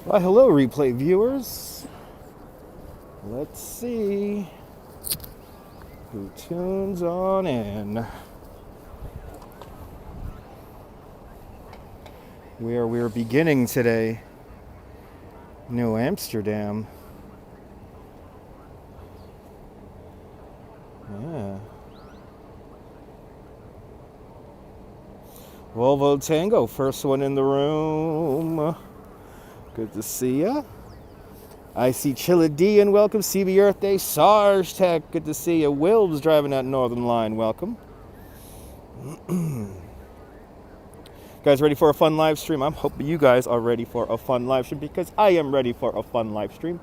Why, hello, replay viewers. Let's see who tunes on in. Where we're beginning today, New Amsterdam. Yeah. Volvo Tango, first one in the room. Good to see ya. I see Chilla D and welcome. CB Earth Day, Sarge Tech, good to see ya. Wilb's driving that Northern Line, welcome. Guys, ready for a fun live stream? I'm hoping you guys are ready for a fun live stream because I am ready for a fun live stream.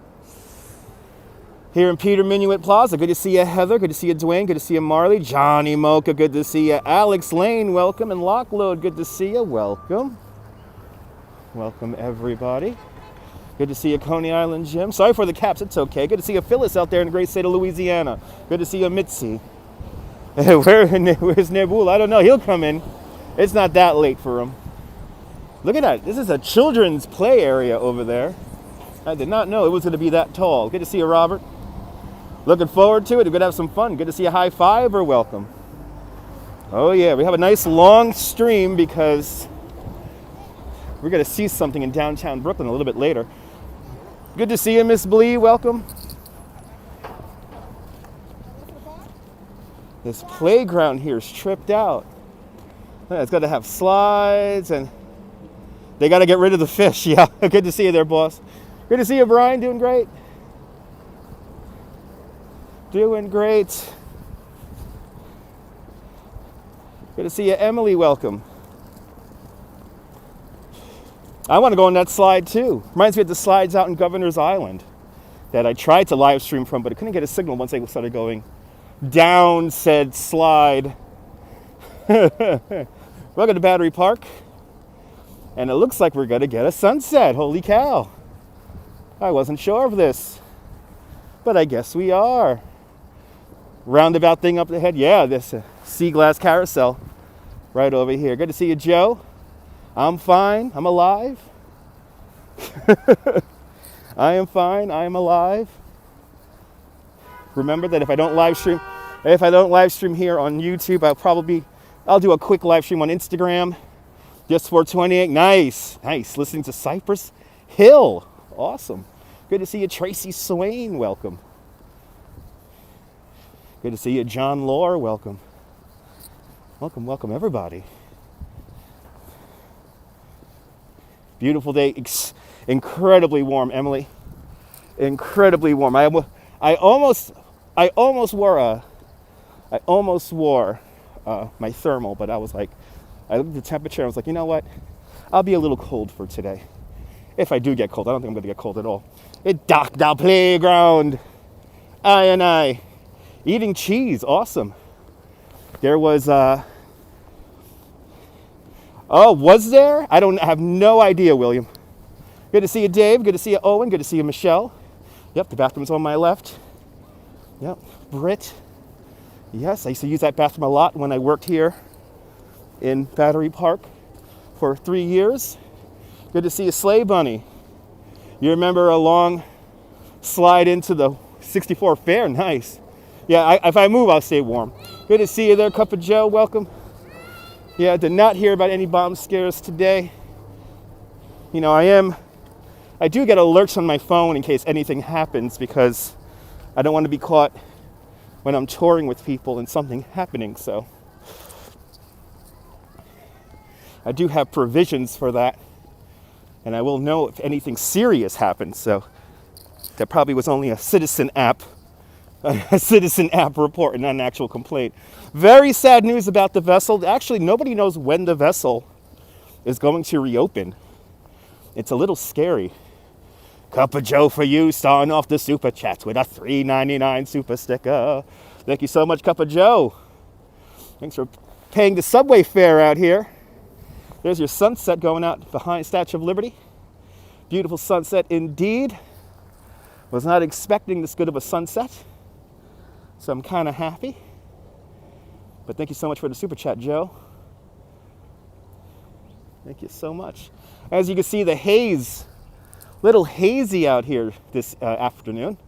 Here in Peter Minuet Plaza, good to see you, Heather. Good to see you, Dwayne. Good to see you, Marley. Johnny Mocha, good to see you. Alex Lane, welcome. And Lockload, good to see you. Welcome. Welcome, everybody. Good to see you, Coney Island Jim. Sorry for the caps, it's okay. Good to see you, Phyllis, out there in the great state of Louisiana. Good to see you, Mitzi. Where's Nabul? I don't know. He'll come in. It's not that late for him. Look at that. This is a children's play area over there. I did not know it was going to be that tall. Good to see you, Robert. Looking forward to it. We're going to have some fun. Good to see you, High Five, or welcome. Oh, yeah. We have a nice long stream because we're going to see something in downtown Brooklyn a little bit later. Good to see you, Miss Blee. Welcome. This playground here is tripped out. It's got to have slides, and they got to get rid of the fish. Yeah, good to see you there, boss. Good to see you, Brian. Doing great. Doing great. Good to see you, Emily. Welcome. I want to go on that slide, too. Reminds me of the slides out in Governor's Island that I tried to live stream from, but I couldn't get a signal once I started going down said slide. Welcome to Battery Park. And it looks like we're going to get a sunset. Holy cow. I wasn't sure of this. But I guess we are. Roundabout thing up ahead. Yeah, this sea glass carousel right over here. Good to see you, Joe. I'm fine. I'm alive. I am fine. I am alive. Remember that if I don't live stream here on YouTube, I'll do a quick live stream on Instagram. Just 428. Nice. Listening to Cypress Hill. Awesome. Good to see you, Tracy Swain. Welcome. Good to see you, John Lore. Welcome. Welcome, everybody. Beautiful day. Incredibly warm, Emily. Incredibly warm. I almost wore my thermal, but I was like, I looked at the temperature and I was like, you know what? I'll be a little cold for today. If I do get cold, I don't think I'm going to get cold at all. It docked the playground. I eating cheese. Awesome. There was, was there? I have no idea, William. Good to see you, Dave. Good to see you, Owen. Good to see you, Michelle. Yep, the bathroom's on my left. Yep, Britt. Yes, I used to use that bathroom a lot when I worked here in Battery Park for 3 years. Good to see you, Sleigh Bunny. You remember a long slide into the 64 Fair? Nice. Yeah, if I move, I'll stay warm. Good to see you there, Cup of Joe. Welcome. Yeah, I did not hear about any bomb scares today. You know, I do get alerts on my phone in case anything happens because I don't want to be caught when I'm touring with people and something happening, so I do have provisions for that, and I will know if anything serious happens. So that probably was only a citizen app report and not an actual complaint. Very sad news about the vessel. Actually, nobody knows when the vessel is going to reopen. It's a little scary. Cup of Joe for you, starting off the super chats with a $3.99 super sticker. Thank you so much, Cup of Joe. Thanks for paying the subway fare out here. There's your sunset going out behind Statue of Liberty. Beautiful sunset indeed. Was not expecting this good of a sunset, so I'm kind of happy. But thank you so much for the super chat, Joe. Thank you so much. As you can see, the haze Little hazy out here this afternoon.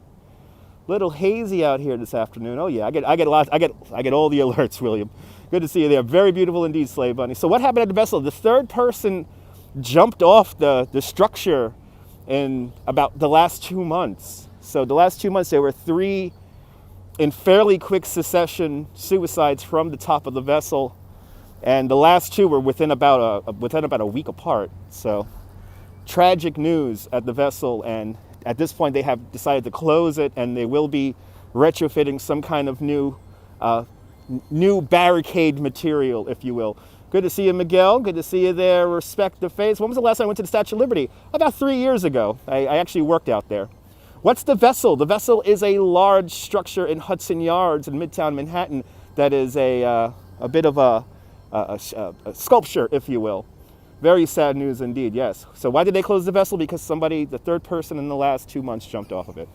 Little hazy out here this afternoon. Oh yeah, I get all the alerts, William. Good to see you there. Very beautiful indeed, Slave Bunny. So what happened at the vessel? The third person jumped off the structure in about the last 2 months. So the last 2 months there were 3 in fairly quick succession suicides from the top of the vessel, and the last 2 were within about a week apart. So tragic news at the vessel, and at this point they have decided to close it, and they will be retrofitting some kind of new barricade material, if you will. Good to see you, Miguel. Good to see you there. Respect the face. When was the last time I went to the Statue of Liberty? About 3 years ago. I actually worked out there. What's the vessel? The vessel is a large structure in Hudson Yards in Midtown Manhattan that is a bit of a sculpture, if you will. Very sad news indeed, yes. So why did they close the vessel? Because the third person in the last 2 months jumped off of it.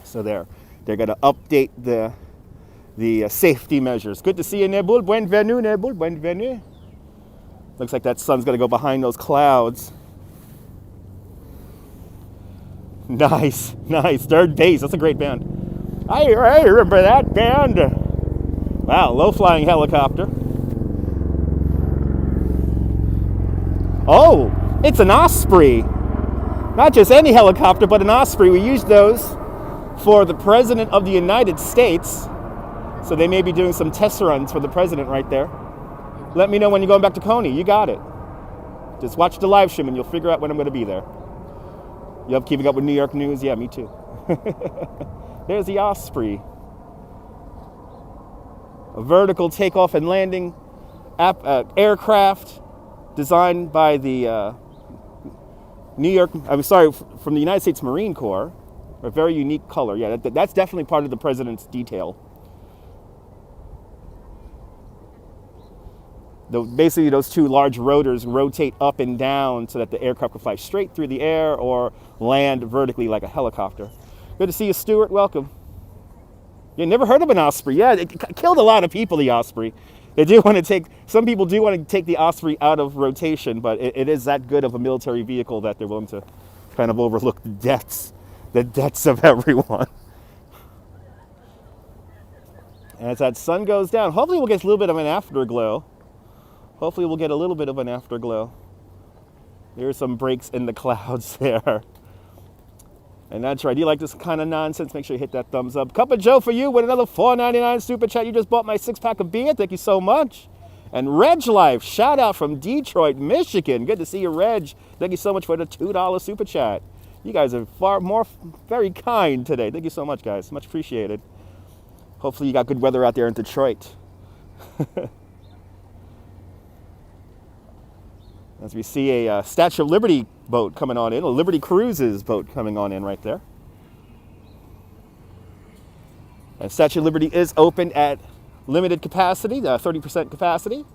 So they're going to update the safety measures. Good to see you, Nebul. Bienvenue, Nebul. Bienvenue. Looks like that sun's going to go behind those clouds. Nice, nice. Third Base. That's a great band. I remember that band. Wow, low-flying helicopter. Oh, it's an Osprey. Not just any helicopter, but an Osprey. We use those for the President of the United States. So they may be doing some test runs for the President right there. Let me know when you're going back to Coney. You got it. Just watch the live stream and you'll figure out when I'm going to be there. You up keeping up with New York news? Yeah, me too. There's the Osprey. A vertical takeoff and landing aircraft designed by the from the United States Marine Corps. A very unique color. Yeah, that's definitely part of the President's detail. Basically, those 2 large rotors rotate up and down so that the aircraft can fly straight through the air or land vertically like a helicopter. Good to see you, Stuart. Welcome. You never heard of an Osprey? Yeah, it killed a lot of people, the Osprey. Some people do want to take the Osprey out of rotation, but it is that good of a military vehicle that they're willing to kind of overlook the deaths of everyone. And as that sun goes down, hopefully we'll get a little bit of an afterglow. There's some breaks in the clouds there. And that's right. Do you like this kind of nonsense? Make sure you hit that thumbs up. Cup of Joe for you with another $4.99 super chat. You just bought my 6-pack of beer. Thank you so much. And Reg Life, shout out from Detroit, Michigan. Good to see you, Reg. Thank you so much for the $2 super chat. You guys are very kind today. Thank you so much, guys. Much appreciated. Hopefully you got good weather out there in Detroit. As we see a Statue of Liberty boat coming on in, a Liberty Cruises boat coming on in right there. And Statue of Liberty is open at limited capacity, 30% capacity.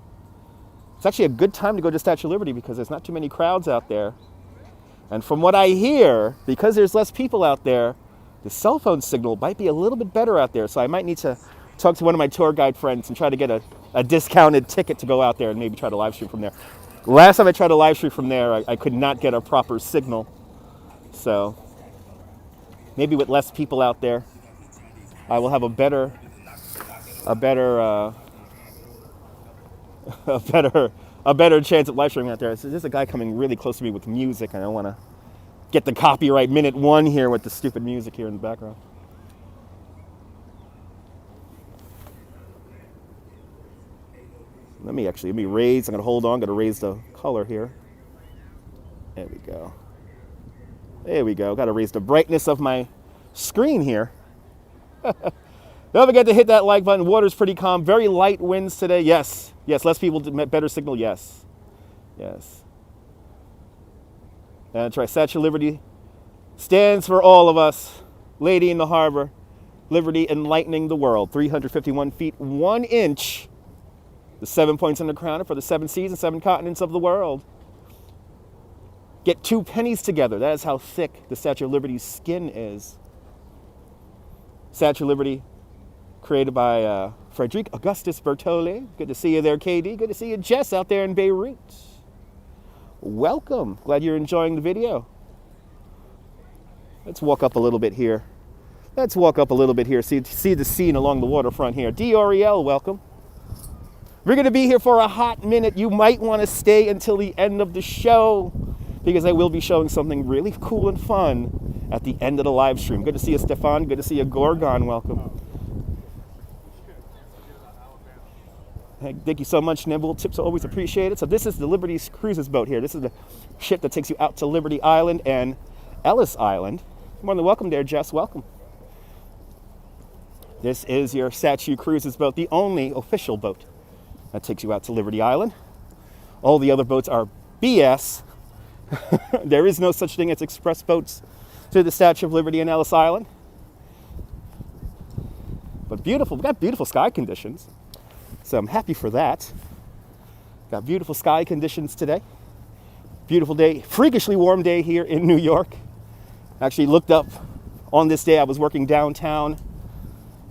It's actually a good time to go to Statue of Liberty because there's not too many crowds out there. And from what I hear, because there's less people out there, the cell phone signal might be a little bit better out there. So I might need to talk to one of my tour guide friends and try to get a discounted ticket to go out there and maybe try to live stream from there. Last time I tried to live stream from there, I could not get a proper signal. So maybe with less people out there, I will have a better chance at live streaming out there. So there's a guy coming really close to me with music, and I don't want to get the copyright minute 1 here with the stupid music here in the background. Let me raise. I'm going to hold on. I'm going to raise the color here. There we go. There we go. Got to raise the brightness of my screen here. Don't forget to hit that like button. Water's pretty calm. Very light winds today. Yes. Yes. Less people, better signal. Yes. Yes. That's right. Statue of Liberty stands for all of us. Lady in the harbor. Liberty enlightening the world. 351 feet, 1 inch. The 7 points on the crown are for the 7 seas and 7 continents of the world. Get 2 pennies together. That is how thick the Statue of Liberty's skin is. Statue of Liberty, created by Frederic Augustus Bertolli. Good to see you there, KD. Good to see you, Jess, out there in Beirut. Welcome. Glad you're enjoying the video. Let's walk up a little bit here. Let's walk up a little bit here. See the scene along the waterfront here. D'Oriel, welcome. We're going to be here for a hot minute. You might want to stay until the end of the show because I will be showing something really cool and fun at the end of the live stream. Good to see you, Stefan. Good to see you, Gorgon. Welcome. Hey, thank you so much, Nibble. Tips are always appreciated. So this is the Liberty Cruises boat here. This is the ship that takes you out to Liberty Island and Ellis Island. More than welcome there, Jess. Welcome. This is your Statue Cruises boat, the only official boat that takes you out to Liberty Island. All the other boats are BS. There is no such thing as express boats to the Statue of Liberty and Ellis Island. But beautiful, we got beautiful sky conditions. So I'm happy for that. Got beautiful sky conditions today. Beautiful day, freakishly warm day here in New York. Actually looked up on this day, I was working downtown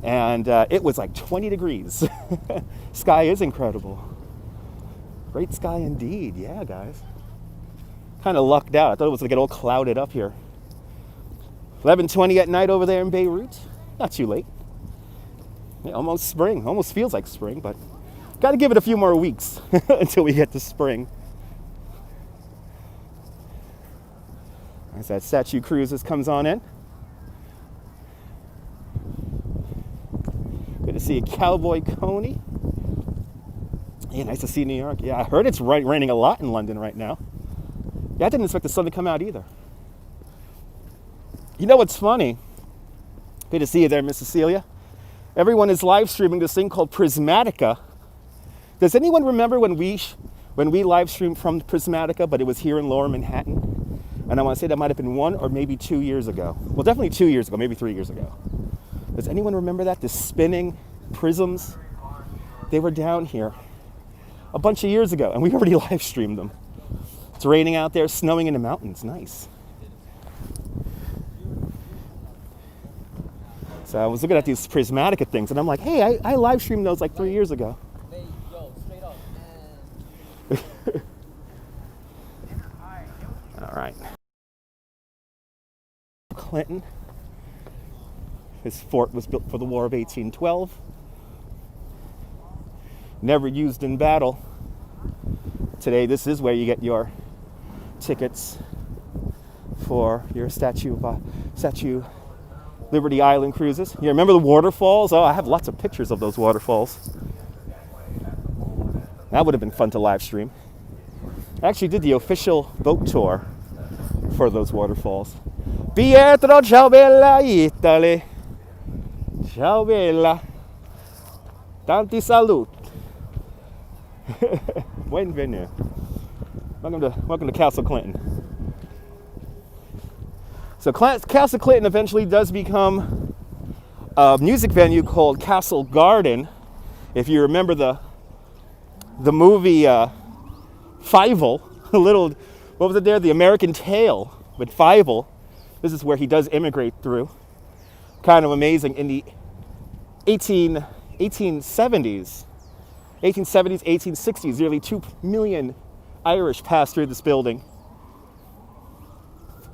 and it was like 20 degrees. Sky is incredible. Great sky indeed, yeah guys. Kind of lucked out, I thought it was gonna get all clouded up here. 11:20 at night over there in Beirut, not too late. Yeah, almost spring, almost feels like spring, but got to give it a few more weeks until we get to spring. As that Statue Cruises comes on in. Good to see a Cowboy Coney. Yeah, nice to see New York. Yeah, I heard it's raining a lot in London right now. Yeah, I didn't expect the sun to come out either. You know what's funny? Good to see you there, Miss Cecilia. Everyone is live streaming this thing called Prismatica. Does anyone remember when we live streamed from Prismatica, but it was here in Lower Manhattan? And I want to say that might have been 1 or maybe 2 years ago. Well, definitely 2 years ago, maybe 3 years ago. Does anyone remember that? The spinning prisms? They were down here a bunch of years ago, and we already live streamed them. It's raining out there, snowing in the mountains. Nice. So I was looking at these Prismatica things, and I'm like, hey, I live streamed those like 3 years ago. All right. Clinton. His fort was built for the War of 1812. Never used in battle. Today, this is where you get your tickets for your Statue Liberty Island cruises. You remember the waterfalls? Oh, I have lots of pictures of those waterfalls. That would have been fun to live stream. I actually did the official boat tour for those waterfalls. Pietro, ciao bella Italy. Ciao bella. Tanti salut. Buonvenue. Welcome to Castle Clinton. So Castle Clinton eventually does become a music venue called Castle Garden. If you remember the movie Fievel, what was it there? The American Tale with Fievel. This is where he does immigrate through. Kind of amazing. In the 1870s, 1860s, nearly 2 million Irish passed through this building,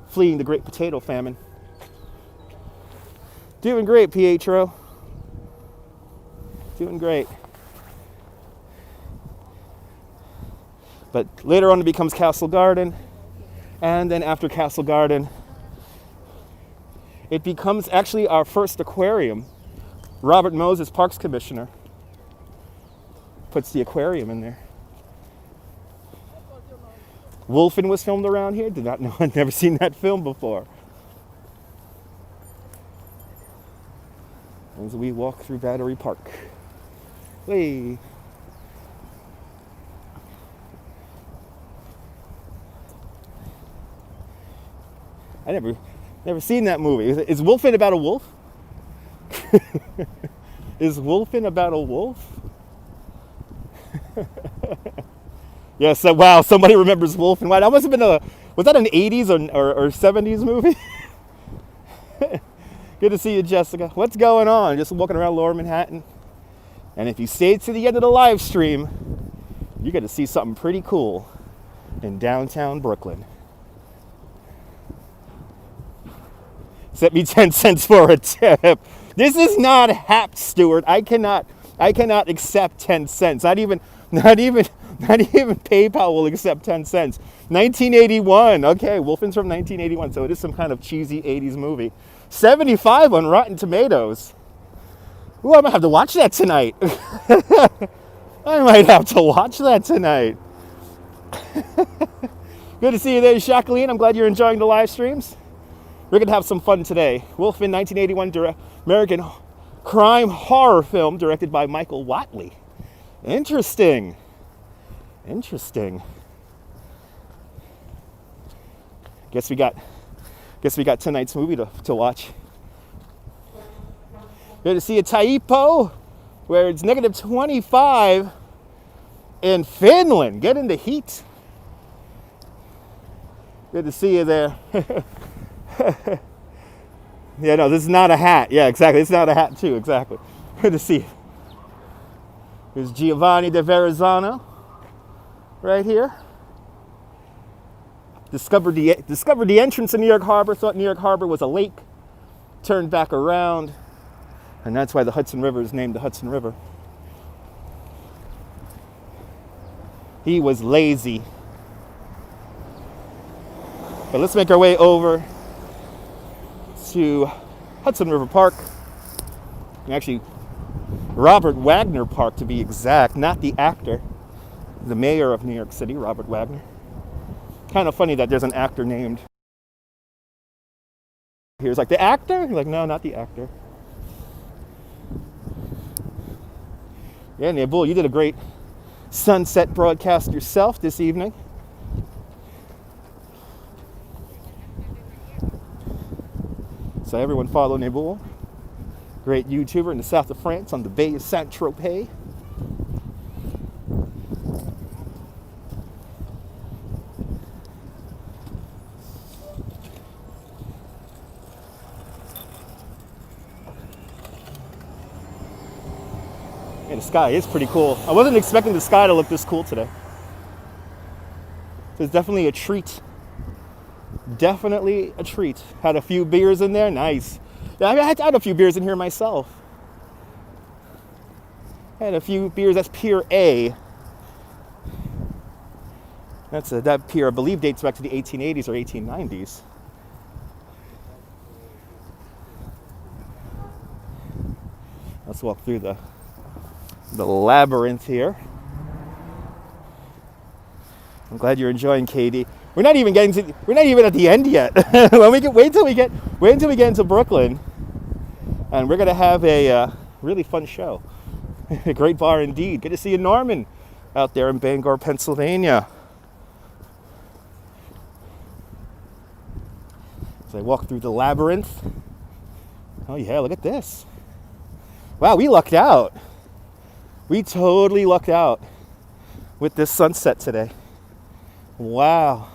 fleeing the Great Potato Famine. Doing great, Pietro. Doing great. But later on it becomes Castle Garden. And then after Castle Garden, it becomes actually our first aquarium. Robert Moses, Parks Commissioner, puts the aquarium in there. Wolfen was filmed around here. Did not know. I'd never seen that film before. As we walk through Battery Park. Hey. I never seen that movie. Is Wolfen about a wolf? Is Wolfen about a wolf? Yes, wow, somebody remembers Wolfen. Wow, that must have been was that an 80s or 70s movie? Good to see you, Jessica. What's going on? Just walking around Lower Manhattan. And if you stayed to the end of the live stream, you're going to see something pretty cool in downtown Brooklyn. Sent me 10 cents for a tip. This is not Hap, Stewart. I cannot accept 10 cents. Not even PayPal will accept 10 cents. 1981. Okay, Wolfen's from 1981, so it is some kind of cheesy 80s movie. 75 on Rotten Tomatoes. Ooh, I might have to watch that tonight. I might have to watch that tonight. Good to see you there, Jacqueline. I'm glad you're enjoying the live streams. We're going to have some fun today. Wolfen, 1981 American crime horror film directed by Michael Watley. Interesting. Guess we got tonight's movie to watch. Good to see you, Taipo, where it's negative 25 in Finland. Get in the heat. Good to see you there. Yeah, no, this is not a hat. Yeah, exactly. It's not a hat, too. Exactly. Good to see you. There's Giovanni de Verrazzano right here. Discovered the entrance of New York Harbor. Thought New York Harbor was a lake. Turned back around. And that's why the Hudson River is named the Hudson River. He was lazy. But let's make our way over to Hudson River Park. Actually, Robert Wagner Park to be exact, not the actor. The mayor of New York City, Robert Wagner. Kind of funny that there's an actor named. He was like, the actor? He's like, no, not the actor. Yeah, Nabul, you did a great sunset broadcast yourself this evening. So everyone follow Nabul, great YouTuber in the south of France on the Bay of Saint-Tropez. The sky is pretty cool. I wasn't expecting the sky to look this cool today. So it's definitely a treat. Definitely a treat. Had a few beers in there. Nice. Yeah, I had a few beers in here myself. Had a few beers. That's Pier A. That pier, I believe, dates back to the 1880s or 1890s. Let's walk through the labyrinth here. I'm glad you're enjoying, Katie. We're not even at the end yet. Wait until we get into Brooklyn, and we're gonna have a really fun show. A great bar indeed. Good to see you, Norman, out there in Bangor, Pennsylvania. As I walk through the labyrinth. Oh yeah, look at this. Wow, we lucked out. We totally lucked out with this sunset today. Wow.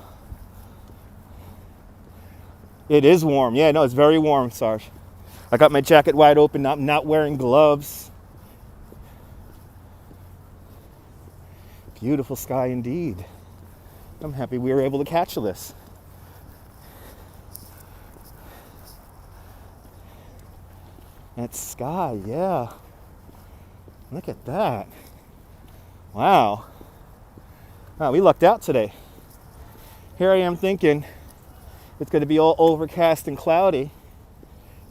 It is warm. Yeah, no, it's very warm, Sarge. I got my jacket wide open. I'm not wearing gloves. Beautiful sky indeed. I'm happy we were able to catch this. That sky, yeah. Look at that. Wow. Wow, we lucked out today. Here I am thinking it's going to be all overcast and cloudy.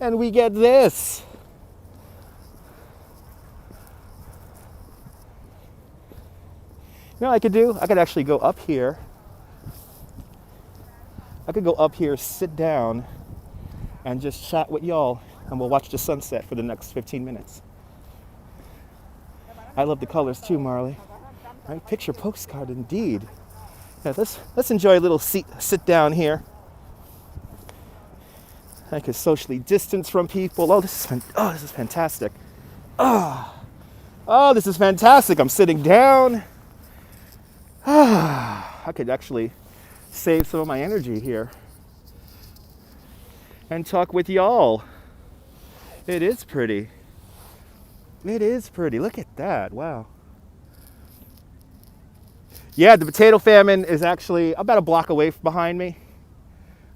And we get this. You know what I could do? I could actually go up here. I could go up here, sit down, and just chat with y'all. And we'll watch the sunset for the next 15 minutes. I love the colors too, Marley. Right, picture postcard indeed. Yeah, let's enjoy a little sit down here. I can socially distance from people. Oh, this is fantastic. Oh, this is fantastic. I'm sitting down. I could actually save some of my energy here and talk with y'all. It is pretty. It is pretty. Look at that. Wow. Yeah, the potato famine is actually about a block away behind me.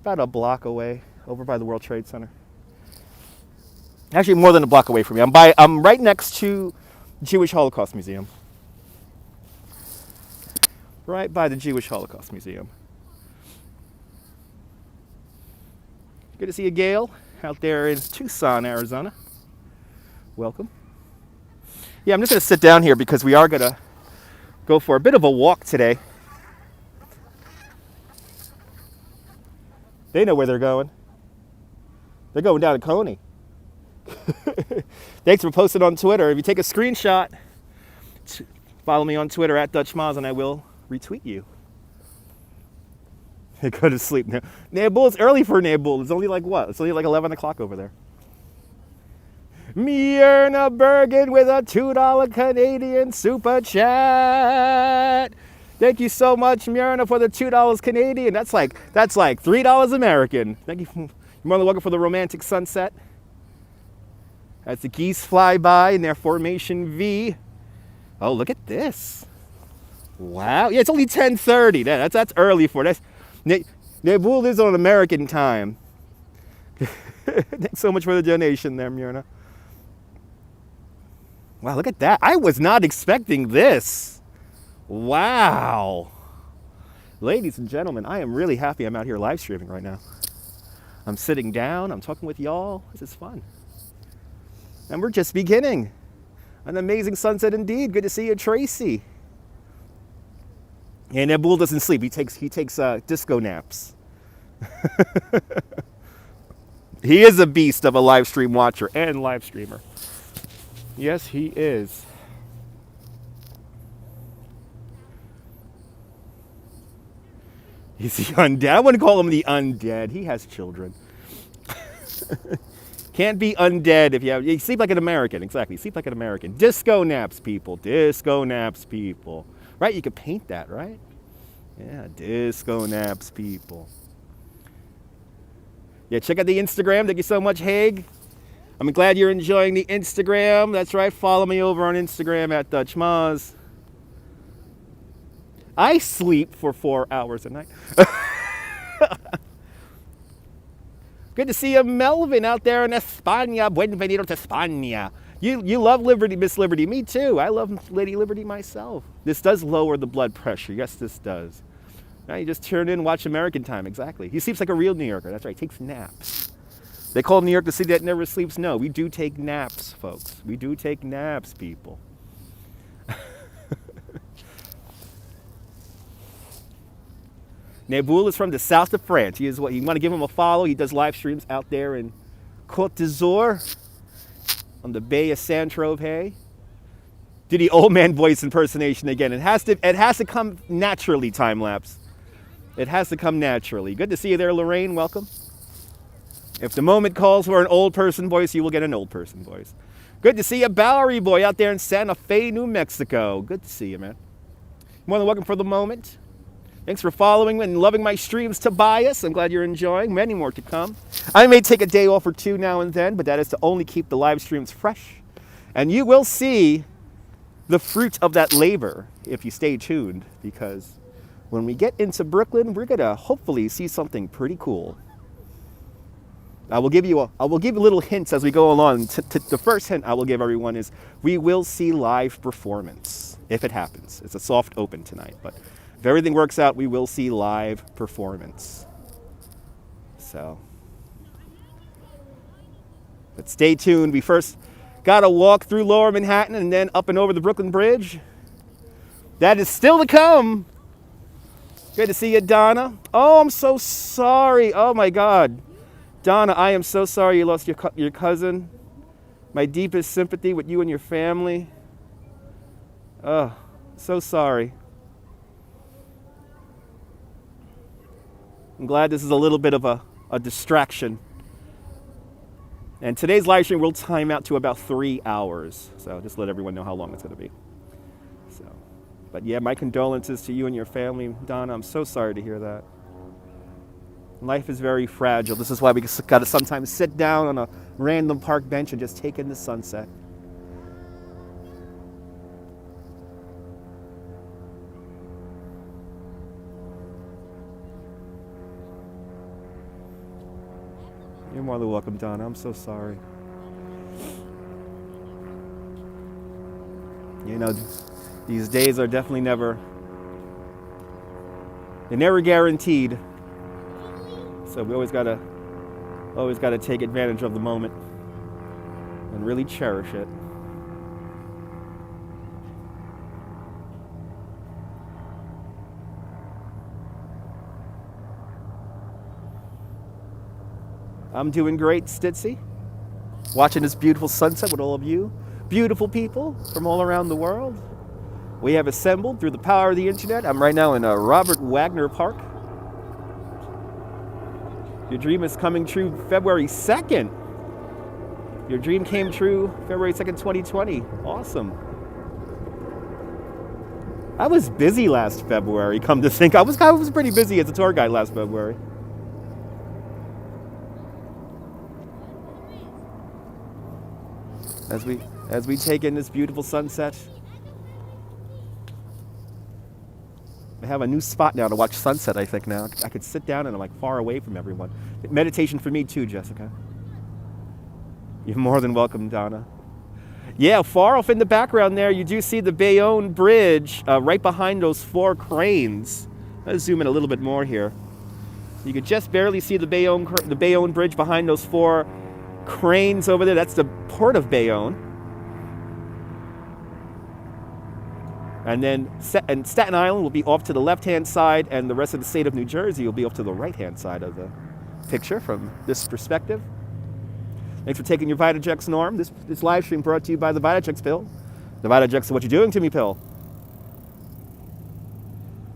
About a block away, over by the World Trade Center. Actually, more than a block away from me. I'm right next to Jewish Holocaust Museum. Right by the Jewish Holocaust Museum. Good to see you, Gail, out there in Tucson, Arizona. Welcome. Yeah, I'm just going to sit down here because we are going to go for a bit of a walk today. They know where they're going. They're going down to Coney. Thanks for posting on Twitter. If you take a screenshot, follow me on Twitter at Dutch Moz and I will retweet you. Go to sleep now. Nabul, it's early for Nabul. It's only like what? It's only like 11 o'clock over there. Myrna Bergen with a $2 Canadian super chat. Thank you so much, Myrna, for the $2 Canadian. That's like $3 American. Thank you. You're more than welcome for the romantic sunset. As the geese fly by in their formation V. Oh, look at this. Wow. Yeah, it's only 10:30. That's early for this. Nabul lives on American time. Thanks so much for the donation there, Myrna. Wow, look at that. I was not expecting this. Wow. Ladies and gentlemen, I am really happy I'm out here live streaming right now. I'm sitting down. I'm talking with y'all. This is fun. And we're just beginning. An amazing sunset indeed. Good to see you, Tracy. And Nabul doesn't sleep. He takes disco naps. He is a beast of a live stream watcher and live streamer. Yes, he is. He's the undead. I wouldn't call him the undead. He has children. Can't be undead if you sleep like an American. Exactly. Sleep like an American. Disco naps, people. Disco naps, people. Right? You could paint that, right? Yeah, disco naps, people. Yeah, check out the Instagram. Thank you so much, Haig. I'm glad you're enjoying the Instagram. That's right. Follow me over on Instagram at Dutch Moz. I sleep for 4 hours a night. Good to see you, Melvin, out there in España. Bienvenido to España. You love Liberty, Miss Liberty. Me too. I love Lady Liberty myself. This does lower the blood pressure. Yes, this does. Now you just turn in and watch American time. Exactly. He sleeps like a real New Yorker. That's right. He takes naps. They call New York the city that never sleeps. No, we do take naps, folks. We do take naps, people. Nabul is from the south of France. He is what you want to give him a follow. He does live streams out there in Côte d'Azur on the Bay of Saint-Tropez. Do the old man voice impersonation again. It has to come naturally, time lapse. It has to come naturally. Good to see you there, Lorraine. Welcome. If the moment calls for an old person voice, you will get an old person voice. Good to see you, Bowery Boy, out there in Santa Fe, New Mexico. Good to see you, man. More than welcome for the moment. Thanks for following and loving my streams, Tobias. I'm glad you're enjoying. Many more to come. I may take a day off or two now and then, but that is to only keep the live streams fresh. And you will see the fruit of that labor if you stay tuned, because when we get into Brooklyn, we're going to hopefully see something pretty cool. I will give you little hints as we go along. The first hint I will give everyone is we will see live performance if it happens. It's a soft open tonight, but if everything works out, we will see live performance. So, but stay tuned. We first got to walk through Lower Manhattan and then up and over the Brooklyn Bridge. That is still to come. Good to see you, Donna. Oh, I'm so sorry. Oh, my God. Donna, I am so sorry you lost your cousin. My deepest sympathy with you and your family. Oh, so sorry. I'm glad this is a little bit of a distraction. And today's live stream will time out to about 3 hours. So just let everyone know how long it's going to be. So, but yeah, my condolences to you and your family, Donna. I'm so sorry to hear that. Life is very fragile. This is why we got to sometimes sit down on a random park bench and just take in the sunset. You're more than welcome, Donna. I'm so sorry. You know, these days are definitely they're never guaranteed. So we always gotta take advantage of the moment and really cherish it. I'm doing great, Stitzy. Watching this beautiful sunset with all of you beautiful people from all around the world. We have assembled through the power of the internet. I'm right now in Robert Wagner Park. Your dream is coming true February 2nd. Your dream came true February 2nd, 2020. Awesome. I was busy last February, come to think. I was pretty busy as a tour guide last February. As we take in this beautiful sunset. I have a new spot now to watch sunset, I think now. I could sit down and I'm like far away from everyone. Meditation for me too, Jessica. You're more than welcome, Donna. Yeah, far off in the background there, you do see the Bayonne Bridge right behind those 4 cranes. Let's zoom in a little bit more here. You could just barely see the Bayonne Bridge behind those 4 cranes over there. That's the port of Bayonne. And then Staten Island will be off to the left-hand side, and the rest of the state of New Jersey will be off to the right-hand side of the picture from this perspective. Thanks for taking your Vitajex, Norm. This live stream brought to you by the Vitajex pill. The Vitajex is what you're doing to me pill.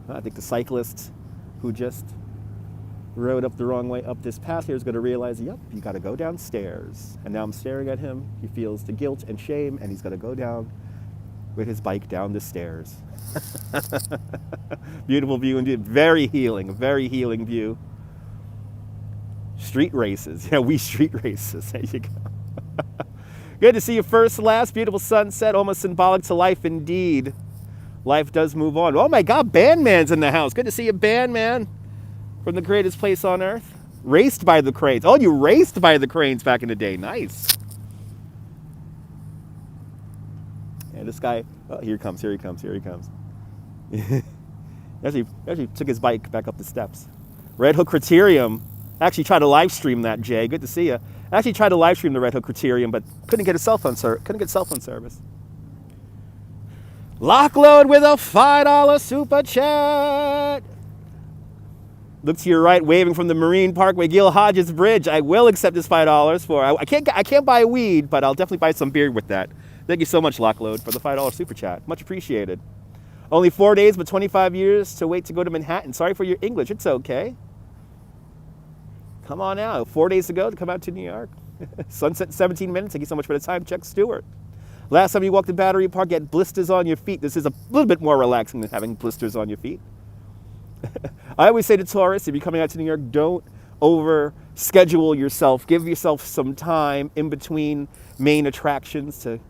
I think the cyclist who just rode up the wrong way up this path here is going to realize, yep, you got to go downstairs. And now I'm staring at him. He feels the guilt and shame, and he's going to go down with his bike down the stairs. Beautiful view indeed. Very healing, a very healing view. Street races. Yeah, we street races. There you go. Good to see you first, last. Beautiful sunset, almost symbolic to life indeed. Life does move on. Oh my God, Bandman's in the house. Good to see you, Bandman, from the greatest place on earth. Raced by the cranes. Oh, you raced by the cranes back in the day. Nice. And this guy, oh, here he comes. Actually took his bike back up the steps. Red Hook Criterium. I actually tried to live stream that, Jay. Good to see you. I actually tried to live stream the Red Hook Criterium, but couldn't get cell phone service. Lockload with a $5 super chat. Look to your right, waving from the Marine Parkway Gil Hodges Bridge. I will accept this $5 for. I can't buy weed, but I'll definitely buy some beer with that. Thank you so much, Lockload, for the $5 super chat. Much appreciated. Only 4 days, but 25 years to wait to go to Manhattan. Sorry for your English. It's okay. Come on out. 4 days to go to come out to New York. Sunset in 17 minutes. Thank you so much for the time. Chuck Stewart. Last time you walked in Battery Park, get blisters on your feet. This is a little bit more relaxing than having blisters on your feet. I always say to tourists, if you're coming out to New York, don't over schedule yourself. Give yourself some time in between main attractions to...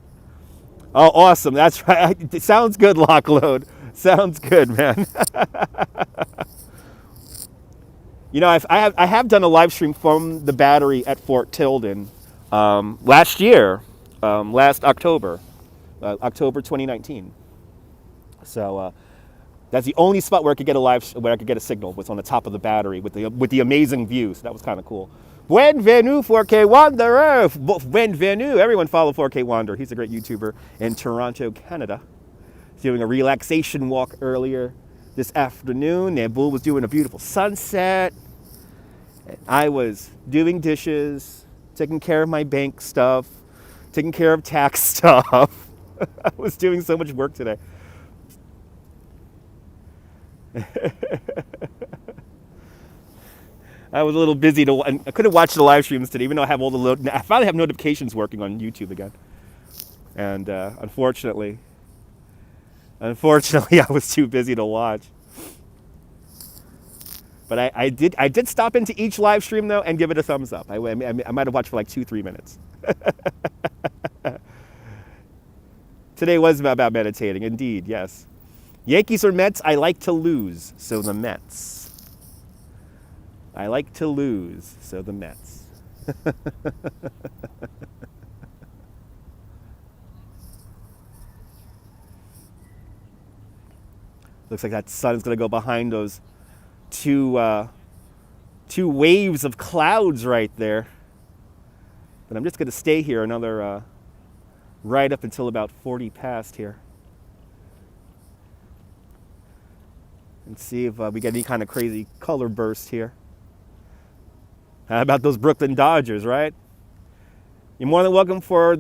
Oh, awesome. That's right. It sounds good, Lockload. Sounds good, man. You know, I have done a live stream from the Battery at Fort Tilden last year, last October, October 2019. So that's the only spot where I could get a signal, was on the top of the Battery with the amazing view. So that was kind of cool. Bienvenue, 4K Wanderer. Bienvenue. Everyone follow 4K Wanderer. He's a great YouTuber in Toronto, Canada. He's doing a relaxation walk earlier this afternoon. Nabul was doing a beautiful sunset. And I was doing dishes, taking care of my bank stuff, taking care of tax stuff. I was doing so much work today. I was a little busy I couldn't watch the live streams today, even though I have I finally have notifications working on YouTube again. And unfortunately, I was too busy to watch. But I did stop into each live stream though and give it a thumbs up. I might have watched for like 2-3 minutes. Today was about meditating, indeed, yes. Yankees or Mets, I like to lose, so the Mets. I like to lose, so the Mets. Looks like that sun is going to go behind those two waves of clouds right there. But I'm just going to stay here another right up until about 40 past here. And see if we get any kind of crazy color burst here. How about those Brooklyn Dodgers, right? You're more than welcome for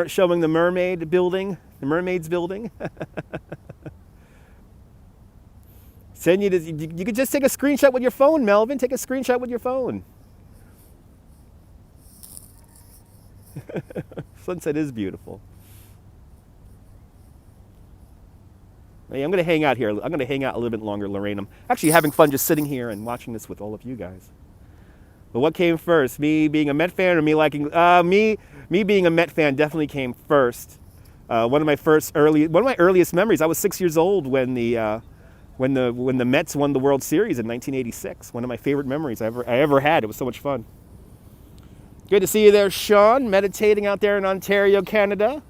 showing the mermaid building, the mermaids building. Send you to, you could just take a screenshot with your phone, Melvin. Take a screenshot with your phone. Sunset is beautiful. Hey, I'm going to hang out here. I'm going to hang out a little bit longer, Lorraine. I'm actually having fun just sitting here and watching this with all of you guys. But what came first? Me being a Met fan or me liking... me being a Met fan definitely came first. One of my earliest memories, I was 6 years old when the Mets won the World Series in 1986. One of my favorite memories I ever had. It was so much fun. Good to see you there, Sean, meditating out there in Ontario, Canada.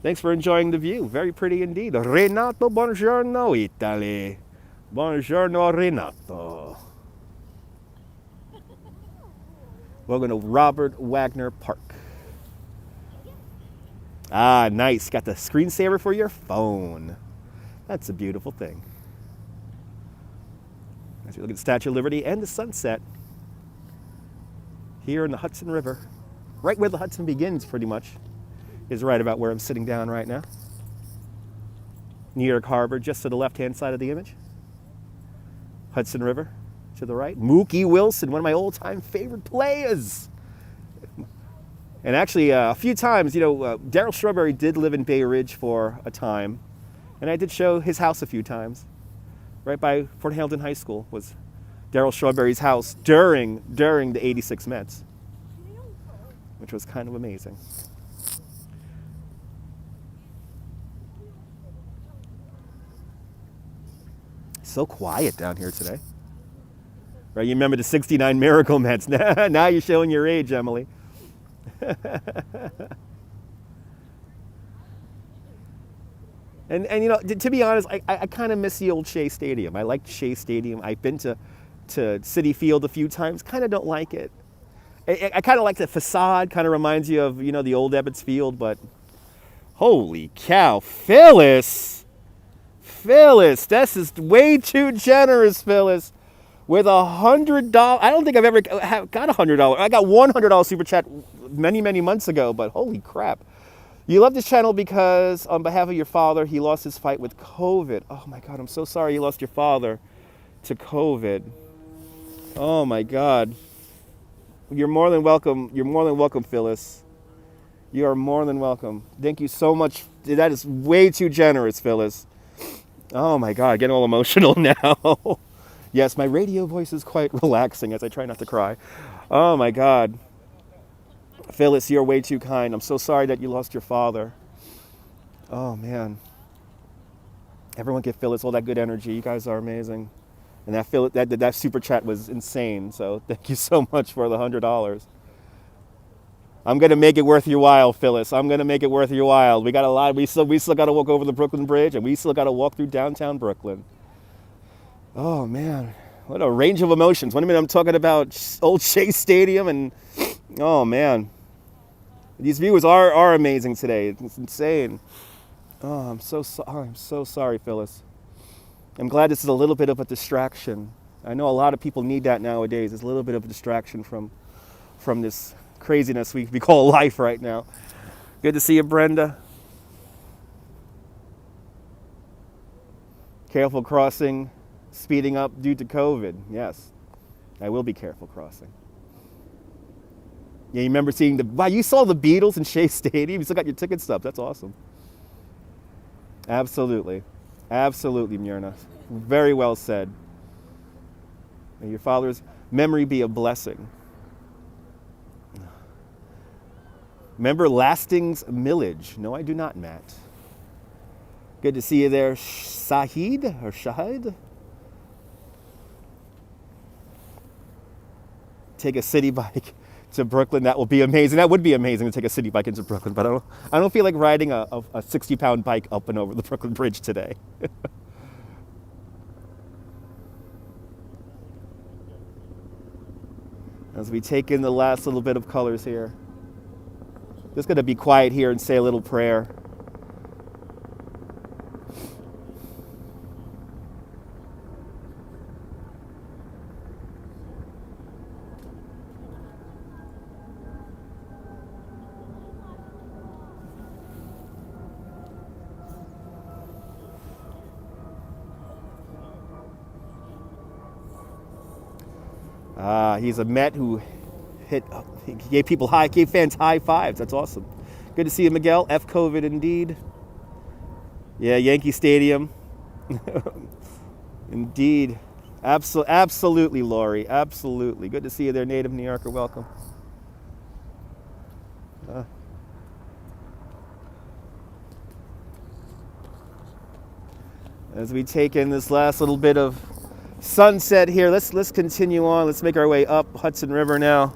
Thanks for enjoying the view. Very pretty indeed. Renato, buongiorno, Italy. Buongiorno, Renato. Welcome to Robert Wagner Park. Ah, nice. Got the screensaver for your phone. That's a beautiful thing. As we look at the Statue of Liberty and the sunset here in the Hudson River, right where the Hudson begins pretty much, is right about where I'm sitting down right now. New York Harbor just to the left-hand side of the image. Hudson River to the right. Mookie Wilson, one of my old-time favorite players. And actually, a few times, Darryl Strawberry did live in Bay Ridge for a time, and I did show his house a few times. Right by Fort Hamilton High School was Darryl Strawberry's house during the '86 Mets, which was kind of amazing. So quiet down here today. Right, you remember the '69 Miracle Mets. Now you're showing your age, Emily. And to be honest, I kind of miss the old Shea Stadium. I liked Shea Stadium. I've been to Citi Field a few times. Kind of don't like it. I kind of like the facade. Kind of reminds you of the old Ebbets Field. But holy cow, Phyllis, this is way too generous, Phyllis. With $100, I don't think I've ever got $100. I got $100 super chat many months ago. But holy crap. You love this channel because on behalf of your father, he lost his fight with COVID. Oh my God, I'm so sorry you lost your father to COVID. Oh my God. You're more than welcome. You're more than welcome, Phyllis. You are more than welcome. Thank you so much. That is way too generous, Phyllis. Oh my God, getting all emotional now. Yes, my radio voice is quite relaxing as I try not to cry. Oh my God. Phyllis, you're way too kind. I'm so sorry that you lost your father. Oh, man. Everyone give Phyllis all that good energy. You guys are amazing. And that super chat was insane. So thank you so much for the $100. I'm going to make it worth your while, Phyllis. I'm going to make it worth your while. We got a lot. We still got to walk over the Brooklyn Bridge, and we still got to walk through downtown Brooklyn. Oh, man. What a range of emotions. One minute I'm talking about old Shea Stadium, and oh, man. These views are amazing today. It's insane. Oh, I'm so sorry, Phyllis. I'm glad this is a little bit of a distraction. I know a lot of people need that nowadays. It's a little bit of a distraction from this craziness we call life right now. Good to see you, Brenda. Careful crossing, speeding up due to COVID. Yes, I will be careful crossing. Yeah, you remember seeing wow, you saw the Beatles in Shea Stadium? You still got your ticket stubs. That's awesome. Absolutely. Absolutely, Myrna. Very well said. May your father's memory be a blessing. Remember Lasting's Millage? No, I do not, Matt. Good to see you there, Shahid. Take a city bike to Brooklyn. That will be amazing. That would be amazing to take a city bike into Brooklyn, but I don't feel like riding a 60-pound bike up and over the Brooklyn Bridge today. As we take in the last little bit of colors here. Just going to be quiet here and say a little prayer. He's a Met who he gave fans high fives. That's awesome. Good to see you, Miguel. F COVID indeed. Yeah, Yankee Stadium. Indeed. Absolutely, Lori. Absolutely. Good to see you there, native New Yorker. Welcome. As we take in this last little bit of sunset here, let's continue on. Let's make our way up Hudson River now,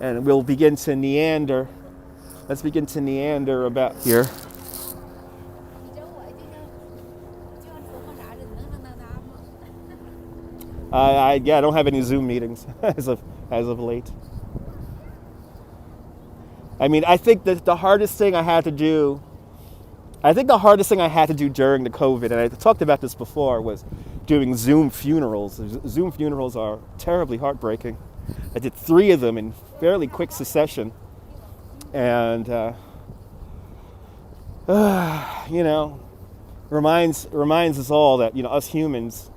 and we'll begin to neander. Let's begin to neander about here. I don't have any Zoom meetings as of late. I mean, I think that the hardest thing I had to do during the COVID, and I talked about this before, was doing Zoom funerals. Zoom funerals are terribly heartbreaking. I did 3 of them in fairly quick succession. And, reminds us all that, us humans,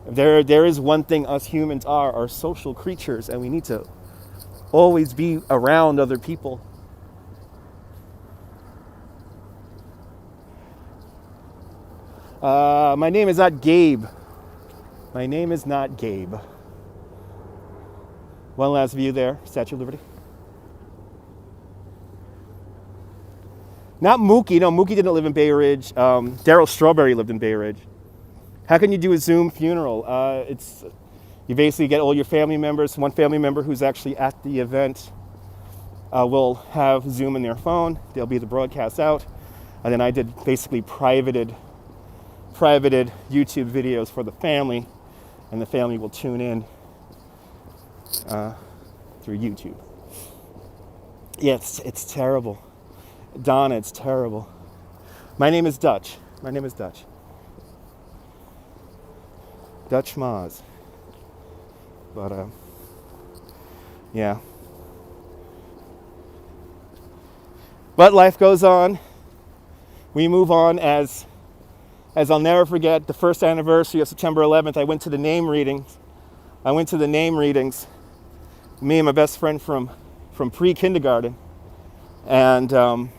there is one thing us humans are social creatures, and we need to always be around other people. My name is not Gabe. My name is not Gabe. One last view there, Statue of Liberty. Not Mookie. No, Mookie didn't live in Bay Ridge. Daryl Strawberry lived in Bay Ridge. How can you do a Zoom funeral? You basically get all your family members. One family member who's actually at the event will have Zoom in their phone. They'll be the broadcast out. And then I did basically privated YouTube videos for the family, and the family will tune in through YouTube. Yeah, it's terrible. Donna, it's terrible. My name is Dutch. Dutch Maz. But, yeah. But life goes on. We move on as I'll never forget the first anniversary of September 11th. I went to the name readings. Me and my best friend from pre-kindergarten. And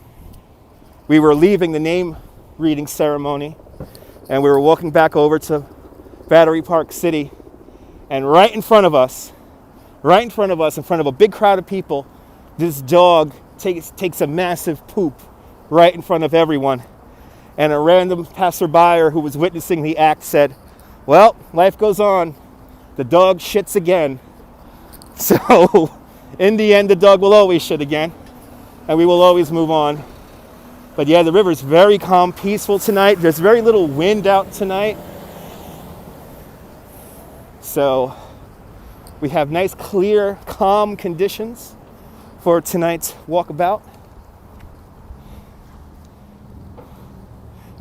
we were leaving the name reading ceremony, and we were walking back over to Battery Park City. And right in front of us, in front of a big crowd of people, this dog takes a massive poop right in front of everyone. And a random passerby who was witnessing the act said, "Well, life goes on. The dog shits again." So, in the end, the dog will always shit again, and we will always move on. But yeah, the river is very calm, peaceful tonight. There's very little wind out tonight. So, we have nice, clear, calm conditions for tonight's walkabout.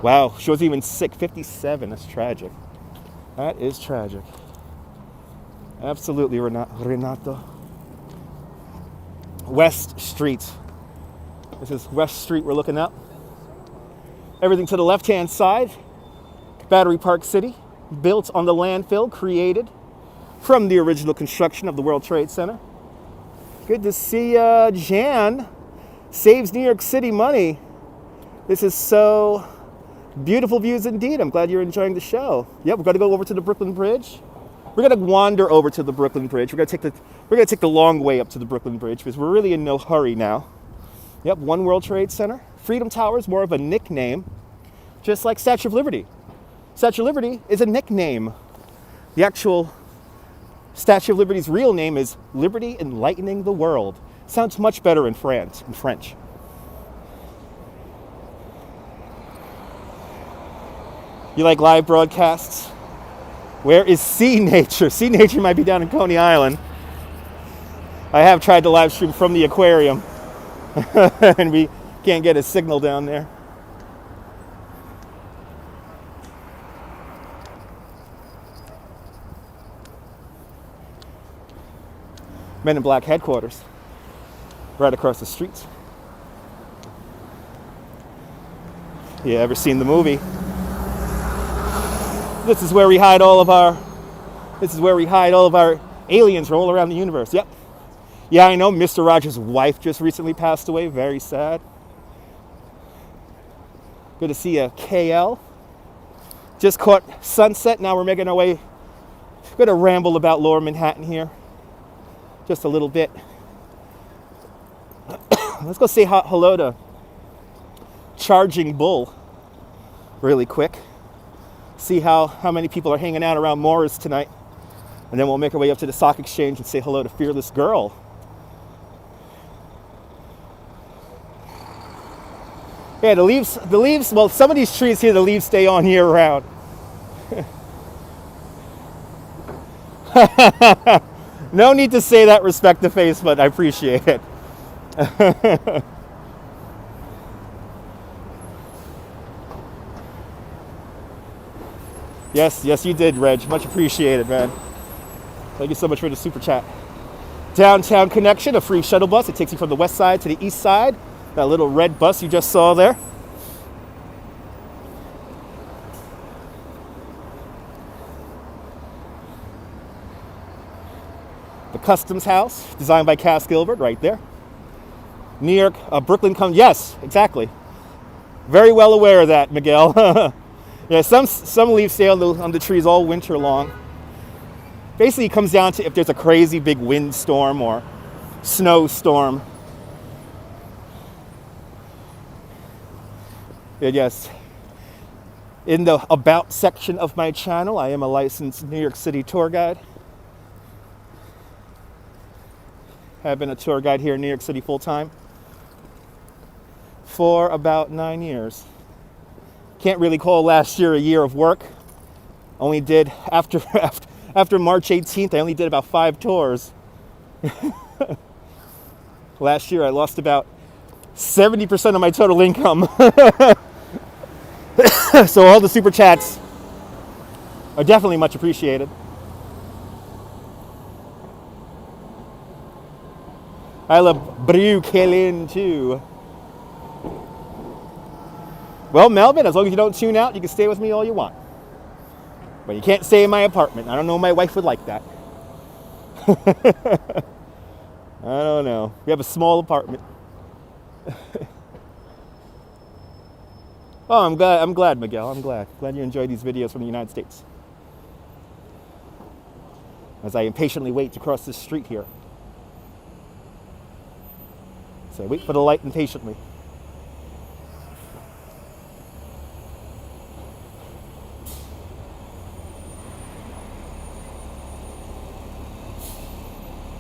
Wow, she was even sick, 57. That's tragic. That is tragic. Absolutely, Renato. West Street. This is West Street we're looking up. Everything to the left-hand side. Battery Park City, built on the landfill created from the original construction of the World Trade Center. Good to see Jan. Saves New York City money. This is so beautiful views indeed. I'm glad you're enjoying the show. Yep, we're going to go over to the Brooklyn Bridge. We're going to wander over to the Brooklyn Bridge. We're going to take the long way up to the Brooklyn Bridge because we're really in no hurry now. Yep, One World Trade Center. Freedom Tower is more of a nickname, just like Statue of Liberty. Statue of Liberty is a nickname. The actual Statue of Liberty's real name is Liberty Enlightening the World. Sounds much better in French. You like live broadcasts? Where is Sea Nature? Sea Nature might be down in Coney Island. I have tried to live stream from the aquarium, and we can't get a signal down there. Men in Black headquarters, right across the street. You ever seen the movie? This is where we hide all of our. This is where we hide all of our aliens from all around the universe. Yep. Yeah, I know. Mr. Rogers' wife just recently passed away. Very sad. Good to see you, KL. Just caught sunset. Now we're making our way. We're going to ramble about Lower Manhattan here. Just a little bit. Let's go say hello to Charging Bull really quick. See how many people are hanging out around Morris tonight. And then we'll make our way up to the Stock Exchange and say hello to Fearless Girl. Yeah, the leaves, well, some of these trees here, the leaves stay on year round. No need to say that, respect the face, but I appreciate it. Yes, you did, Reg. Much appreciated, man. Thank you so much for the super chat. Downtown Connection, a free shuttle bus. It takes you from the west side to the east side. That little red bus you just saw there. The Customs House, designed by Cass Gilbert, right there. New York, Brooklyn comes. Yes, exactly. Very well aware of that, Miguel. Yeah, some leaves stay on the trees all winter long. Basically, it comes down to if there's a crazy big windstorm or snowstorm. And yes, in the About section of my channel, I am a licensed New York City tour guide. I've been a tour guide here in New York City full-time for about 9 years. Can't really call last year a year of work. Only did, after March 18th, I only did about 5 tours. Last year, I lost about 70% of my total income. So all the super chats are definitely much appreciated. I love Brooklyn too. Well, Melvin, as long as you don't tune out, you can stay with me all you want. But you can't stay in my apartment. I don't know, my wife would like that. I don't know. We have a small apartment. Oh, I'm glad, Miguel. I'm glad you enjoy these videos from the United States. As I impatiently wait to cross this street here. So I wait for the light impatiently.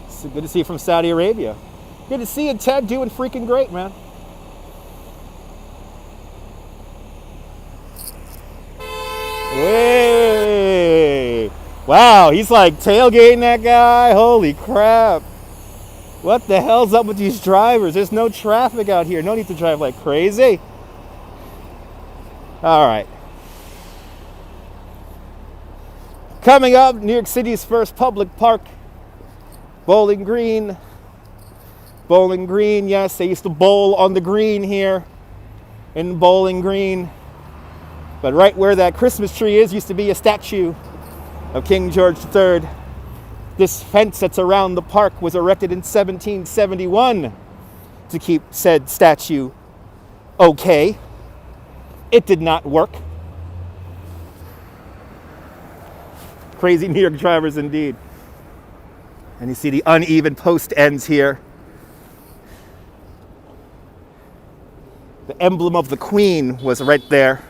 So good to see you from Saudi Arabia. Good to see you, Ted, doing freaking great, man. Hey! Wow, he's like tailgating that guy. Holy crap. What the hell's up with these drivers? There's no traffic out here. No need to drive like crazy. All right. Coming up, New York City's first public park. Bowling Green. Bowling Green, yes, they used to bowl on the green here in Bowling Green. But right where that Christmas tree is used to be a statue of King George III. This fence that's around the park was erected in 1771 to keep said statue okay. It did not work. Crazy New York drivers indeed. And you see the uneven post ends here. The emblem of the Queen was right there.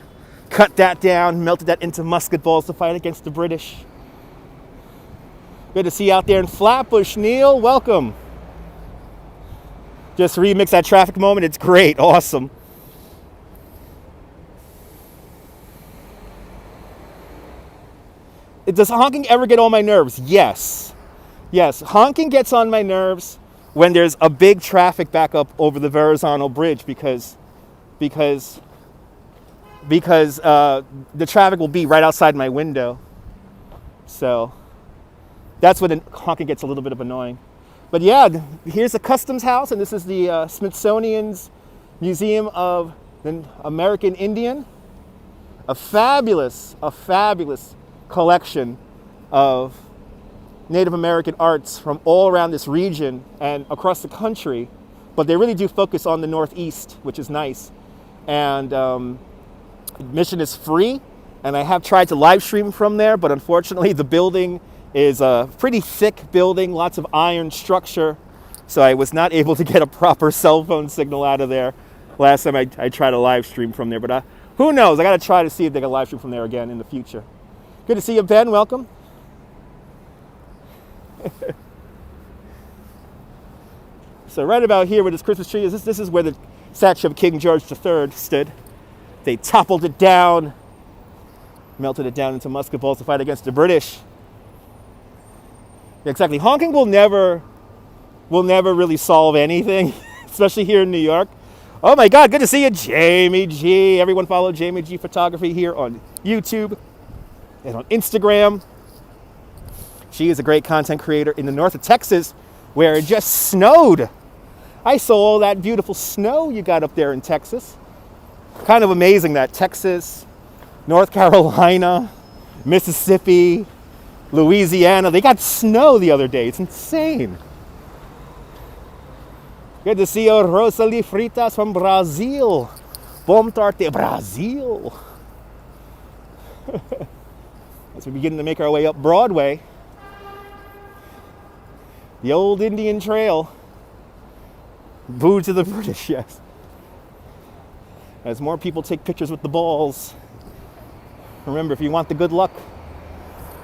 Cut that down, melted that into musket balls to fight against the British. Good to see you out there in Flatbush, Neil. Welcome. Just remix that traffic moment. It's great. Awesome. Does honking ever get on my nerves? Yes. Yes, honking gets on my nerves. when there's a big traffic backup over the Verrazano Bridge because the traffic will be right outside my window. So that's when the honking gets a little bit of annoying. But yeah, here's a customs house, and this is the Smithsonian's Museum of the American Indian. A fabulous collection of Native American arts from all around this region and across the country. But they really do focus on the Northeast, which is nice. And admission is free, and I have tried to live stream from there, but unfortunately the building is a pretty thick building, lots of iron structure, so I was not able to get a proper cell phone signal out of there last time I tried to live stream from there. But who knows? I got to try to see if they can live stream from there again in the future. Good to see you, Ben. Welcome. So right about here where this Christmas tree is, this is where the statue of King George III stood. They toppled it down, melted it down into musket balls to fight against the British. Yeah, exactly. Honking will never really solve anything, especially here in New York. Oh my God, good to see you, Jamie G. Everyone follow Jamie G Photography here on YouTube and on Instagram. She is a great content creator in the north of Texas where it just snowed. I saw all that beautiful snow you got up there in Texas. Kind of amazing that Texas, North Carolina, Mississippi, Louisiana, they got snow the other day. It's insane. Good to see you, Rosalie Fritas from Brazil. Bom tarte, Brazil. As we begin to make our way up Broadway, the old Indian Trail. Boo to the British, yes. As more people take pictures with the balls. Remember, if you want the good luck,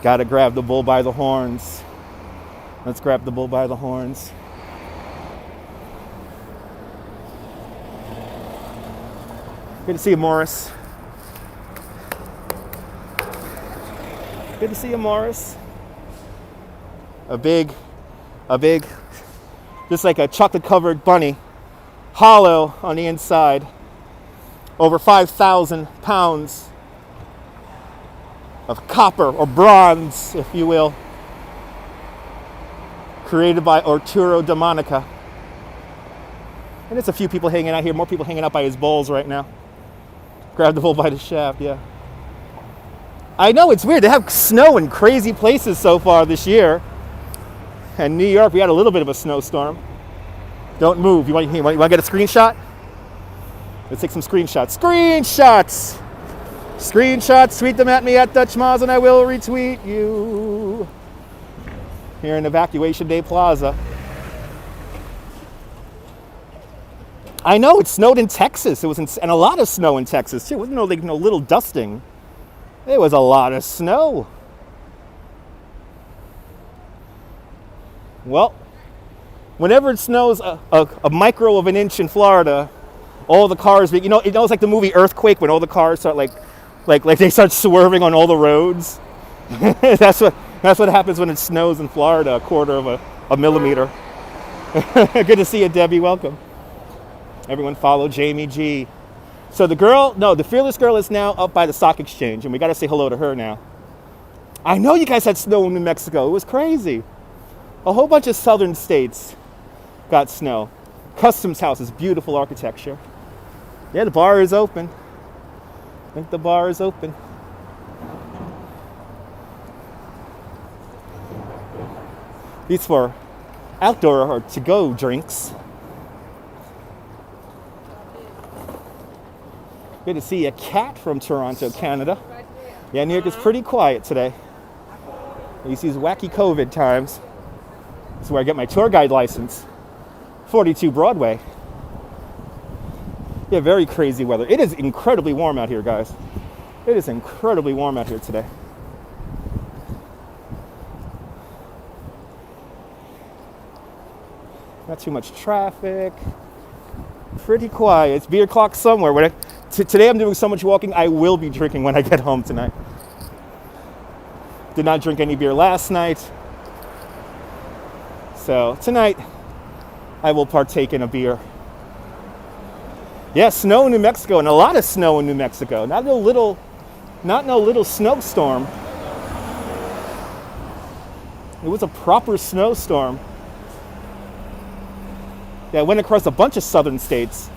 gotta grab the bull by the horns. Let's grab the bull by the horns. Good to see you, Morris. Good to see you, Morris. A big, just like a chocolate-covered bunny, hollow on the inside. Over 5,000 pounds of copper or bronze, if you will, created by Arturo da Monica. And there's a few people hanging out here, more people hanging out by his balls right now. Grab the bull by the shaft, yeah. I know, it's weird. They have snow in crazy places so far this year. And New York, we had a little bit of a snowstorm. Don't move. You want to get a screenshot? Let's take some screenshots. Screenshots, tweet them at me at Dutch Maz and I will retweet you. Here in Evacuation Day Plaza. I know, it snowed in Texas. It was and a lot of snow in Texas too. It wasn't no little dusting. It was a lot of snow. Well, whenever it snows a micro of an inch in Florida, all the cars, it knows like the movie Earthquake when all the cars start like they start swerving on all the roads. That's what happens when it snows in Florida, a quarter of a millimeter. Good to see you, Debbie. Welcome. Everyone follow Jamie G. So the Fearless Girl is now up by the Stock Exchange, and we got to say hello to her now. I know you guys had snow in New Mexico. It was crazy. A whole bunch of southern states got snow. Customs House is beautiful architecture. Yeah, the bar is open. I think the bar is open. These for outdoor or to-go drinks. Good to see a cat from Toronto, Canada. Yeah, New York is pretty quiet today. These wacky COVID times. This is where I get my tour guide license. 42 Broadway. Yeah, very crazy weather. It is incredibly warm out here, guys. It is incredibly warm out here today. Not too much traffic. Pretty quiet. It's beer o'clock somewhere. Today I'm doing so much walking, I will be drinking when I get home tonight. Did not drink any beer last night. So tonight, I will partake in a beer. Yeah, snow in New Mexico, and a lot of snow in New Mexico. Not no little snowstorm. It was a proper snowstorm that went across a bunch of southern states.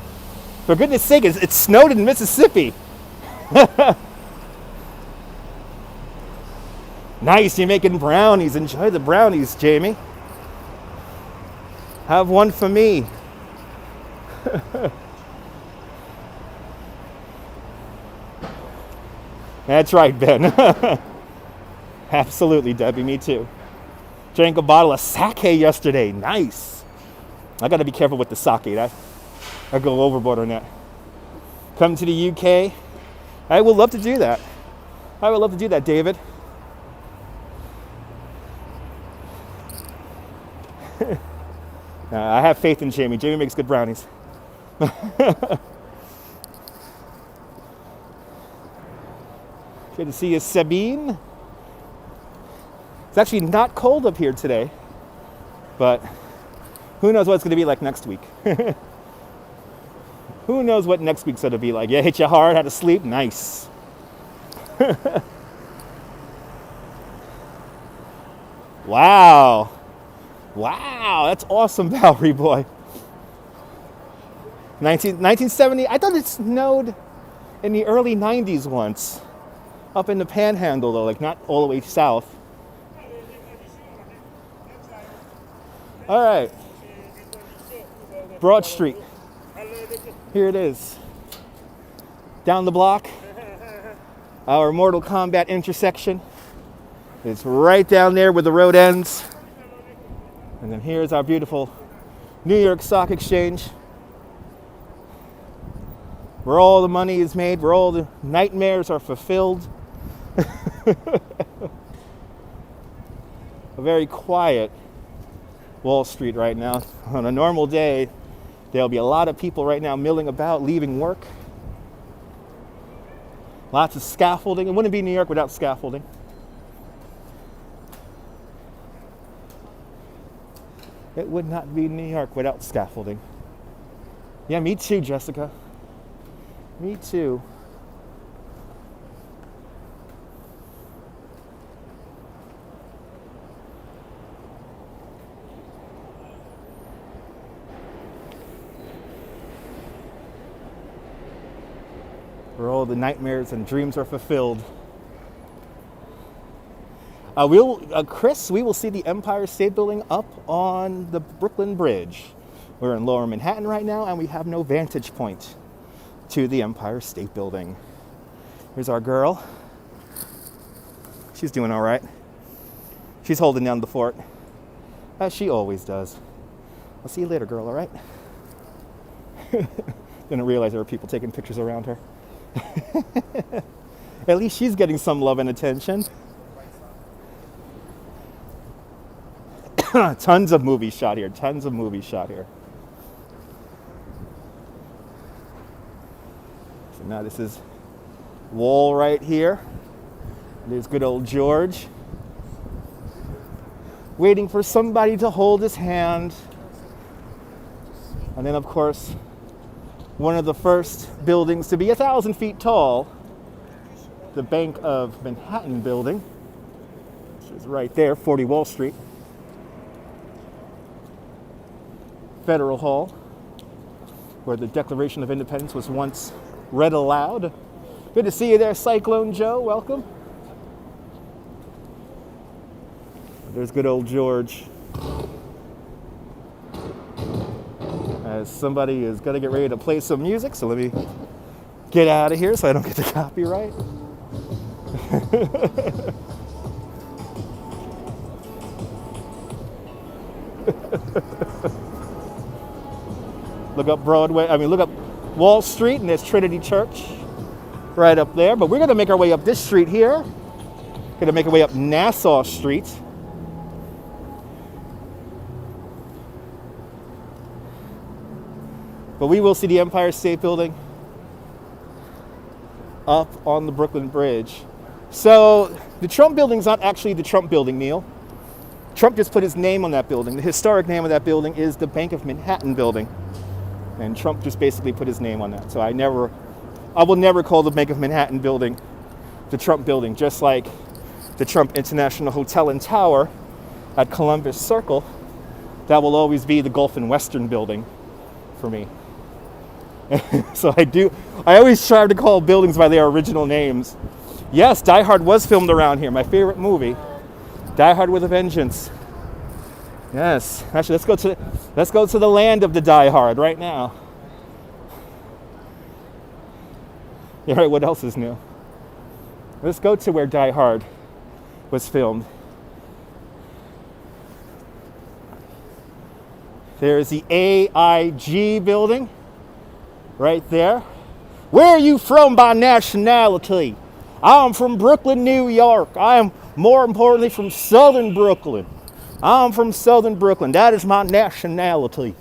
For goodness sake, it snowed in Mississippi. Nice, you're making brownies. Enjoy the brownies, Jamie. Have one for me. That's right, Ben. Absolutely, Debbie, me too. Drank a bottle of sake yesterday. Nice. I got to be careful with the sake. I go overboard on that. Come to the UK. I would love to do that. I would love to do that, David. I have faith in Jamie. Jamie makes good brownies. Good to see you, Sabine. It's actually not cold up here today, but who knows what it's going to be like next week. Who knows what next week's going to be like. Yeah, hit you hard, had to sleep. Nice. Wow. Wow, that's awesome, Bowery Boy. 1970, I thought it snowed in the early 90s once. Up in the Panhandle, though, like not all the way south. All right. Broad Street. Here it is. Down the block. Our Mortal Kombat intersection. It's right down there where the road ends. And then here's our beautiful New York Stock Exchange, where all the money is made, where all the nightmares are fulfilled. A very quiet Wall Street right now. On a normal day, there'll be a lot of people right now milling about, leaving work. Lots of scaffolding. It wouldn't be New York without scaffolding. It would not be New York without scaffolding. Yeah, me too, Jessica. Me too. Where all the nightmares and dreams are fulfilled. Chris, we will see the Empire State Building up on the Brooklyn Bridge. We're in Lower Manhattan right now, and we have no vantage point to the Empire State Building. Here's our girl. She's doing all right. She's holding down the fort, as she always does. I'll see you later, girl, all right? Didn't realize there were people taking pictures around her. At least she's getting some love and attention. Tons of movies shot here. Tons of movies shot here. So now this is Wall right here. There's good old George. Waiting for somebody to hold his hand. And then, of course, one of the first buildings to be 1,000 feet tall, the Bank of Manhattan building, which is right there, 40 Wall Street. Federal Hall, where the Declaration of Independence was once read aloud. Good to see you there, Cyclone Joe. Welcome. There's good old George. As somebody is going to get ready to play some music, so let me get out of here so I don't get the copyright. Look up Broadway, look up Wall Street, and there's Trinity Church right up there. But we're going to make our way up this street here. Going to make our way up Nassau Street. But we will see the Empire State Building up on the Brooklyn Bridge. So the Trump building's not actually the Trump building, Neil. Trump just put his name on that building. The historic name of that building is the Bank of Manhattan building. And Trump just basically put his name on that. So I will never call the Bank of Manhattan building the Trump building, just like the Trump International Hotel and Tower at Columbus Circle. That will always be the Gulf and Western building for me. So I always try to call buildings by their original names. Yes, Die Hard was filmed around here, my favorite movie. Die Hard with a Vengeance. Yes, actually let's go to the land of the Die Hard right now. Yeah, right, what else is new? Let's go to where Die Hard was filmed. There's the AIG building right there. Where are you from by nationality? I'm from Brooklyn, New York. I am, more importantly, from Southern Brooklyn. I'm from Southern Brooklyn. That is my nationality.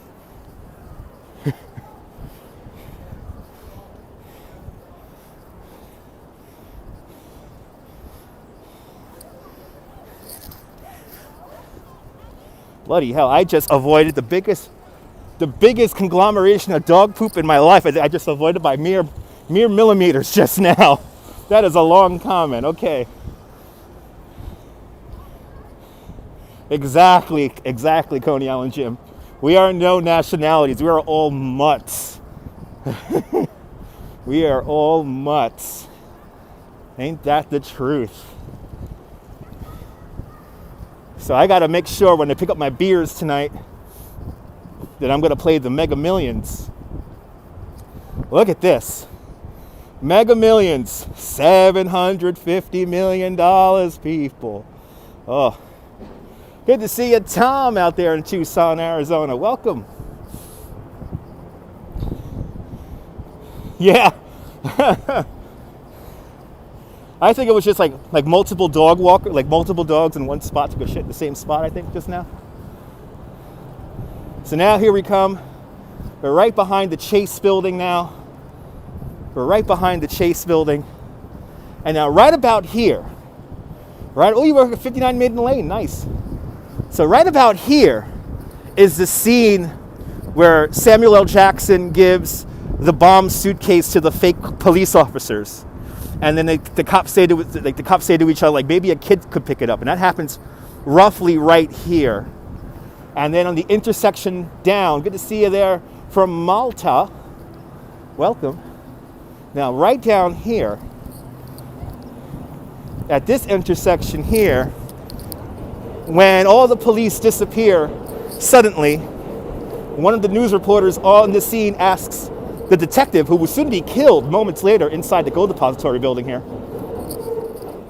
Bloody hell, I just avoided the biggest conglomeration of dog poop in my life. I just avoided by mere millimeters just now. That is a long comment, okay. Exactly, Coney Island Jim. We are no nationalities, we are all mutts. We are all mutts. Ain't that the truth? So I gotta make sure when I pick up my beers tonight that I'm gonna play the Mega Millions. Look at this. Mega Millions, $750 million, people. Oh, good to see you, Tom, out there in Tucson, Arizona. Welcome. Yeah. I think it was just like multiple dog walker, like multiple dogs in one spot to go shit in the same spot, I think, just now. So now here we come. We're right behind the Chase building now. We're right behind the Chase building. And now right about here, right? Oh, you work at 59 Maiden Lane, nice. So right about here is the scene where Samuel L. Jackson gives the bomb suitcase to the fake police officers. And then the cops say to each other, like, maybe a kid could pick it up. And that happens roughly right here. And then on the intersection down, good to see you there from Malta. Welcome. Now, right down here, at this intersection here, when all the police disappear suddenly, one of the news reporters on the scene asks the detective, who will soon be killed moments later inside the gold depository building here.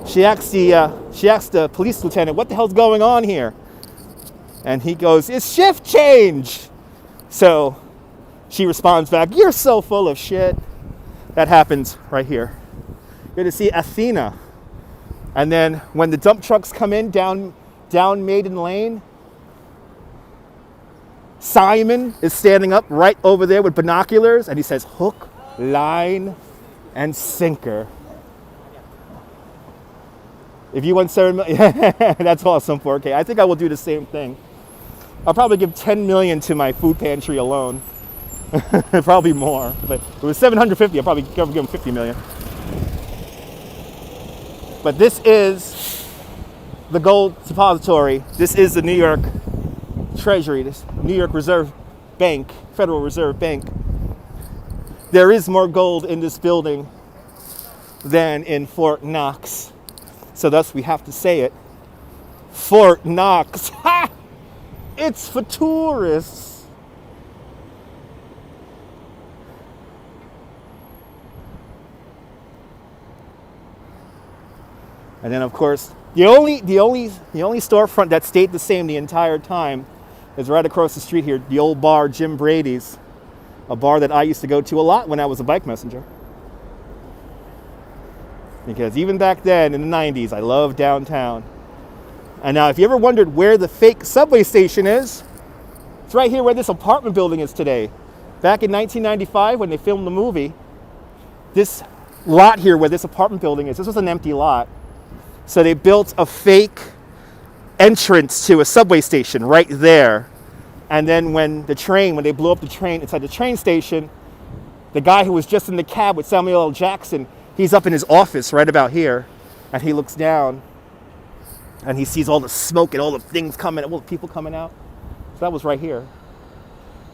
She asks the police lieutenant, what the hell's going on here? And he goes, it's shift change. So she responds back, you're so full of shit. That happens right here. Good to see Athena. And then when the dump trucks come in down Maiden Lane, Simon is standing up right over there with binoculars, and he says, hook, line, and sinker. If you want 7 million, that's awesome, 4K. I think I will do the same thing. I'll probably give 10 million to my food pantry alone. Probably more, but if it was 750, I'll probably give them 50 million. But this is the gold depository. This is the New York Treasury, this New York Reserve Bank, Federal Reserve Bank. There is more gold in this building than in Fort Knox. So thus we have to say it. Fort Knox. Ha! It's for tourists. And then of course, the only storefront that stayed the same the entire time is right across the street here, the old bar, Jim Brady's, a bar that I used to go to a lot when I was a bike messenger. Because even back then in the 90s, I loved downtown. And now if you ever wondered where the fake subway station is, it's right here where this apartment building is today. Back in 1995 when they filmed the movie, this lot here where this apartment building is, this was an empty lot. So they built a fake entrance to a subway station right there. And then when they blew up the train inside the train station, the guy who was just in the cab with Samuel L. Jackson, he's up in his office right about here, and he looks down and he sees all the smoke and all the things coming, all the people coming out. So that was right here.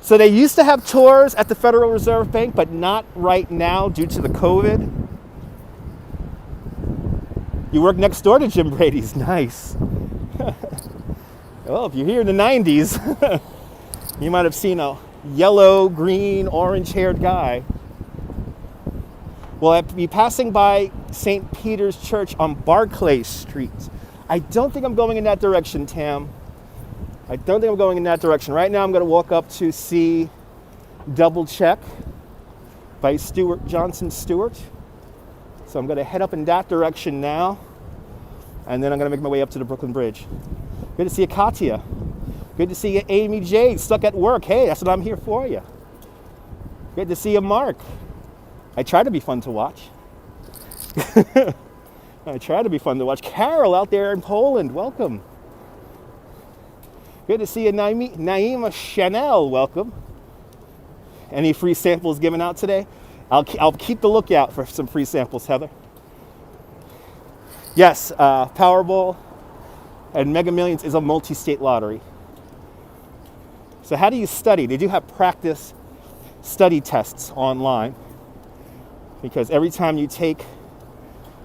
So they used to have tours at the Federal Reserve Bank, but not right now due to the COVID. You work next door to Jim Brady's. Nice. Well, if you're here in the 90s, you might have seen a yellow, green, orange-haired guy. Well, I'll be passing by St. Peter's Church on Barclay Street. I don't think I'm going in that direction, Tam. I don't think I'm going in that direction. Right now, I'm going to walk up to see Double Check by Johnson Stewart. So I'm going to head up in that direction now, and then I'm going to make my way up to the Brooklyn Bridge. Good to see you, Katya. Good to see you, Amy J. Stuck at work. Hey, that's what I'm here for you. Good to see you, Mark. I try to be fun to watch. I try to be fun to watch. Carol out there in Poland, welcome. Good to see you, Naima Chanel, welcome. Any free samples given out today? I'll keep the lookout for some free samples, Heather. Yes, Powerball and Mega Millions is a multi-state lottery. So how do you study? They do have practice study tests online, because every time you take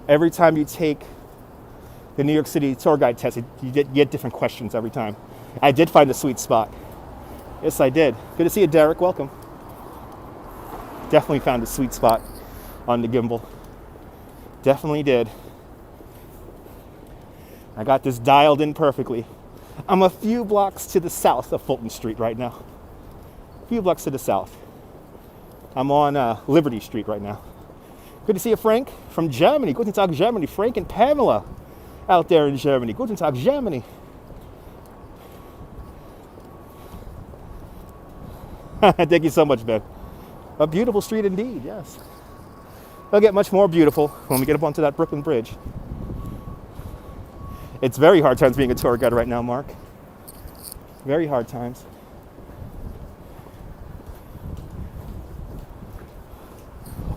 the New York City tour guide test, you get different questions every time. I did find a sweet spot. Yes, I did. Good to see you, Derek. Welcome. Definitely found a sweet spot on the Gimble. Definitely did. I got this dialed in perfectly. I'm a few blocks to the south of Fulton Street right now. A few blocks to the south. I'm on Liberty Street right now. Good to see you, Frank, from Germany. Guten Tag, Germany. Frank and Pamela out there in Germany. Guten Tag, Germany. Thank you so much, Ben. A beautiful street indeed, yes. It'll get much more beautiful when we get up onto that Brooklyn Bridge. It's very hard times being a tour guide right now, Mark. Very hard times.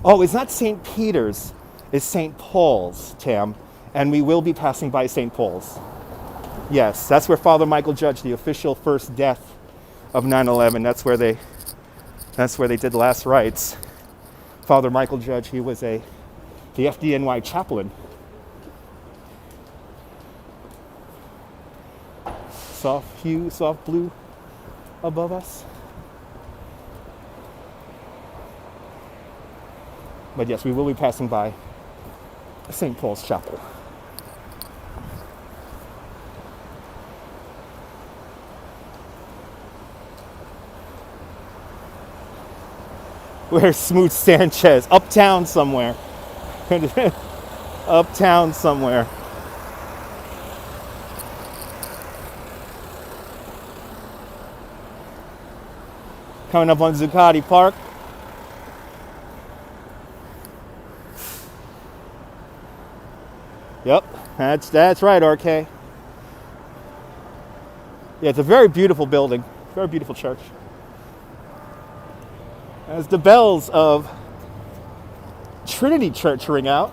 Oh, it's not St. Peter's, it's St. Paul's, Tam. And we will be passing by St. Paul's. Yes, that's where Father Michael Judge, the official first death of 9/11, that's where they did last rites. Father Michael Judge, he was the FDNY chaplain. Soft hue, soft blue above us. But yes, we will be passing by St. Paul's Chapel. Where's Smooth Sanchez? Uptown somewhere. Uptown somewhere. Coming up on Zuccotti Park. Yep, that's right, RK. Yeah, it's a very beautiful building, very beautiful church. As the bells of Trinity Church ring out.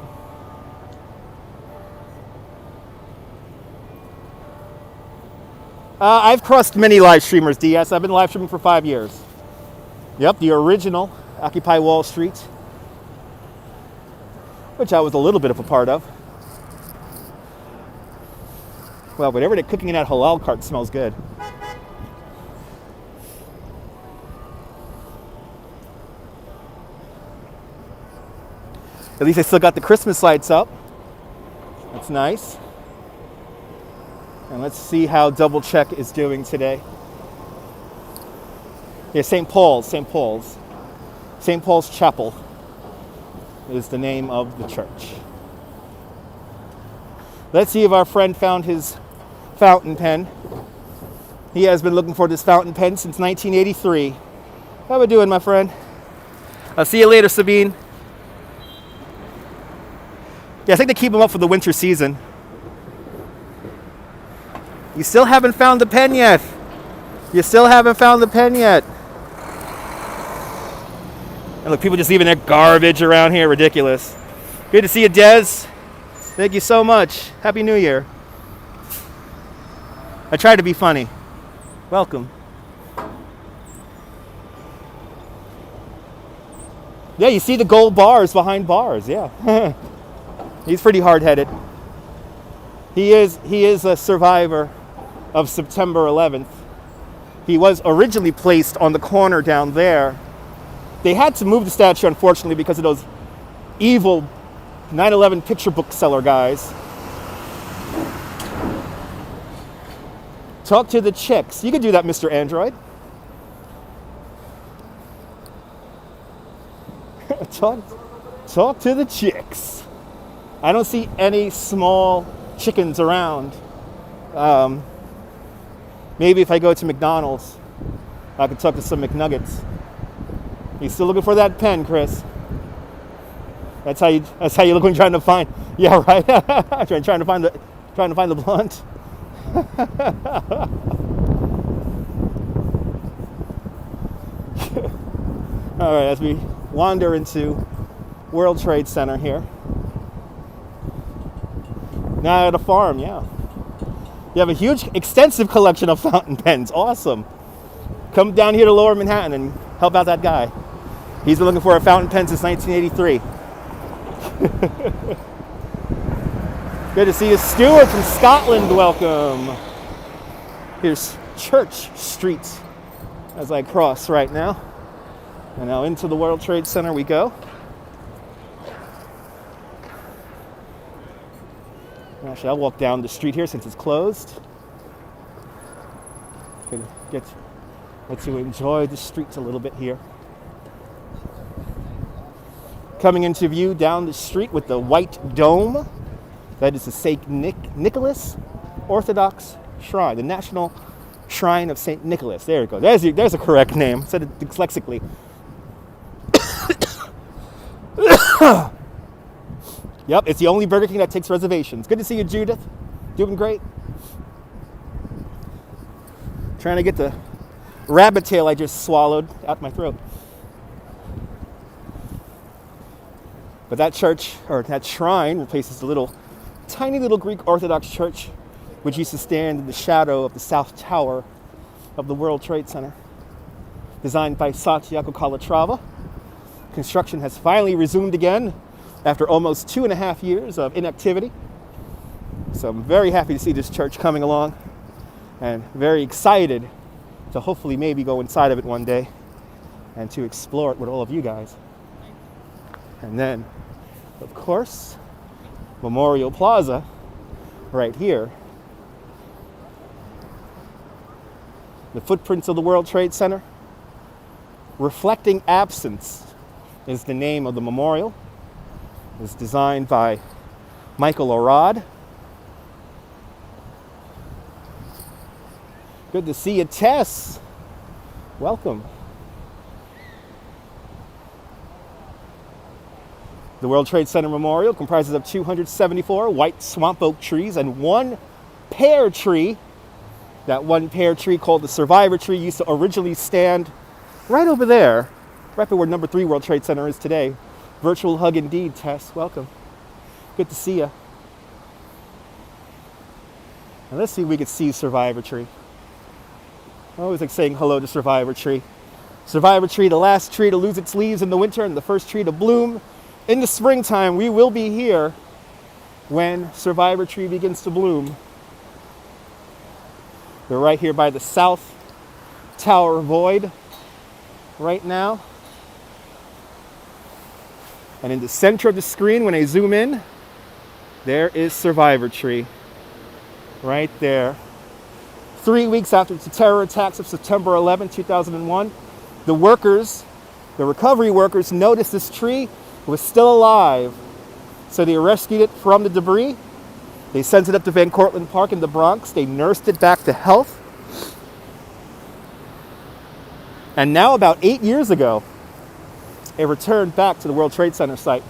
I've crossed many live streamers, DS. I've been live streaming for 5 years. Yep, the original Occupy Wall Street, which I was a little bit of a part of. Well, whatever they're cooking in that halal cart smells good. At least I still got the Christmas lights up. That's nice. And let's see how Double Check is doing today. Yeah, St. Paul's Chapel is the name of the church. Let's see if our friend found his fountain pen. He has been looking for this fountain pen since 1983. How we doing, my friend? I'll see you later, Sabine. Yeah, I think they keep them up for the winter season. You still haven't found the pen yet. You still haven't found the pen yet. And look, people just leaving their garbage around here. Ridiculous. Good to see you, Des. Thank you so much. Happy New Year. I tried to be funny. Welcome. Yeah, you see the gold bars behind bars. Yeah. He's pretty hard-headed. He is a survivor of September 11th. He was originally placed on the corner down there. They had to move the statue, unfortunately, because of those evil 9/11 picture bookseller guys. Talk to the chicks. You can do that, Mr. Android. Talk to the chicks. I don't see any small chickens around. Maybe if I go to McDonald's, I could talk to some McNuggets. You still looking for that pen, Chris? That's how you look when you're trying to find. Yeah, right. trying to find the blunt. All right, as we wander into World Trade Center here. Now at a farm, yeah. You have a huge, extensive collection of fountain pens. Awesome. Come down here to Lower Manhattan and help out that guy. He's been looking for a fountain pen since 1983. Good to see you, Stuart from Scotland. Welcome. Here's Church Street as I cross right now. And now into the World Trade Center we go. Actually, I'll walk down the street here since it's closed. Get to enjoy the streets a little bit here. Coming into view down the street with the white dome. That is the St. Nicholas Orthodox Shrine, the National Shrine of St. Nicholas. There you go. There's a correct name. I said it dyslexically. Yep, it's the only Burger King that takes reservations. Good to see you, Judith. Doing great. Trying to get the rabbit tail I just swallowed out my throat. But that church, or that shrine, replaces the tiny little Greek Orthodox church, which used to stand in the shadow of the South Tower of the World Trade Center. Designed by Santiago Calatrava. Construction has finally resumed again after almost 2.5 years of inactivity. So I'm very happy to see this church coming along and very excited to hopefully maybe go inside of it one day and to explore it with all of you guys. And then, of course, Memorial Plaza right here. The footprints of the World Trade Center. Reflecting Absence is the name of the memorial. It's designed by Michael Arad. Good to see you, Tess. Welcome. The World Trade Center Memorial comprises of 274 white swamp oak trees and one pear tree. That one pear tree, called the Survivor Tree, used to originally stand right over there, right where number 3 World Trade Center is today. Virtual hug indeed, Tess. Welcome. Good to see you. And let's see if we can see Survivor Tree. I always like saying hello to Survivor Tree. Survivor Tree, the last tree to lose its leaves in the winter and the first tree to bloom in the springtime. We will be here when Survivor Tree begins to bloom. We're right here by the South Tower Void right now. And in the center of the screen, when I zoom in, there is Survivor Tree. Right there. 3 weeks after the terror attacks of September 11, 2001, the recovery workers noticed this tree was still alive. So they rescued it from the debris. They sent it up to Van Cortlandt Park in the Bronx. They nursed it back to health. And now, about 8 years ago, it returned back to the World Trade Center site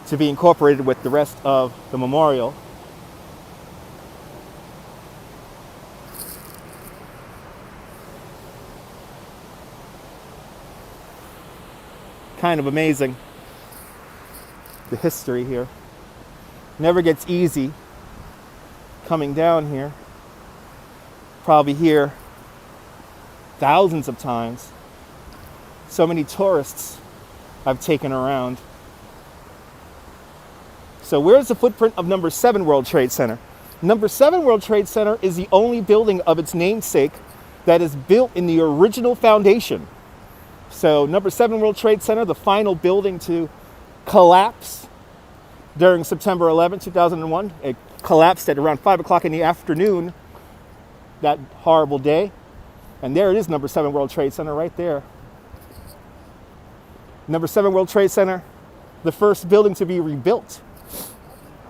to be incorporated with the rest of the memorial. Kind of amazing, the history here. Never gets easy coming down here. Probably here thousands of times. So many tourists I've taken around. So where's the footprint of number 7 World Trade Center? Number 7 World Trade Center is the only building of its namesake that is built in the original foundation. So number 7 World Trade Center, the final building to collapse during September 11, 2001. It collapsed at around 5 o'clock in the afternoon that horrible day. And there it is, number 7 World Trade Center right there. Number 7 World Trade Center, the first building to be rebuilt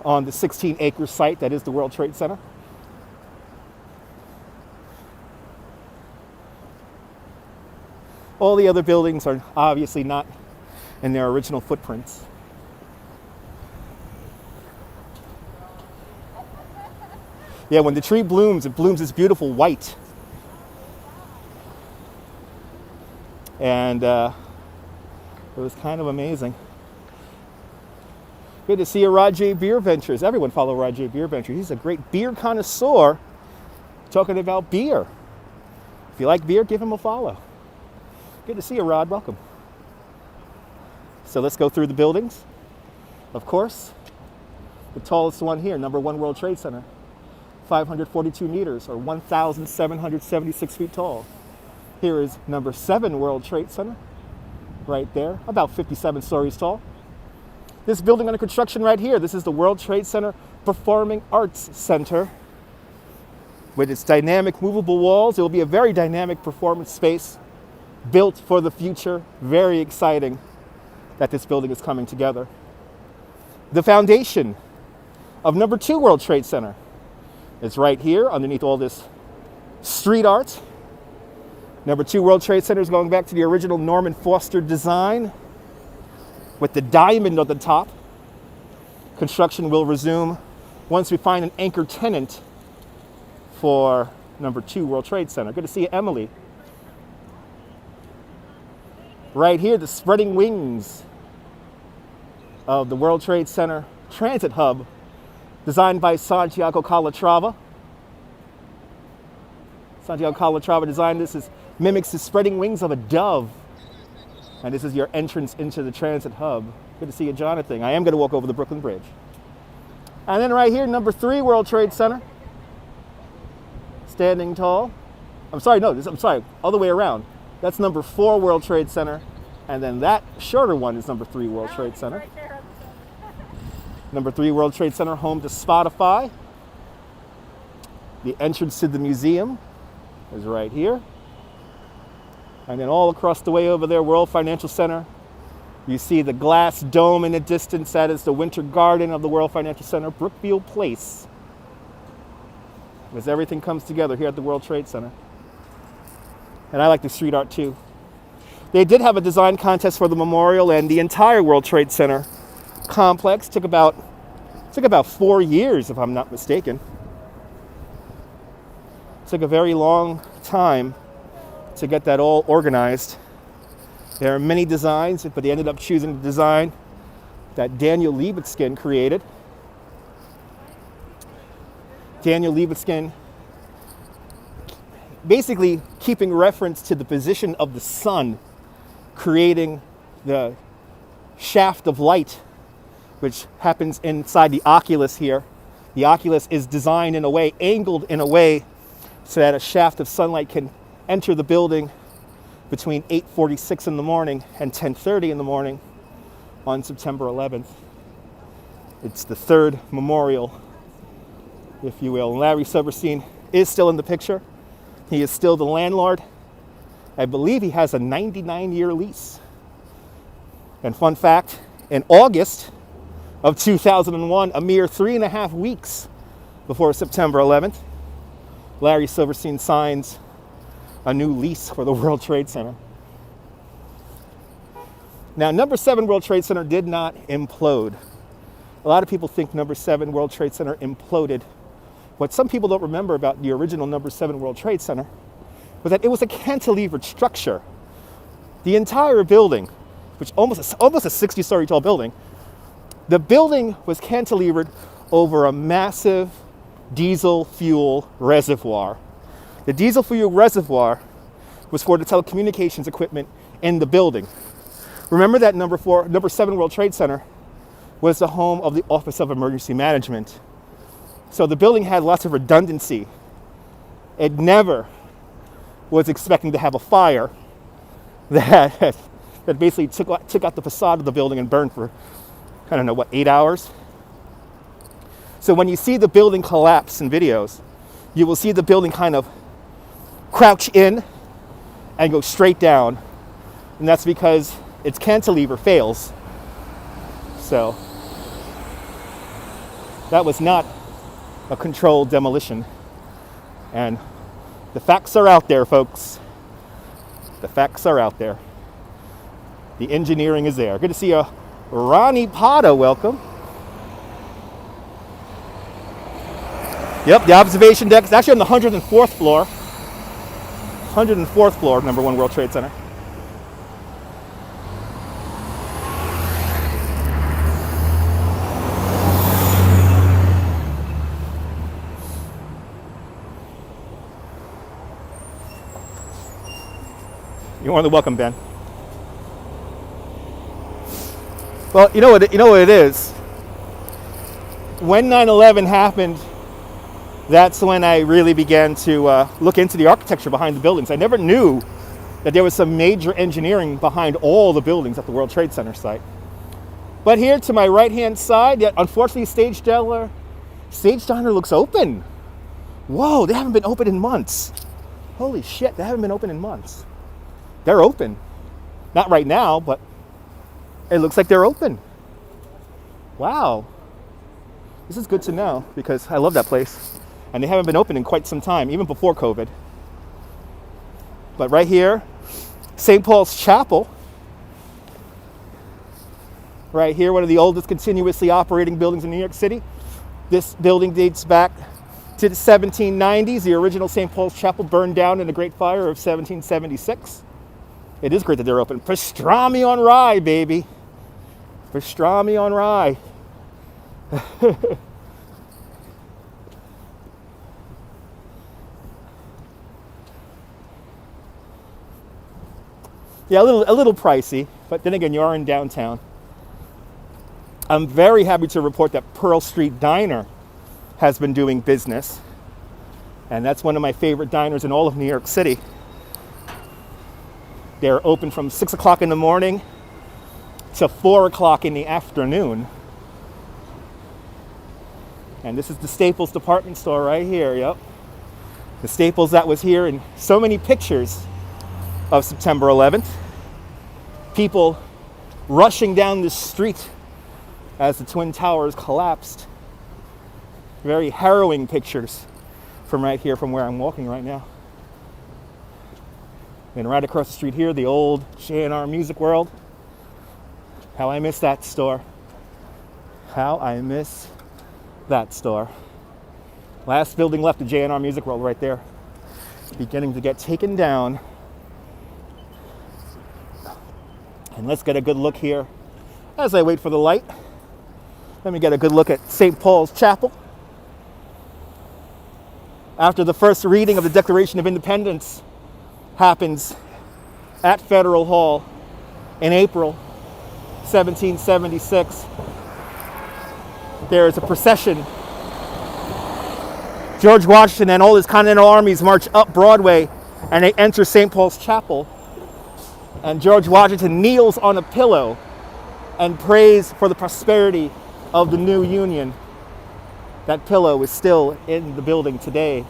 on the 16-acre site that is the World Trade Center. All the other buildings are obviously not in their original footprints. Yeah, when the tree blooms, it blooms this beautiful white. And it was kind of amazing. Good to see you, Rajay Beer Ventures. Everyone follow Rajay Beer Ventures. He's a great beer connoisseur talking about beer. If you like beer, give him a follow. Good to see you, Rod. Welcome. So let's go through the buildings. Of course, the tallest one here, number 1 World Trade Center, 542 meters or 1,776 feet tall. Here is number 7 World Trade Center, right there, about 57 stories tall. This building under construction right here, this is the World Trade Center Performing Arts Center. With its dynamic movable walls, it will be a very dynamic performance space built for the future. Very exciting that this building is coming together. The foundation of number 2 World Trade Center is right here underneath all this street art. Number 2 World Trade Center is going back to the original Norman Foster design with the diamond on the top. Construction will resume once we find an anchor tenant for number 2 World Trade Center. Good to see you, Emily. Right here, the spreading wings of the World Trade Center Transit Hub, designed by Santiago Calatrava. Santiago Calatrava designed this. It mimics the spreading wings of a dove. And this is your entrance into the Transit Hub. Good to see you, Jonathan. I am going to walk over the Brooklyn Bridge. And then right here, number 3 World Trade Center. Standing tall. I'm sorry, other way around. That's number 4 World Trade Center. And then that shorter one is number 3 World Trade Center. Number 3 World Trade Center, home to Spotify. The entrance to the museum is right here. And then all across the way over there, World Financial Center. You see the glass dome in the distance. That is the Winter Garden of the World Financial Center, Brookfield Place. As everything comes together here at the World Trade Center. And I like the street art too. They did have a design contest for the memorial, and the entire World Trade Center complex took about 4 years, if I'm not mistaken. It took a very long time to get that all organized. There are many designs, but they ended up choosing the design that Daniel Libeskind created. Daniel Libeskind basically keeping reference to the position of the sun, creating the shaft of light, which happens inside the oculus here. The oculus is designed in a way, angled in a way, so that a shaft of sunlight can enter the building between 8:46 in the morning and 10:30 in the morning on September 11th. It's the 3rd memorial, if you will. Larry Silverstein is still in the picture. He is still the landlord. I believe he has a 99-year lease. And fun fact, in August of 2001, a mere 3.5 weeks before September 11th, Larry Silverstein signs a new lease for the World Trade Center. Now, number 7 World Trade Center did not implode. A lot of people think number 7 World Trade Center imploded. What some people don't remember about the original number 7 World Trade Center was that it was a cantilevered structure. The entire building which almost a 60-story tall building. The building was cantilevered over a massive diesel fuel reservoir. The diesel fuel reservoir was for the telecommunications equipment in the building. Remember that number 7 World Trade Center was the home of the Office of Emergency Management. So the building had lots of redundancy. It never was expecting to have a fire that basically took out the facade of the building and burned for, 8 hours? So when you see the building collapse in videos, you will see the building kind of crouch in and go straight down. And that's because its cantilever fails. So that was not a controlled demolition. And the facts are out there, folks. The facts are out there. The engineering is there. Good to see you, Ronnie Potter. Welcome. Yep, the observation deck is actually on the 104th floor. 104th floor, number 1 World Trade Center. You're more than welcome, Ben. Well, you know what it is. When 9/11 happened, that's when I really began to look into the architecture behind the buildings. I never knew that there was some major engineering behind all the buildings at the World Trade Center site. But here to my right-hand side, unfortunately, Stage Diner looks open. Whoa, they haven't been open in months. Holy shit, they haven't been open in months. They're open. Not right now, but it looks like they're open. Wow. This is good to know because I love that place. And they haven't been open in quite some time, even before COVID. But right here, St. Paul's Chapel. Right here, one of the oldest continuously operating buildings in New York City. This building dates back to the 1790s. The original St. Paul's Chapel burned down in the Great Fire of 1776. It is great that they're open. Pastrami on rye, baby. Pastrami on rye. Yeah, a little pricey, but then again, you are in downtown. I'm very happy to report that Pearl Street Diner has been doing business. And that's one of my favorite diners in all of New York City. They're open from 6 o'clock in the morning to 4 o'clock in the afternoon. And this is the Staples department store right here, yep. The Staples that was here in so many pictures of September 11th. People rushing down the street as the Twin Towers collapsed. Very harrowing pictures from right here, from where I'm walking right now. And right across the street here, the old J&R Music World. How I miss that store. How I miss that store. Last building left, the J&R Music World right there. Beginning to get taken down. And let's get a good look here as I wait for the light. Let me get a good look at St. Paul's Chapel. After the first reading of the Declaration of Independence happens at Federal Hall in April 1776, there is a procession. George Washington and all his Continental armies march up Broadway and they enter St. Paul's Chapel. And George Washington kneels on a pillow and prays for the prosperity of the new Union. That pillow is still in the building today.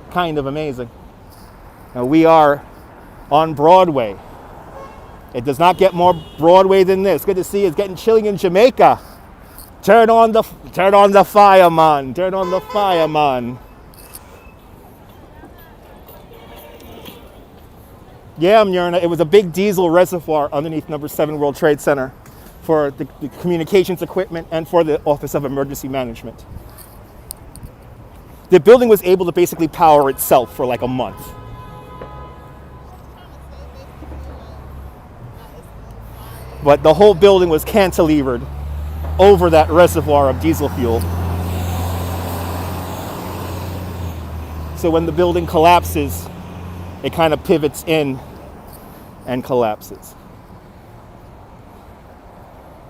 Kind of amazing. Now we are on Broadway. It does not get more Broadway than this. Good to see you. It's getting chilly in Jamaica. Turn on the fireman. Turn on the fireman. Yeah, Myrna, it was a big diesel reservoir underneath number 7 World Trade Center for the communications equipment and for the Office of Emergency Management. The building was able to basically power itself for like a month. but the whole building was cantilevered over that reservoir of diesel fuel. So when the building collapses, it kind of pivots in and collapses.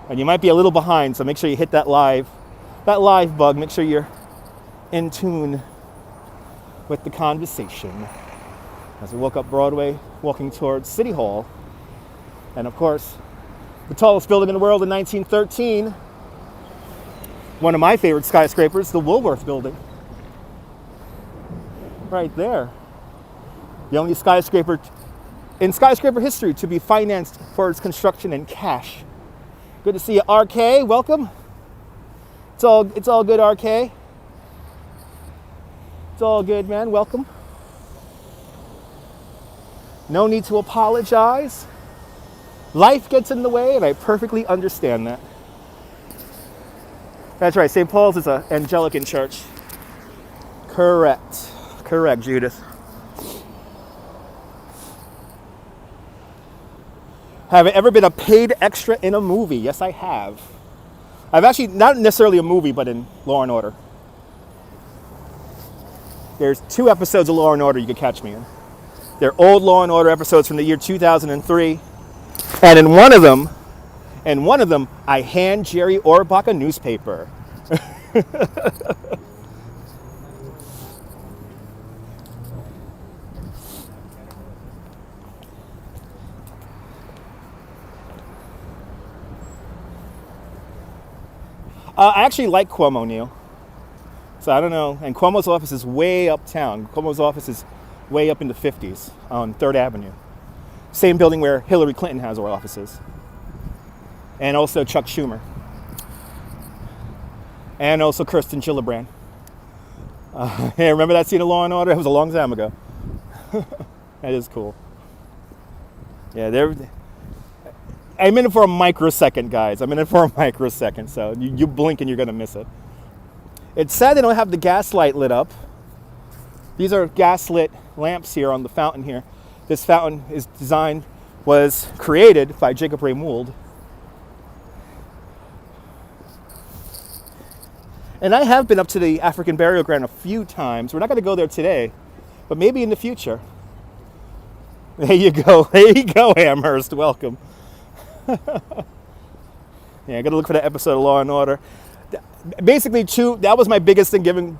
And you might be a little behind, so make sure you hit that live bug. Make sure you're in tune with the conversation. As we walk up Broadway, walking towards City Hall. And of course, the tallest building in the world in 1913, one of my favorite skyscrapers, the Woolworth Building. Right there. The only skyscraper in skyscraper history to be financed for its construction in cash. Good to see you, RK. Welcome. It's all good, RK. It's all good, man. Welcome. No need to apologize. Life gets in the way, and I perfectly understand that. That's right. St. Paul's is an Anglican church. Correct, Judith. Have I ever been a paid extra in a movie? Yes, I have. I've actually, not necessarily a movie, but in Law & Order. There's 2 episodes of Law & Order you could catch me in. They're old Law & Order episodes from the year 2003. And in one of them, I hand Jerry Orbach a newspaper. I actually like Cuomo, Neil. So I don't know. And Cuomo's office is way uptown. Cuomo's office is way up in the 50s on 3rd Avenue. Same building where Hillary Clinton has her offices. And also Chuck Schumer. And also Kirsten Gillibrand. Hey, remember that scene of Law & Order? It was a long time ago. That is cool. Yeah, I'm in it for a microsecond, guys. I'm in it for a microsecond, so you blink and you're going to miss it. It's sad they don't have the gas light lit up. These are gas-lit lamps here on the fountain here. This fountain was created by Jacob Ray Mould. And I have been up to the African burial ground a few times. We're not going to go there today, but maybe in the future. There you go, Amherst. Welcome. Yeah, I got to look for that episode of Law and Order. Basically, that was my biggest thing giving.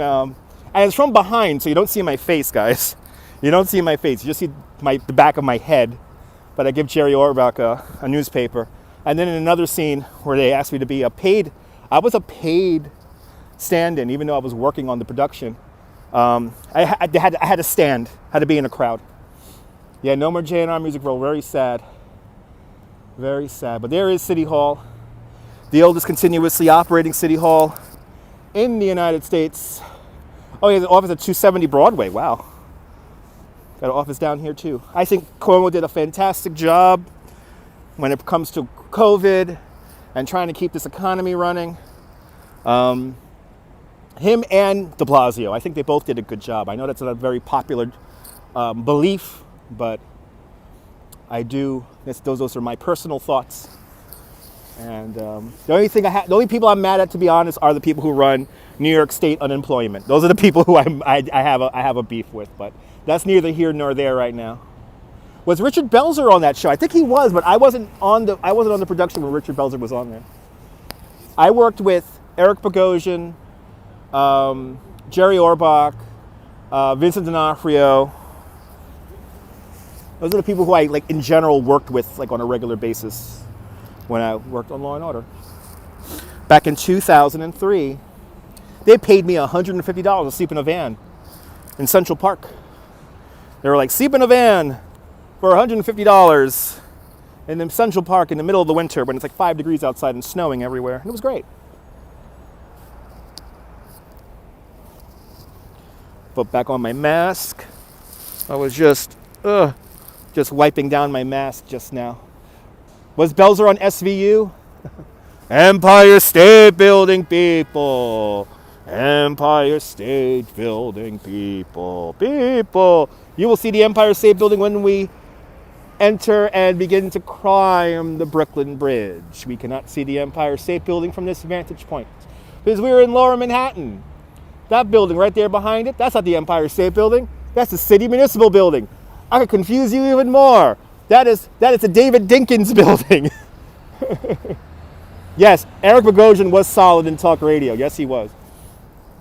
And it's from behind, so you don't see my face, guys. You don't see my face. You just see the back of my head. But I give Jerry Orbach a newspaper. And then in another scene where they asked me to be I was a paid stand-in, even though I was working on the production. I had to stand, had to be in a crowd. Yeah, no more J&R Music Roll. Very sad. Very sad. But there is City Hall, the oldest continuously operating city hall in the United States. Oh, he has an office at 270 Broadway. Wow. Got an office down here, too. I think Cuomo did a fantastic job when it comes to COVID and trying to keep this economy running. Him and de Blasio, I think they both did a good job. I know that's a very popular belief, but those are my personal thoughts. And the only people I'm mad at, to be honest, are the people who run New York State unemployment. Those are the people who I have a beef with, but that's neither here nor there right now. Was Richard Belzer on that show? I think he was, but I wasn't on the production when Richard Belzer was on there. I worked with Eric Bogosian, Jerry Orbach, Vincent D'Onofrio. Those are the people who I, in general, worked with, on a regular basis when I worked on Law & Order. Back in 2003, they paid me $150 to sleep in a van in Central Park. They were like, sleep in a van for $150 in Central Park in the middle of the winter when it's 5 degrees outside and snowing everywhere. And it was great. Put back on my mask. I was just wiping down my mask just now. Was Belzer on SVU? Empire State Building people. Empire State Building people. People. You will see the Empire State Building when we enter and begin to climb the Brooklyn Bridge. We cannot see the Empire State Building from this vantage point because we were in Lower Manhattan. That building right there behind it, that's not the Empire State Building. That's the City Municipal Building. I could confuse you even more. That is the David Dinkins building. Yes, Eric Bogosian was solid in talk radio. Yes, he was.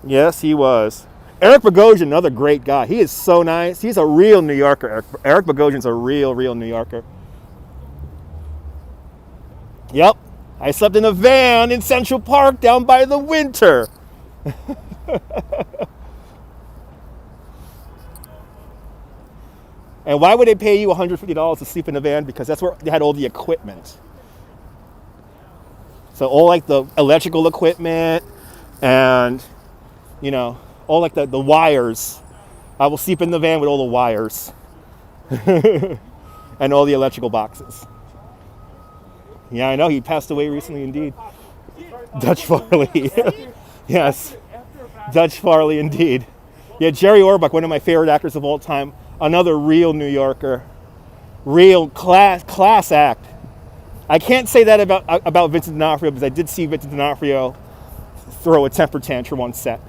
Yes, he was. Eric Bogosian, another great guy. He is so nice. He's a real New Yorker. Eric Bogosian's a real New Yorker. Yep. I slept in a van in Central Park down by the Winter. And why would they pay you $150 to sleep in a van? Because that's where they had all the equipment. So all like the electrical equipment and, you know, all like the wires. I will sleep in the van with all the wires. And all the electrical boxes. Yeah, I know. He passed away recently indeed. Dutch Farley. Yes. Dutch Farley indeed. Yeah, Jerry Orbach, one of my favorite actors of all time. Another real New Yorker. Real class act. I can't say that about Vincent D'Onofrio because I did see Vincent D'Onofrio throw a temper tantrum on set.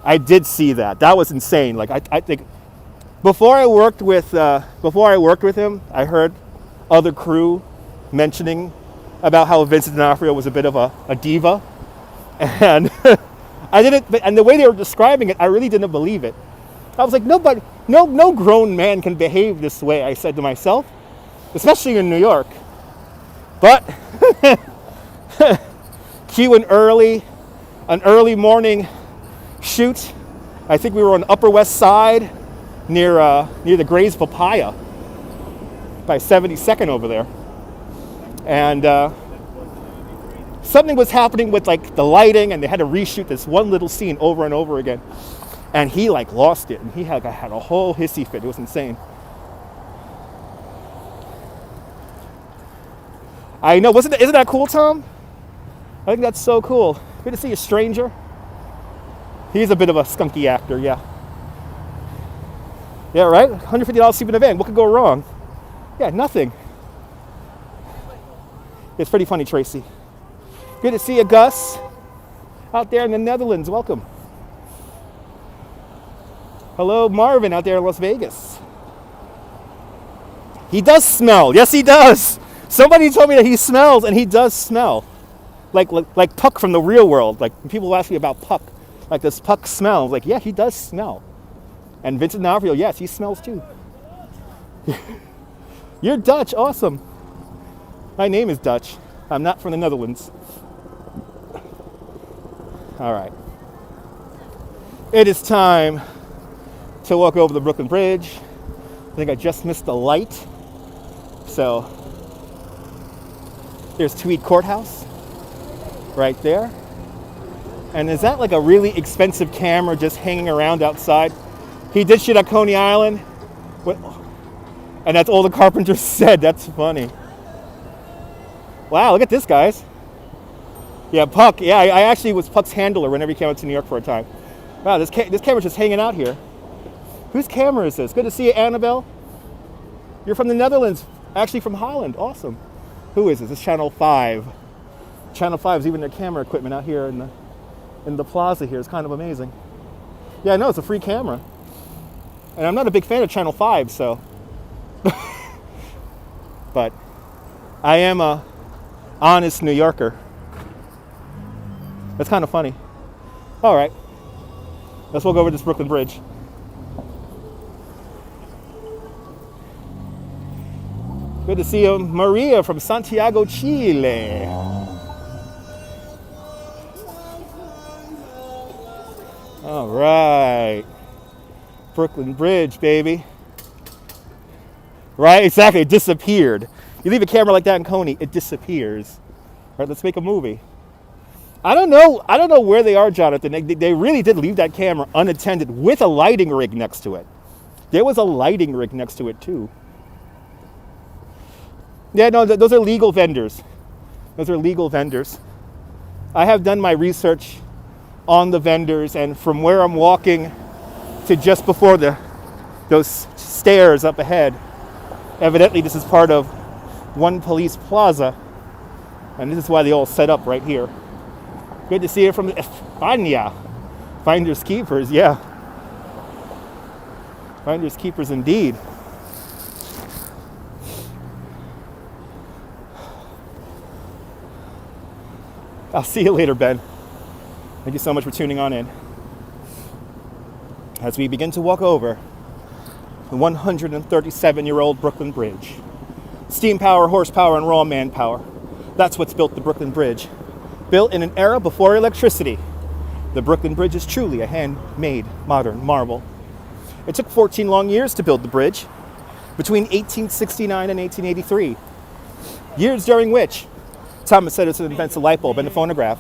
I did see that. That was insane. Like I think before I worked with him, I heard other crew mentioning about how Vincent D'Onofrio was a bit of a diva, and I didn't. And the way they were describing it, I really didn't believe it. I was like, no grown man can behave this way. I said to myself, especially in New York. But cue an early morning shoot. I think we were on Upper West Side near the Gray's Papaya by 72nd over there. And something was happening with like the lighting, and they had to reshoot this one little scene over and over again. And he like lost it, and he had a whole hissy fit. It was insane. I know, isn't that cool, Tom? I think that's so cool. Good to see a stranger. He's a bit of a skunky actor, yeah. Yeah, right? $150 sleep in a van. What could go wrong? Yeah, nothing. It's pretty funny, Tracy. Good to see you, Gus. Out there in the Netherlands, welcome. Hello, Marvin, out there in Las Vegas. He does smell. Yes, he does. Somebody told me that he smells, and he does smell. Like Puck from the real world. Like, when people ask me about Puck, like, does Puck smell? Like, yeah, he does smell. And Vincent D'Onofrio, yes, he smells too. You're Dutch, awesome. My name is Dutch. I'm not from the Netherlands. All right. It is time to walk over the Brooklyn Bridge. I think I just missed the light. So, there's Tweed Courthouse right there. And is that like a really expensive camera just hanging around outside? He did shit at Coney Island. And that's all the carpenters said. That's funny. Wow, look at this, guys. Yeah, Puck. Yeah, I actually was Puck's handler whenever he came out to New York for a time. Wow, this camera's just hanging out here. Whose camera is this? Good to see you, Annabelle. You're from the Netherlands. Actually from Holland. Awesome. Who is this? It's Channel 5. Channel 5 is even their camera equipment out here in the plaza here. It's kind of amazing. Yeah, I know, it's a free camera. And I'm not a big fan of Channel 5, so. But I am a honest New Yorker. That's kind of funny. All right. Let's walk over this Brooklyn Bridge. Good to see you, Maria from Santiago, Chile. All right. Brooklyn Bridge, baby. Right, exactly, it disappeared. You leave a camera like that in Coney, it disappears. All right, let's make a movie. I don't know where they are, Jonathan. They really did leave that camera unattended with a lighting rig next to it. There was a lighting rig next to it too. Yeah, no, those are legal vendors. Those are legal vendors. I have done my research on the vendors, and from where I'm walking to just before those stairs up ahead, Evidently, this is part of One Police Plaza, and this is why they all set up right here. Good to see you from España. Finders keepers, yeah. Finders keepers indeed. I'll see you later, Ben. Thank you so much for tuning on in. As we begin to walk over the 137-year-old Brooklyn Bridge. Steam power, horsepower, and raw manpower. That's what's built the Brooklyn Bridge. Built in an era before electricity, the Brooklyn Bridge is truly a handmade modern marvel. It took 14 long years to build the bridge, between 1869 and 1883. Years during which Thomas Edison invents the light bulb and the phonograph.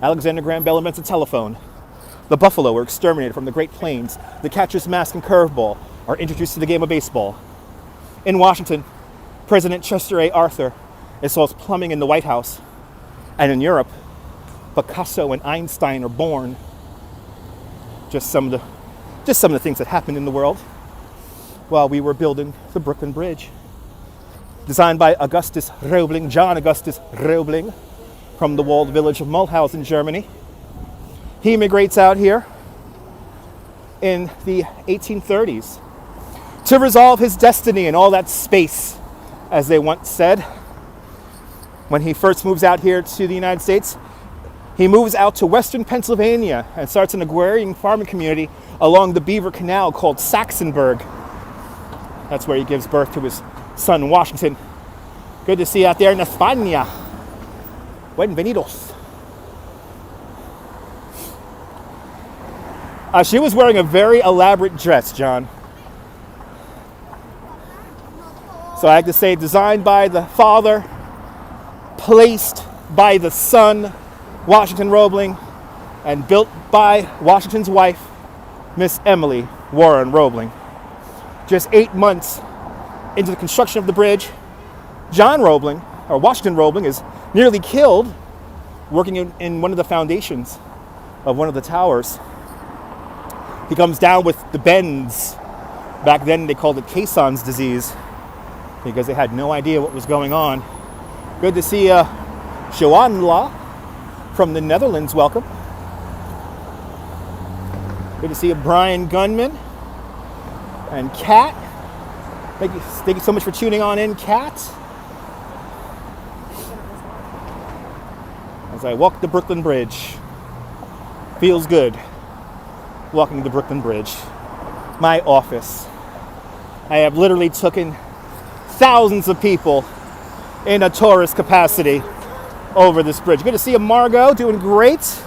Alexander Graham Bell invents a telephone. The buffalo were exterminated from the Great Plains. The catcher's mask and curveball are introduced to the game of baseball. In Washington, President Chester A. Arthur installs plumbing in the White House. And in Europe, Picasso and Einstein are born. Just some of the things that happened in the world while we were building the Brooklyn Bridge. Designed by John Augustus Roebling, from the walled village of Mulhausen, Germany. He immigrates out here in the 1830s to resolve his destiny in all that space, as they once said. When he first moves out here to the United States, he moves out to western Pennsylvania and starts an agrarian farming community along the Beaver Canal called Saxonburg. That's where he gives birth to his son, Washington. Good to see you out there in España. Bienvenidos. She was wearing a very elaborate dress, John. So I have to say, designed by the father, placed by the son, Washington Roebling, and built by Washington's wife, Miss Emily Warren Roebling. Just 8 months into the construction of the bridge, Washington Roebling, is nearly killed working in one of the foundations of one of the towers. He comes down with the bends. Back then they called it Caisson's disease because they had no idea what was going on. Good to see Joanla from the Netherlands. Welcome. Good to see you, Brian Gunman and Kat. Thank you so much for tuning on in, Kat. As I walk the Brooklyn Bridge, feels good walking the Brooklyn Bridge. My office. I have literally taken thousands of people in a tourist capacity over this bridge. Good to see you, Margot, doing great.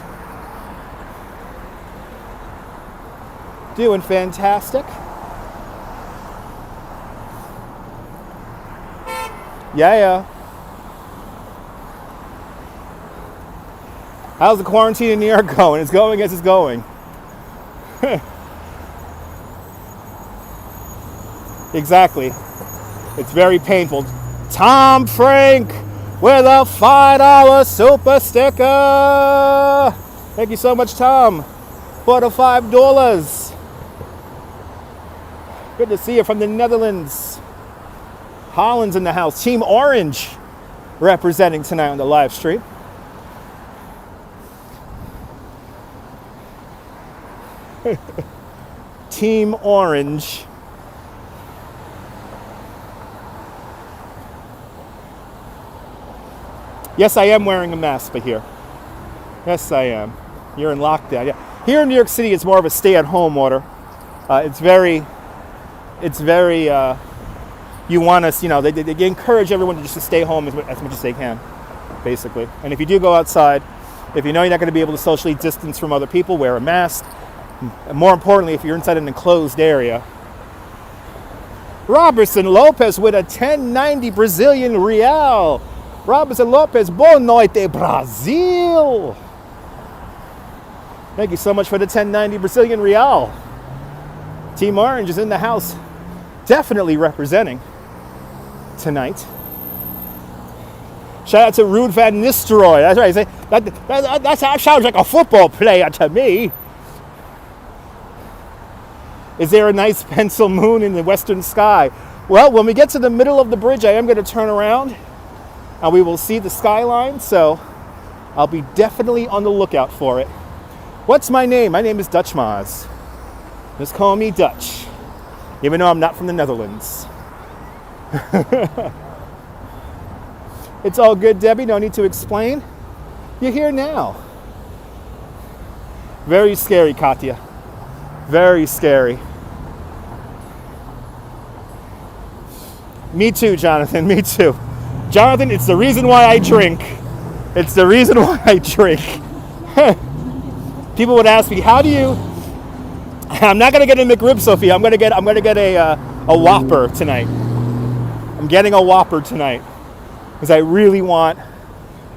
Doing fantastic. Yeah. How's the quarantine in New York going? It's going as it's going. Exactly. It's very painful. Tom Frank with a $5 super sticker. Thank you so much, Tom, for the $5. Good to see you from the Netherlands. Holland's in the house. Team Orange representing tonight on the live stream. Team Orange. Yes, I am wearing a mask, but here. Yes, I am. You're in lockdown. Yeah. Here in New York City, it's more of a stay-at-home order. It's very. You want us, they encourage everyone to just stay home as much as they can, basically. And if you do go outside, if you know you're not going to be able to socially distance from other people, wear a mask. And more importantly, if you're inside an enclosed area. Robertson Lopez with a 1090 Brazilian real. Robertson Lopez, boa noite, Brazil. Thank you so much for the 1090 Brazilian real. Team Orange is in the house, definitely representing tonight. Shout out to Ruud van Nistelrooy. That's right. That sounds like a football player to me. Is there a nice pencil moon in the western sky? Well, when we get to the middle of the bridge, I am going to turn around and we will see the skyline, so I'll be definitely on the lookout for it. What's my name? My name is Dutch Maz. Just call me Dutch, even though I'm not from the Netherlands. It's all good, Debbie. No need to explain. You're here now. Very scary, Katya. Very scary. Me too, Jonathan. Me too. Jonathan, it's the reason why I drink. It's the reason why I drink. People would ask me, how do you... I'm not going to get a McRib, Sophie. I'm going to get a Whopper tonight. I'm getting a Whopper tonight because I really want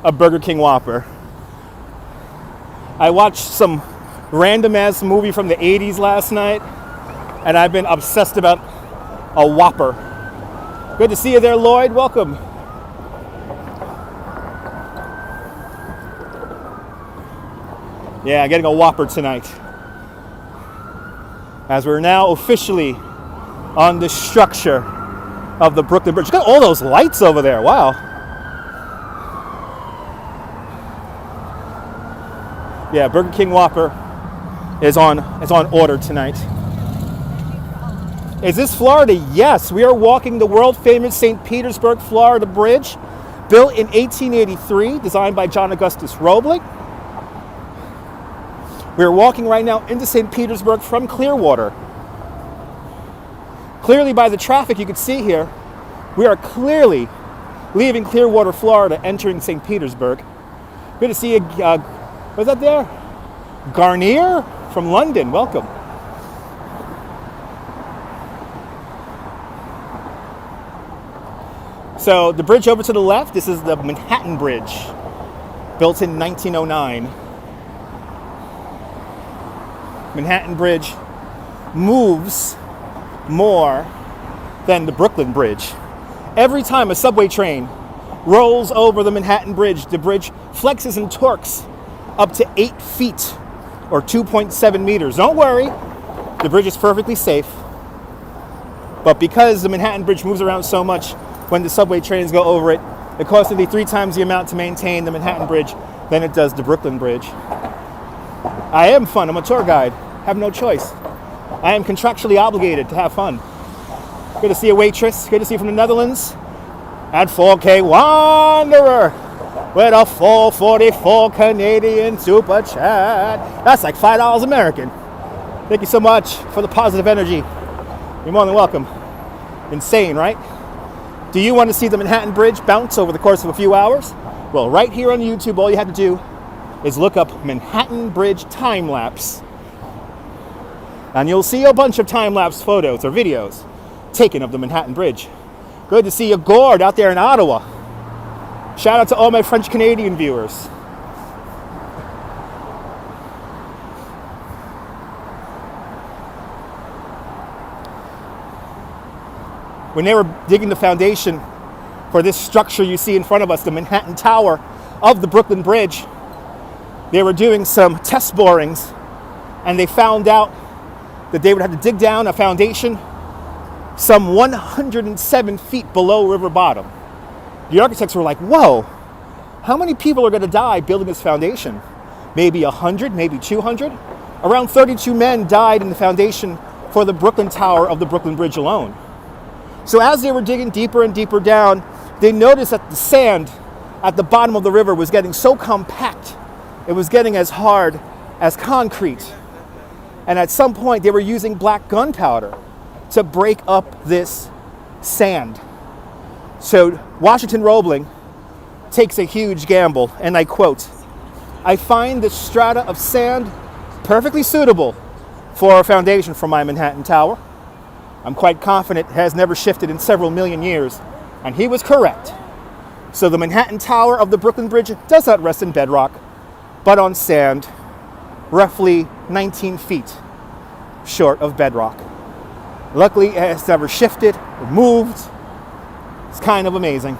a Burger King Whopper. I watched some random ass movie from the 80s last night, and I've been obsessed about a Whopper. Good to see you there, Lloyd. Welcome. Yeah, getting a Whopper tonight. As we're now officially on the structure of the Brooklyn Bridge. Look at all those lights over there. Wow. Yeah, Burger King Whopper is on order tonight. Is this Florida? Yes, we are walking the world famous St. Petersburg, Florida Bridge, built in 1883, designed by John Augustus Roebling. We're walking right now into St. Petersburg from Clearwater. Clearly by the traffic you can see here, we are clearly leaving Clearwater, Florida, entering St. Petersburg. Good to see you. What's that there? Garnier from London. Welcome. So the bridge over to the left, this is the Manhattan Bridge, built in 1909. Manhattan Bridge moves more than the Brooklyn Bridge. Every time a subway train rolls over the Manhattan Bridge, the bridge flexes and torques up to 8 feet or 2.7 meters. Don't worry, the bridge is perfectly safe. But because the Manhattan Bridge moves around so much, when the subway trains go over it, it costs nearly 3 times the amount to maintain the Manhattan Bridge than it does the Brooklyn Bridge. I am fun. I'm a tour guide. Have no choice. I am contractually obligated to have fun. Good to see a waitress. Good to see you from the Netherlands. At 4K Wanderer with a 444 Canadian super chat. That's like $5 American. Thank you so much for the positive energy. You're more than welcome. Insane, right? Do you want to see the Manhattan Bridge bounce over the course of a few hours? Well, right here on YouTube, all you have to do is look up Manhattan Bridge time lapse. And you'll see a bunch of time-lapse photos or videos taken of the Manhattan Bridge. Good to see you, Gord, out there in Ottawa. Shout out to all my French-Canadian viewers. When they were digging the foundation for this structure you see in front of us, the Manhattan Tower of the Brooklyn Bridge, they were doing some test borings, and they found out that they would have to dig down a foundation some 107 feet below river bottom. The architects were like, whoa, how many people are going to die building this foundation? Maybe 100, maybe 200? Around 32 men died in the foundation for the Brooklyn Tower of the Brooklyn Bridge alone. So as they were digging deeper and deeper down, they noticed that the sand at the bottom of the river was getting so compact, it was getting as hard as concrete. And at some point, they were using black gunpowder to break up this sand. So Washington Roebling takes a huge gamble, and I quote, "I find the strata of sand perfectly suitable for a foundation for my Manhattan Tower. I'm quite confident it has never shifted in several million years," and he was correct. So the Manhattan Tower of the Brooklyn Bridge does not rest in bedrock, but on sand, roughly 19 feet short of bedrock. Luckily, it has never shifted or moved. It's kind of amazing.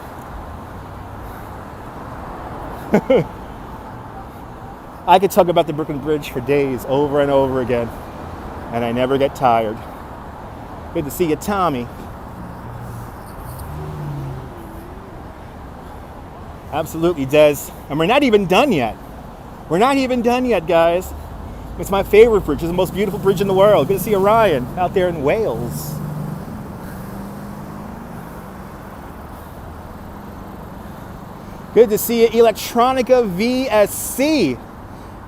I could talk about the Brooklyn Bridge for days, over and over again, and I never get tired. Good to see you, Tommy. Absolutely, Des. And we're not even done yet. We're not even done yet, guys. It's my favorite bridge. It's the most beautiful bridge in the world. Good to see Orion out there in Wales. Good to see you, Electronica VSC.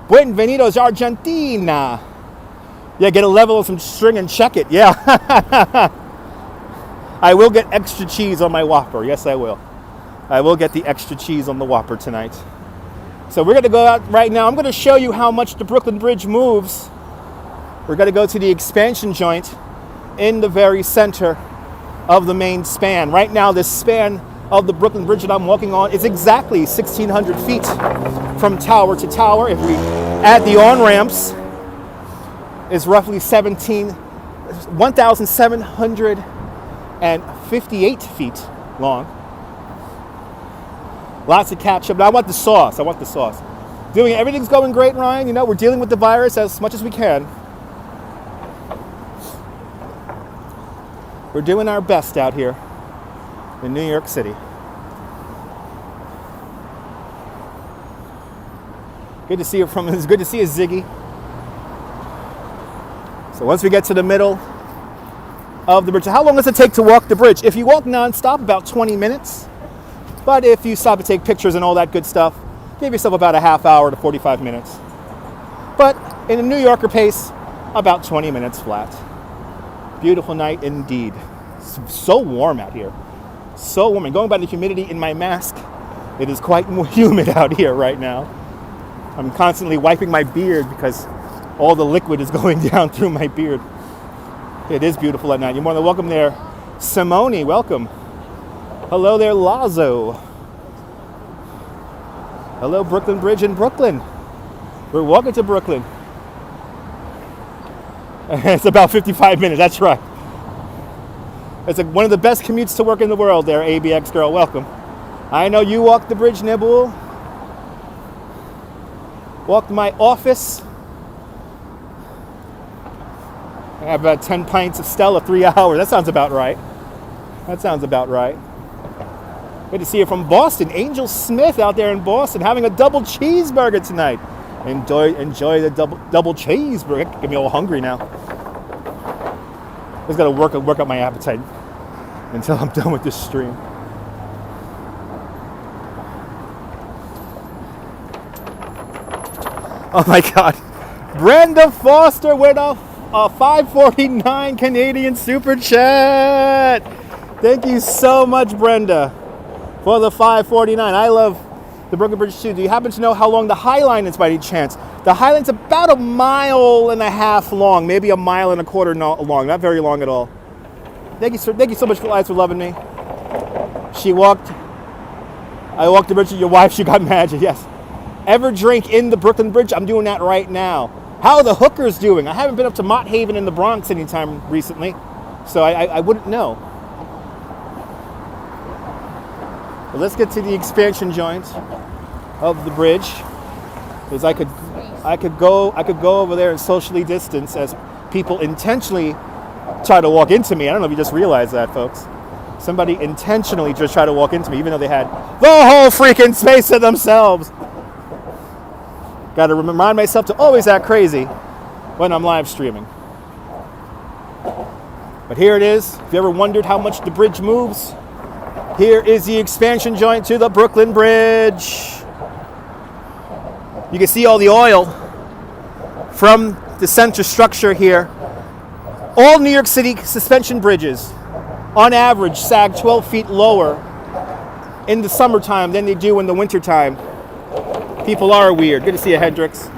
Buenvenidos, Argentina. Yeah, get a level of some string and check it. Yeah. I will get extra cheese on my Whopper. Yes, I will. I will get the extra cheese on the Whopper tonight. So we're going to go out right now. I'm going to show you how much the Brooklyn Bridge moves. We're going to go to the expansion joint in the very center of the main span. Right now, this span of the Brooklyn Bridge that I'm walking on is exactly 1,600 feet from tower to tower. If we add the on-ramps, is roughly 1,758 feet long. Lots of catch up. But I want the sauce. Everything's going great, Ryan. You know, we're dealing with the virus as much as we can. We're doing our best out here in New York City. Good to see you it's good to see you, Ziggy. So once we get to the middle of the bridge, how long does it take to walk the bridge? If you walk nonstop, about 20 minutes. But if you stop to take pictures and all that good stuff, give yourself about a half hour to 45 minutes. But in a New Yorker pace, about 20 minutes flat. Beautiful night indeed. So warm out here. So warm. And going by the humidity in my mask, it is quite humid out here right now. I'm constantly wiping my beard because all the liquid is going down through my beard. It is beautiful at night. You're more than welcome there. Simone, welcome. Hello there, Lazo. Hello, Brooklyn Bridge in Brooklyn. We're walking to Brooklyn. It's about 55 minutes, that's right. It's one of the best commutes to work in the world there, ABX girl, welcome. I know you walked the bridge, Nibul. Walked my office. I have about 10 pints of Stella, 3 hours. That sounds about right. Good to see you from Boston. Angel Smith out there in Boston having a double cheeseburger tonight. Enjoy the double cheeseburger. Get me all hungry now. Just gotta work up my appetite until I'm done with this stream. Oh my God. Brenda Foster with a 549 Canadian super chat. Thank you so much, Brenda, for the 549. I love the Brooklyn Bridge too. Do you happen to know how long the High Line is by any chance? The High Line's about 1.5 miles long, maybe 1.25 miles long, not very long at all. Thank you so much for loving me. I walked the bridge with your wife, she got mad, yes. Ever drink in the Brooklyn Bridge? I'm doing that right now. How are the hookers doing? I haven't been up to Mott Haven in the Bronx anytime recently, so I wouldn't know. But let's get to the expansion joint of the bridge, because I could go over there and socially distance as people intentionally try to walk into me. I don't know if you just realized that, folks. Somebody intentionally just tried to walk into me, even though they had the whole freaking space to themselves. Got to remind myself to always act crazy when I'm live streaming. But here it is. If you ever wondered how much the bridge moves, here is the expansion joint to the Brooklyn Bridge. You can see all the oil from the center structure here. All New York City suspension bridges, on average, sag 12 feet lower in the summertime than they do in the wintertime. People are weird. Good to see you, Hendrix.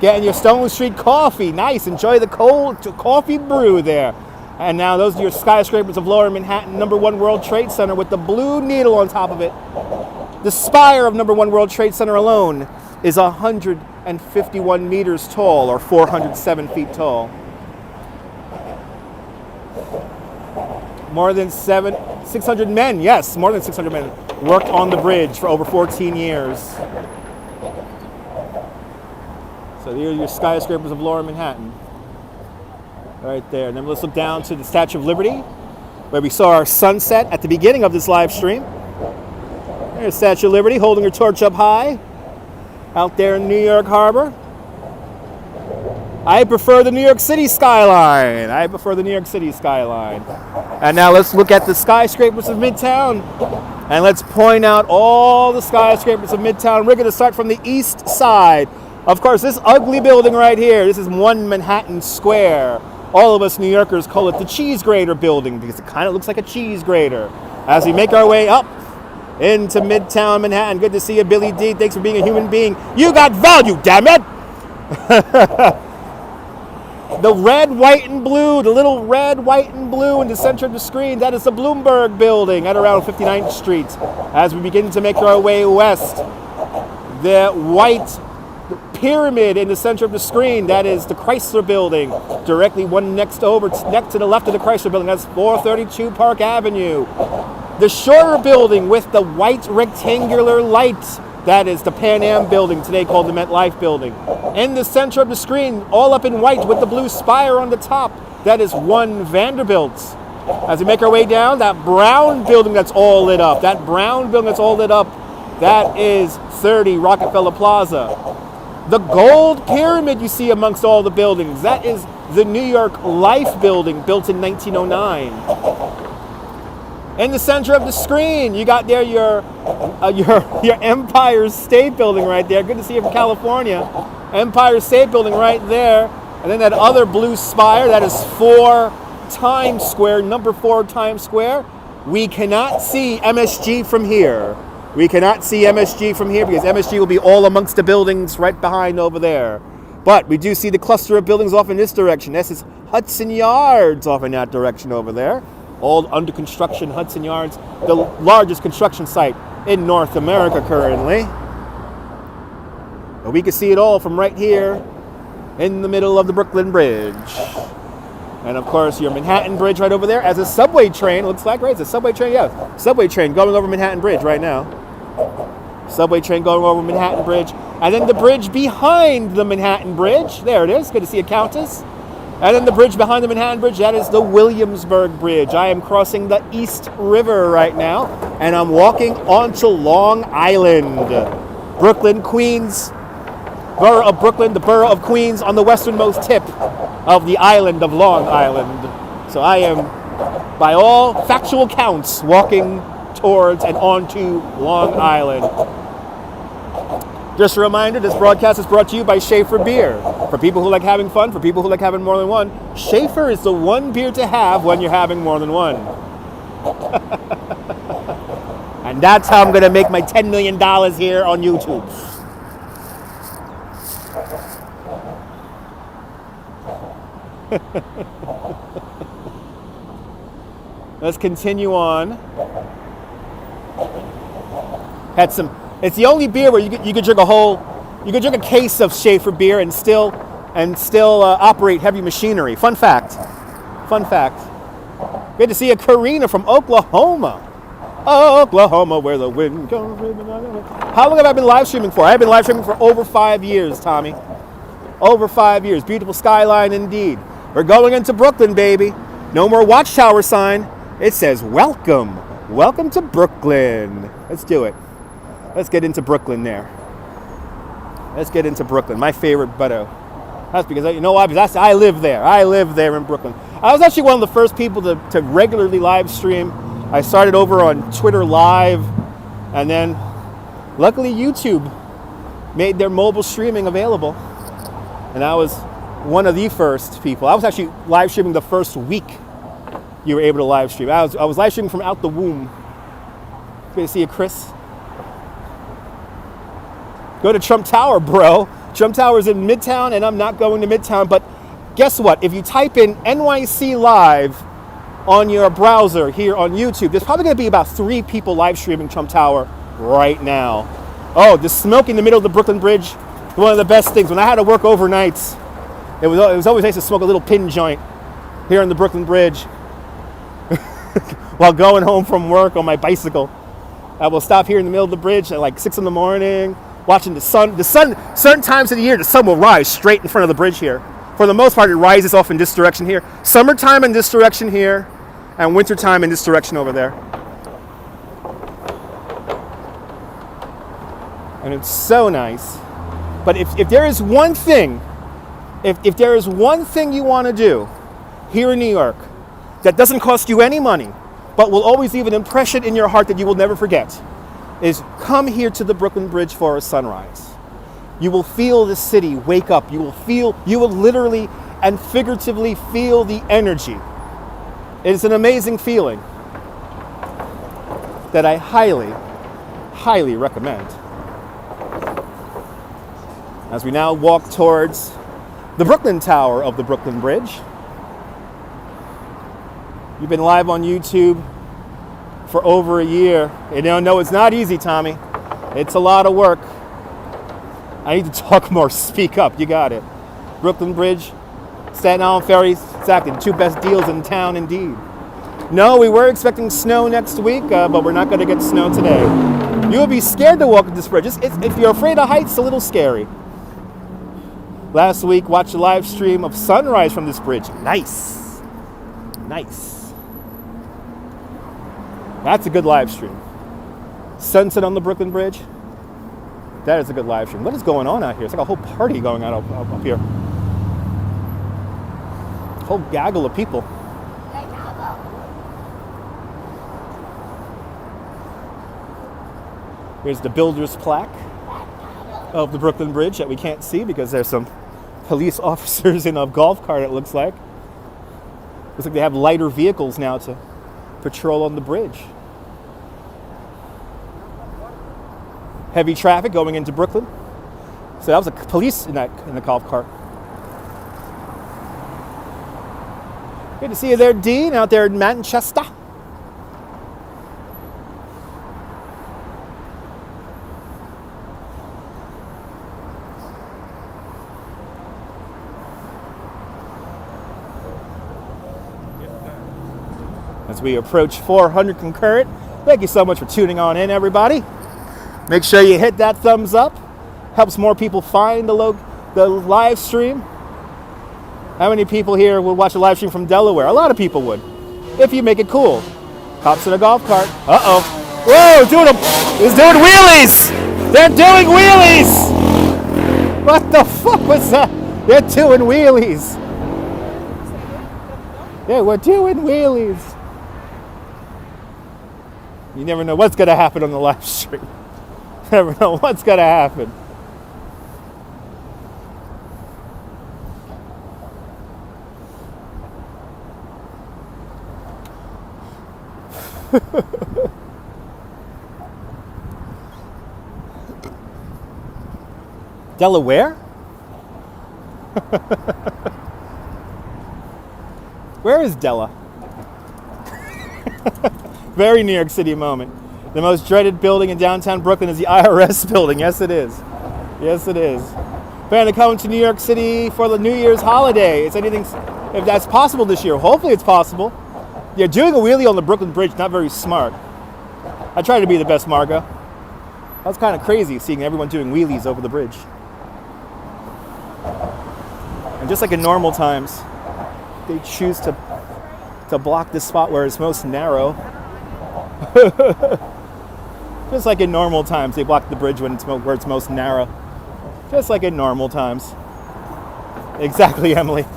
Getting your Stone Street coffee. Nice. Enjoy the cold coffee brew there. And now those are your skyscrapers of Lower Manhattan, #1 World Trade Center with the blue needle on top of it. The spire of #1 World Trade Center alone is 151 meters tall, or 407 feet tall. More than 600 men, yes, more than 600 men worked on the bridge for over 14 years. So here are your skyscrapers of Lower Manhattan. Right there. And then let's look down to the Statue of Liberty, where we saw our sunset at the beginning of this live stream. There's Statue of Liberty holding her torch up high out there in New York Harbor. I prefer the New York City skyline. And now let's look at the skyscrapers of Midtown. And let's point out all the skyscrapers of Midtown. We're going to start from the east side. Of course, this ugly building right here, this is 1 Manhattan Square. All of us New Yorkers call it the cheese grater building because it kind of looks like a cheese grater. As we make our way up into Midtown Manhattan. Good to see you, Billy D. Thanks for being a human being. You got value, damn it! The red, white, and blue, the little red, white, and blue in the center of the screen, that is the Bloomberg building at around 59th Street. As we begin to make our way west, the white pyramid in the center of the screen, that is the Chrysler building, directly next to the left of the Chrysler building, that's 432 Park Avenue. The shorter building with the white rectangular lights, that is the Pan Am building, today called the MetLife building. In the center of the screen, all up in white with the blue spire on the top, that is 1 Vanderbilt. As we make our way down, that brown building that's all lit up, that is 30 Rockefeller Plaza. The gold pyramid you see amongst all the buildings, that is the New York Life building, built in 1909. In the center of the screen, you got there your Empire State Building right there. Good to see you from California. Empire State Building right there. And then that other blue spire, that is 4 Times Square, number 4 Times Square. We cannot see MSG from here. Because MSG will be all amongst the buildings right behind over there. But we do see the cluster of buildings off in this direction. This is Hudson Yards off in that direction over there. All under construction Hudson Yards, the largest construction site in North America currently. But we can see it all from right here in the middle of the Brooklyn Bridge. And of course, your Manhattan Bridge right over there as a subway train, looks like, right? It's a subway train, yeah. Subway train going over Manhattan Bridge right now. Subway train going over Manhattan Bridge. And then the bridge behind the Manhattan Bridge, there it is, good to see a Countess. And then the bridge behind the Manhattan Bridge, that is the Williamsburg Bridge. I am crossing the East River right now, and I'm walking onto Long Island. Brooklyn, Queens, borough of Brooklyn, the borough of Queens on the westernmost tip of the island of Long Island. So I am, by all factual counts, walking towards and onto Long Island. Just a reminder, this broadcast is brought to you by Schaefer Beer. For people who like having fun, for people who like having more than one, Schaefer is the one beer to have when you're having more than one. And that's how I'm going to make my $10 million here on YouTube. Let's continue on. It's the only beer where you could drink a case of Schaefer beer and still operate heavy machinery. Fun fact. Good to see a Karina from Oklahoma. Oklahoma, where the wind goes. How long have I been live streaming for? I've been live streaming for over 5 years, Tommy. Over 5 years. Beautiful skyline indeed. We're going into Brooklyn, baby. No more watchtower sign. It says, welcome. Welcome to Brooklyn. Let's do it. Let's get into Brooklyn there. Let's get into Brooklyn, my favorite borough. That's because, you know why? Because I live there. I live there in Brooklyn. I was actually one of the first people to regularly live stream. I started over on Twitter Live, and then luckily YouTube made their mobile streaming available. And I was one of the first people. I was actually live streaming the first week you were able to live stream. I was live streaming from out the womb. Good to see you, Chris. Go to Trump Tower, bro. Trump Tower is in Midtown, and I'm not going to Midtown. But guess what? If you type in NYC Live on your browser here on YouTube, there's probably going to be about 3 people live streaming Trump Tower right now. Oh, the smoke in the middle of the Brooklyn Bridge, one of the best things. When I had to work overnights, it was always nice to smoke a little pin joint here on the Brooklyn Bridge while going home from work on my bicycle. I will stop here in the middle of the bridge at like 6 in the morning, watching the sun, certain times of the year, the sun will rise straight in front of the bridge here. For the most part, it rises off in this direction here. Summertime in this direction here, and wintertime in this direction over there. And it's so nice. But if there is one thing, if there is one thing you want to do here in New York that doesn't cost you any money, but will always leave an impression in your heart that you will never forget, is come here to the Brooklyn Bridge for a sunrise. You will feel the city wake up. You will literally and figuratively feel the energy. It's an amazing feeling that I highly, highly recommend. As we now walk towards the Brooklyn Tower of the Brooklyn Bridge. You've been live on YouTube for over a year. You don't know it's not easy, Tommy. It's a lot of work. I need to talk more. Speak up. You got it. Brooklyn Bridge, Staten Island Ferry, exactly. The two best deals in town, indeed. No, we were expecting snow next week, but we're not going to get snow today. You would be scared to walk this bridge. If you're afraid of heights, it's a little scary. Last week, watched a live stream of sunrise from this bridge. Nice. Nice. That's a good live stream. Sunset on the Brooklyn Bridge. That is a good live stream. What is going on out here? It's like a whole party going on up here. A whole gaggle of people. Here's the builder's plaque of the Brooklyn Bridge that we can't see because there's some police officers in a golf cart, it looks like. Looks like they have lighter vehicles now to patrol on the bridge. Heavy traffic going into Brooklyn. So that was a police in the golf cart. Good to see you there, Dean, out there in Manchester. As we approach 400 concurrent, thank you so much for tuning on in, everybody. Make sure you hit that thumbs up. Helps more people find the live stream. How many people here would watch a live stream from Delaware? A lot of people would, if you make it cool. Cops in a golf cart. Uh-oh. Whoa, it's doing wheelies! They're doing wheelies! What the fuck was that? They're doing wheelies. Yeah, we're doing wheelies. You never know what's going to happen on the live stream. Never know what's going to happen. Delaware? Where is Della? Very New York City moment. The most dreaded building in downtown Brooklyn is the IRS building. Yes, it is. Yes, it is. Plan to come to New York City for the New Year's holiday. If that's possible this year. Hopefully it's possible. Yeah, doing a wheelie on the Brooklyn Bridge, not very smart. I try to be the best, Margo. That's kind of crazy seeing everyone doing wheelies over the bridge. And just like in normal times, they choose to block the spot where it's most narrow. Just like in normal times, they block the bridge where it's most narrow. Just like in normal times. Exactly, Emily.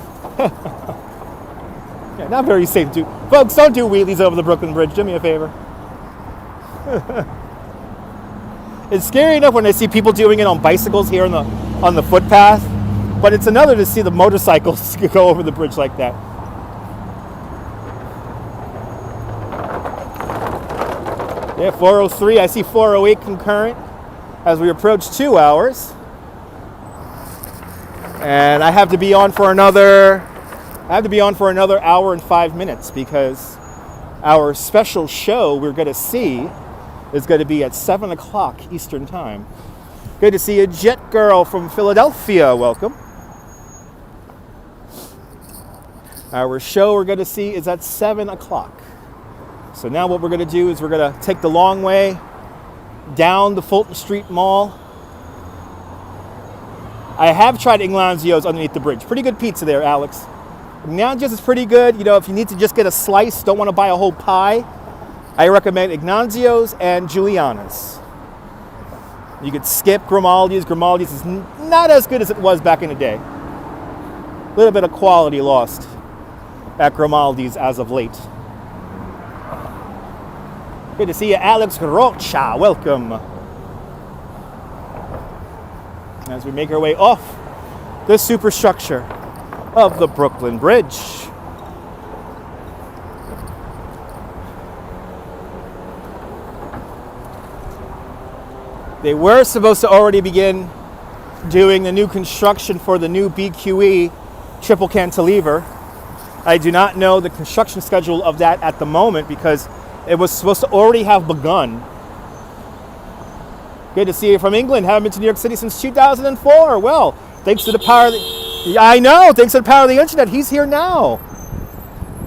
Yeah, not very safe to do. Folks, don't do wheelies over the Brooklyn Bridge. Do me a favor. It's scary enough when I see people doing it on bicycles here on the footpath, but it's another to see the motorcycles go over the bridge like that. Yeah, 403. I see 408 concurrent as we approach 2 hours. And I have to be on for another hour and 5 minutes because our special show we're going to see is going to be at 7 o'clock Eastern Time. Good to see you, Jet Girl from Philadelphia. Welcome. Our show we're going to see is at 7 o'clock. So now what we're going to do is we're going to take the long way down the Fulton Street Mall. I have tried Ignazio's underneath the bridge. Pretty good pizza there, Alex. Ignazio's is pretty good. You know, if you need to just get a slice, don't want to buy a whole pie, I recommend Ignazio's and Giuliana's. You could skip Grimaldi's. Grimaldi's is not as good as it was back in the day. A little bit of quality lost at Grimaldi's as of late. Good to see you, Alex Rocha. Welcome. As we make our way off the superstructure of the Brooklyn Bridge. They were supposed to already begin doing the new construction for the new BQE triple cantilever. I do not know the construction schedule of that at the moment because it was supposed to already have begun. Good to see you from England. Haven't been to New York City since 2004. Well, thanks to the power of the... I know, thanks to the power of the internet, he's here now.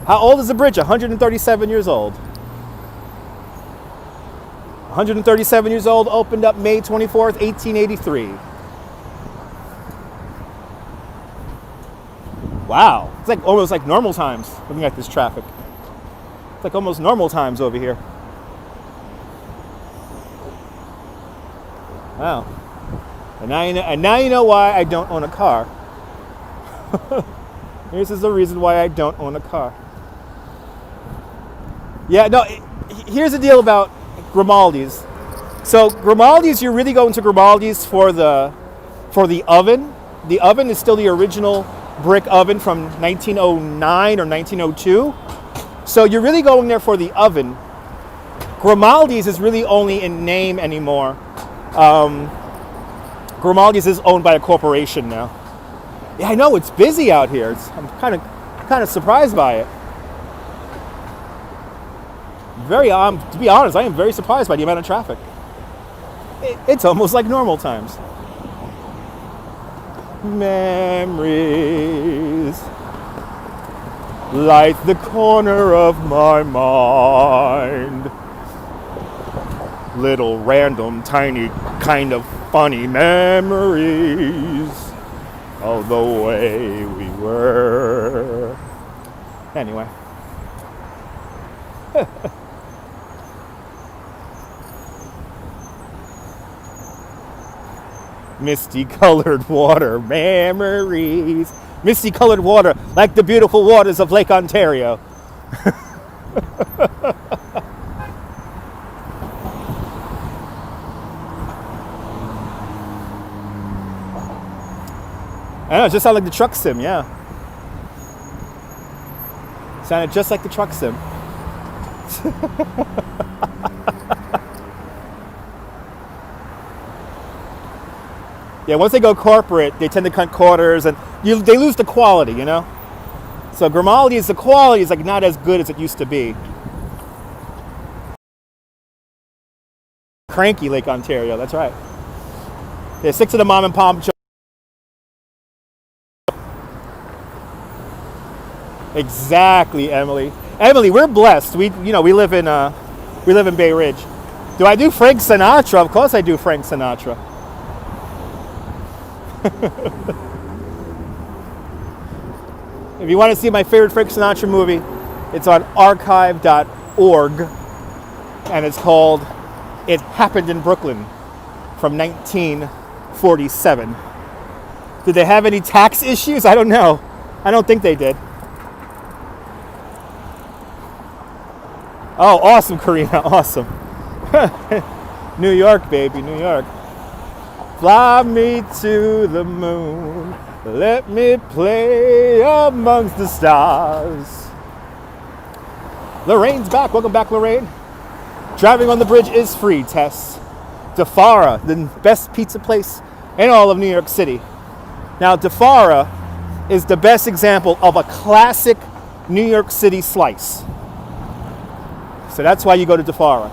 How old is the bridge? 137 years old. 137 years old, opened up May 24th, 1883. Wow, it's like almost like normal times looking at this traffic. It's like almost normal times over here. Wow. And now you know why I don't own a car. This is the reason why I don't own a car. Yeah, no, here's the deal about Grimaldi's. So Grimaldi's, you're really going to Grimaldi's for the oven. The oven is still the original brick oven from 1909 or 1902. So you're really going there for the oven. Grimaldi's is really only in name anymore. Grimaldi's is owned by a corporation now. Yeah, I know, it's busy out here. I'm kind of surprised by it. To be honest, I am very surprised by the amount of traffic. It's almost like normal times. Memories light the corner of my mind. Little random, tiny, kind of funny memories of the way we were. Anyway. Misty colored water, memories. Misty colored water, like the beautiful waters of Lake Ontario. I know, it just sounded like the truck sim, yeah. Sounded just like the truck sim. Yeah, once they go corporate, they tend to cut corners and they lose the quality, you know? So Grimaldi's, the quality is like not as good as it used to be. Cranky Lake Ontario, that's right. Yeah, 6 of the mom and pop shops. Exactly, Emily. Emily, we're blessed. We live in Bay Ridge. Do I do Frank Sinatra? Of course I do Frank Sinatra. If you want to see my favorite Frank Sinatra movie, it's on archive.org and it's called It Happened in Brooklyn from 1947. Did they have any tax issues? I don't know. I don't think they did. Oh, awesome, Karina. Awesome. New York, baby, New York. Fly me to the moon. Let me play amongst the stars. Lorraine's back. Welcome back, Lorraine. Driving on the bridge is free, Tess. DeFara, the best pizza place in all of New York City. Now, DeFara is the best example of a classic New York City slice. So that's why you go to DeFara.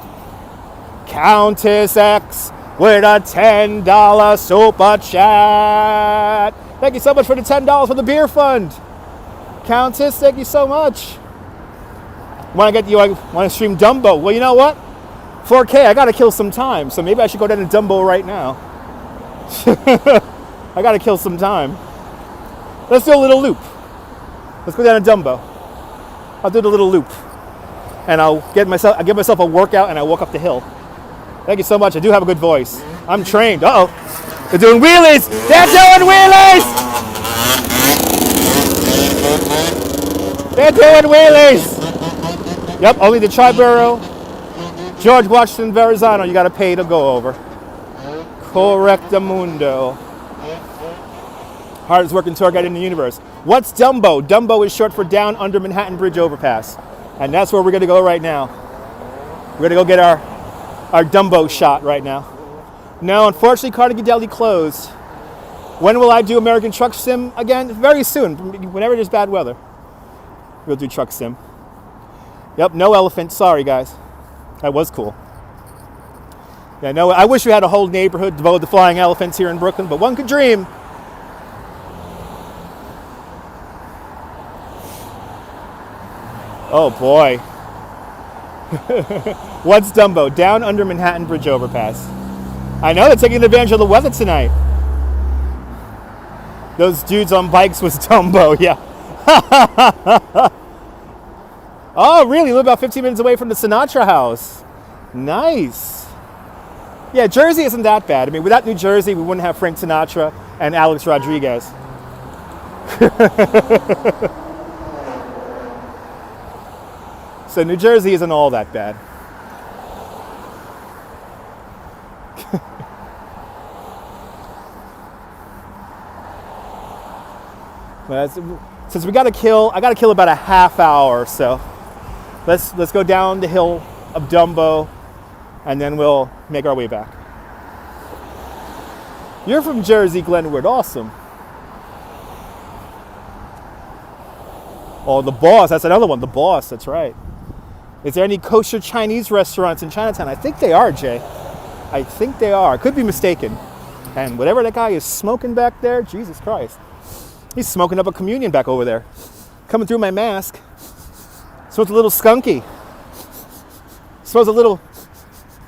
Countess X with a $10 super chat. Thank you so much for the $10 for the beer fund. Countess, thank you so much. Want to stream Dumbo? Well, you know what? 4K, I got to kill some time. So maybe I should go down to Dumbo right now. I got to kill some time. Let's do a little loop. Let's go down to Dumbo. I'll do the little loop. And I'll give myself a workout and I walk up the hill. Thank you so much. I do have a good voice. I'm trained. Uh-oh. They're doing wheelies. They're doing wheelies. They're doing wheelies. Yep, only the Triborough, George Washington Verrazano, you got to pay to go over. Correctamundo. Hardest working tour guide in the universe. What's Dumbo? Dumbo is short for Down Under Manhattan Bridge Overpass. And that's where we're going to go right now. We're going to go get our Dumbo shot right now. No, unfortunately, Carnegie Deli closed. When will I do American Truck Sim again? Very soon, whenever there's bad weather. We'll do Truck Sim. Yep, no elephant. Sorry, guys. That was cool. Yeah, no, I wish we had a whole neighborhood devoted to flying elephants here in Brooklyn, but one could dream. Oh, boy. What's Dumbo? Down Under Manhattan Bridge Overpass. I know they're taking advantage of the weather tonight. Those dudes on bikes was Dumbo, yeah. Oh, really? Live about 15 minutes away from the Sinatra house. Nice. Yeah, Jersey isn't that bad. I mean, without New Jersey, we wouldn't have Frank Sinatra and Alex Rodriguez. So New Jersey isn't all that bad. Since I got to kill about a half hour or so. Let's go down the hill of Dumbo, and then we'll make our way back. You're from Jersey, Glenwood. Awesome. Oh, the Boss. That's another one. The Boss. That's right. Is there any kosher Chinese restaurants in Chinatown? I think they are, Jay. I think they are. I could be mistaken. And whatever that guy is smoking back there, Jesus Christ. He's smoking up a communion back over there. Coming through my mask. Smells a little skunky. Smells a little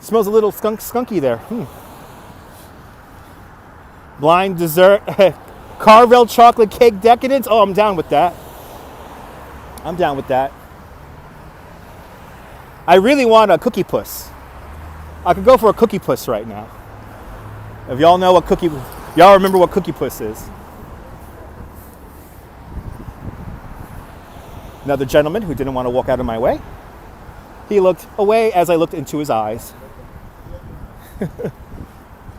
skunky there. Blind dessert. Carvel chocolate cake decadence. Oh, I'm down with that. I'm down with that. I really want a cookie puss. I could go for a cookie puss right now. If y'all know what y'all remember what cookie puss is. Another gentleman who didn't want to walk out of my way. He looked away as I looked into his eyes.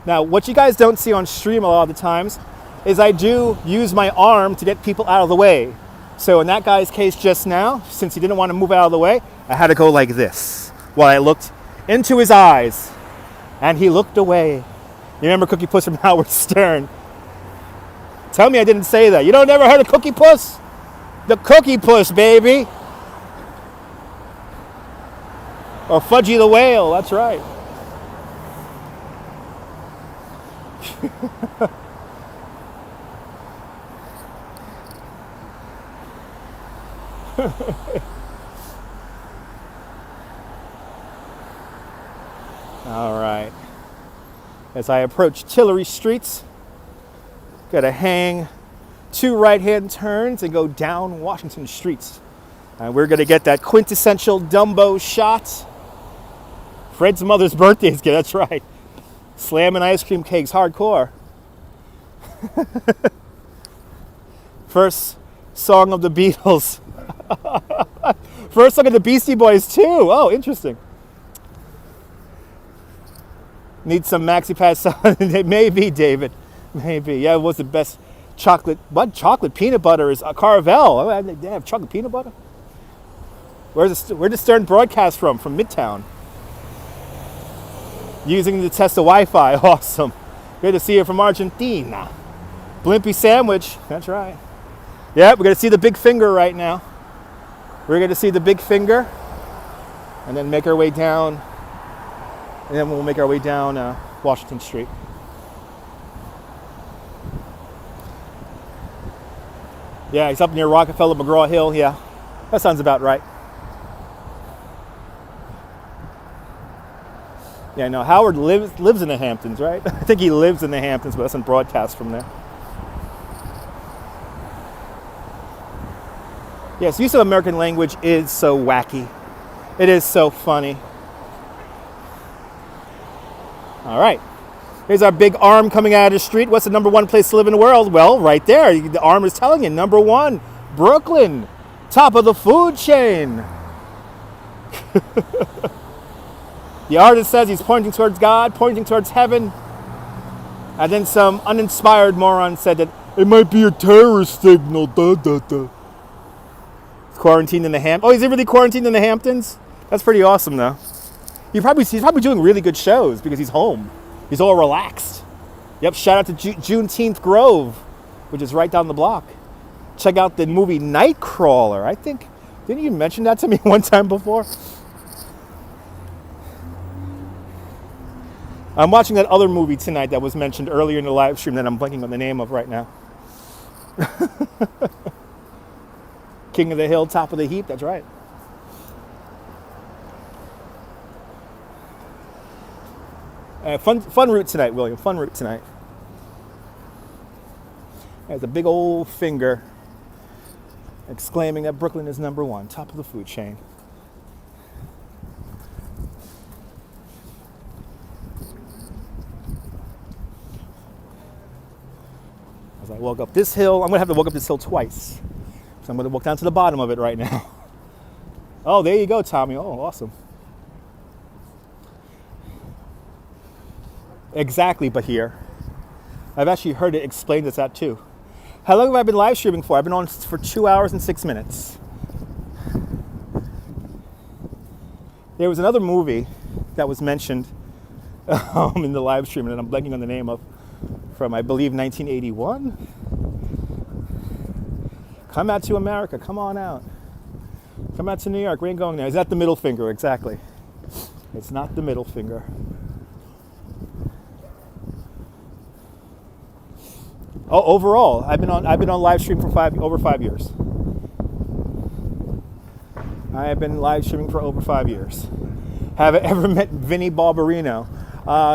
Now, what you guys don't see on stream a lot of the times is I do use my arm to get people out of the way. So in that guy's case just now, since he didn't want to move out of the way, I had to go like this while I looked into his eyes. And he looked away. You remember Cookie Puss from Howard Stern? Tell me I didn't say that. You don't ever heard of Cookie Puss? The Cookie Puss, baby. Or Fudgy the Whale, that's right. All right. As I approach Tillery Streets, gotta hang 2 right-hand turns and go down Washington Streets. And we're gonna get that quintessential Dumbo shot. Fred's mother's birthday is good, that's right. Slamming ice cream cakes, hardcore. First song of the Beatles. First song of the Beastie Boys too. Oh, interesting. Need some Maxi Pad salad. Maybe, David. Maybe. Yeah, it was the best chocolate. What chocolate peanut butter is a Carvel? Oh, they have chocolate peanut butter. Where does Stern broadcast from? From Midtown. Using the test of Wi-Fi. Awesome. Good to see you from Argentina. Blimpy sandwich. That's right. Yeah, we're going to see the big finger right now. We're going to see the big finger. And then make our way down. And then we'll make our way down Washington Street. Yeah, he's up near Rockefeller McGraw Hill. Yeah, that sounds about right. Yeah, no, Howard lives in the Hamptons, right? I think he lives in the Hamptons, but doesn't broadcast from there. Yes, use of American language is so wacky. It is so funny. All right. Here's our big arm coming out of the street. What's the number one place to live in the world? Well, right there. The arm is telling you. Number one, Brooklyn. Top of the food chain. The artist says he's pointing towards God, pointing towards heaven. And then some uninspired moron said that it might be a terrorist signal. He's quarantined in the Hamptons. Oh, is he really quarantined in the Hamptons? That's pretty awesome, though. He's probably doing really good shows because he's home. He's all relaxed. Yep, shout out to Juneteenth Grove, which is right down the block. Check out the movie Nightcrawler. I think, didn't you mention that to me one time before? I'm watching that other movie tonight that was mentioned earlier in the live stream that I'm blanking on the name of right now. King of the Hill, Top of the Heap, that's right. Fun route tonight, William. Fun route tonight. There's a big old finger exclaiming that Brooklyn is number one, top of the food chain. As I walk up this hill, I'm going to have to walk up this hill twice. So I'm going to walk down to the bottom of it right now. Oh, there you go, Tommy. Oh, awesome. Exactly, but here. I've actually heard it explained as that too. How long have I been live streaming for? I've been on for 2 hours and 6 minutes. There was another movie that was mentioned in the live stream that I'm blanking on the name of, from I believe 1981. Come out to America, come on out. Come out to New York, we ain't going there. Is that the middle finger? Exactly. It's not the middle finger. Oh, overall, I've been on live stream for over 5 years. I have been live streaming for over 5 years. Have I ever met Vinnie Barbarino?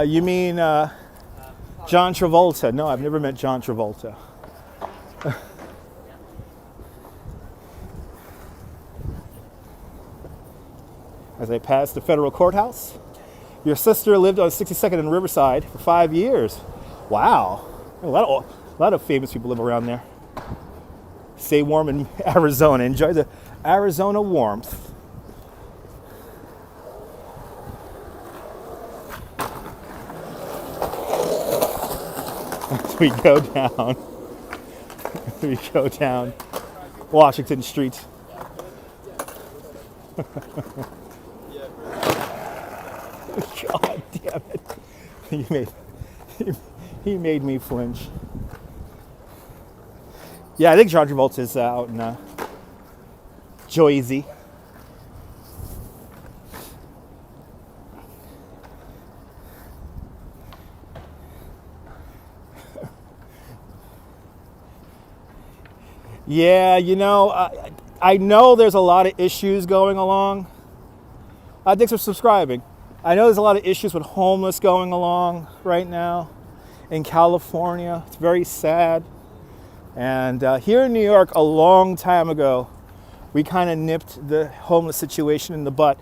You mean John Travolta? No, I've never met John Travolta. As I pass the federal courthouse, your sister lived on 62nd and Riverside for 5 years. Wow, a lot of famous people live around there. Stay warm in Arizona. Enjoy the Arizona warmth. As we go down, Washington Street. God damn it. He made me flinch. Yeah, I think John Travolta is out in Jersey. Yeah, you know, I know there's a lot of issues going along. Thanks for subscribing. I know there's a lot of issues with homeless going along right now in California. It's very sad. And here in New York, a long time ago, we kind of nipped the homeless situation in the butt.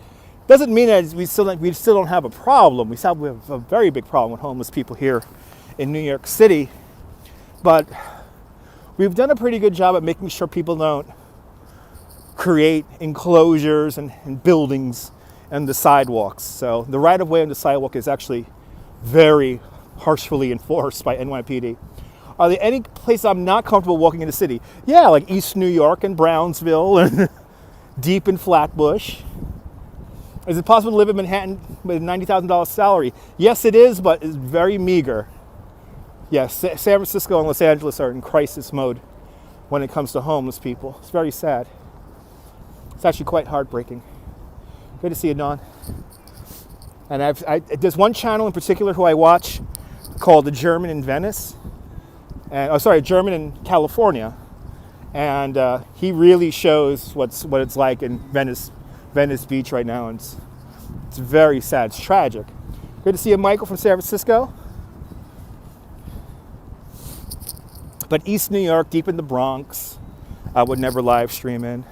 Doesn't mean that we still don't have a problem. We have a very big problem with homeless people here in New York City. But we've done a pretty good job at making sure people don't create enclosures and buildings and the sidewalks. So the right-of-way on the sidewalk is actually very harshly enforced by NYPD. Are there any places I'm not comfortable walking in the city? Yeah, like East New York and Brownsville and deep in Flatbush. Is it possible to live in Manhattan with a $90,000 salary? Yes, it is, but it's very meager. Yes, San Francisco and Los Angeles are in crisis mode when it comes to homeless people. It's very sad. It's actually quite heartbreaking. Good to see you, Dawn. And there's one channel in particular who I watch called The German in Venice. German in California. And he really shows what it's like in Venice Beach right now. And it's very sad. It's tragic. Good to see you, Michael from San Francisco. But East New York, deep in the Bronx, I would never live stream in.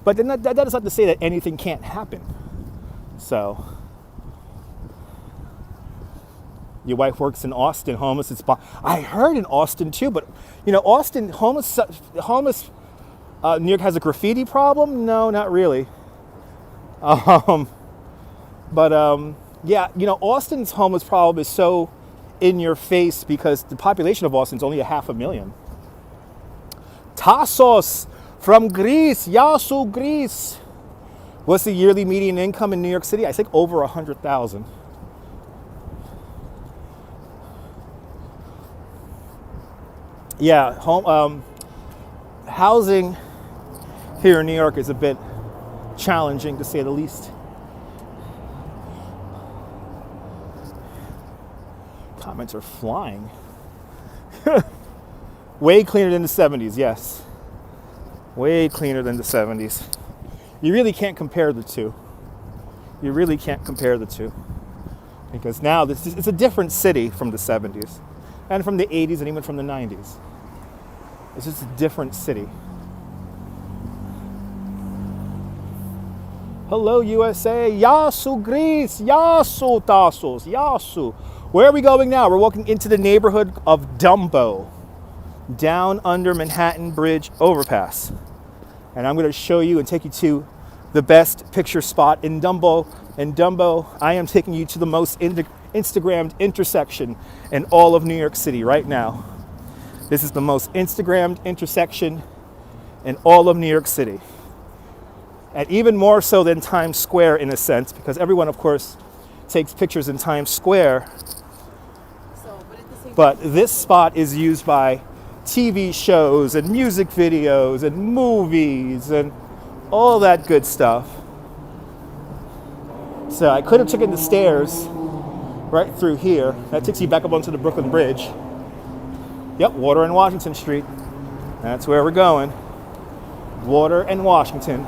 But then that is not to say that anything can't happen. So, Your wife works in Austin, homeless. I heard in Austin too, but you know, Austin, homeless, New York has a graffiti problem? No, not really. Yeah, you know, Austin's homeless problem is so in your face because the population of Austin is only 500,000. Tassos from Greece, Yasu, Greece. What's the yearly median income in New York City? I think over 100,000. Yeah, housing here in New York is a bit challenging, to say the least. Comments are flying. Way cleaner than the 70s, yes. Way cleaner than the 70s. You really can't compare the two. You really can't compare the two. Because now it's a different city from the 70s. And from the 80s and even from the 90s. It's just a different city. Hello, USA. Yasu, Greece. Yasu, Tassos. Yasu. Where are we going now? We're walking into the neighborhood of Dumbo, down under Manhattan Bridge overpass. And I'm going to show you and take you to the best picture spot in Dumbo. In Dumbo, I am taking you to the most Instagrammed intersection in all of New York City right now. This is the most Instagrammed intersection in all of New York City. And even more so than Times Square in a sense, because everyone, of course, takes pictures in Times Square. But this spot is used by TV shows and music videos and movies and all that good stuff. So I could have taken the stairs right through here. That takes you back up onto the Brooklyn Bridge. Yep, Water and Washington Street. That's where we're going. Water and Washington.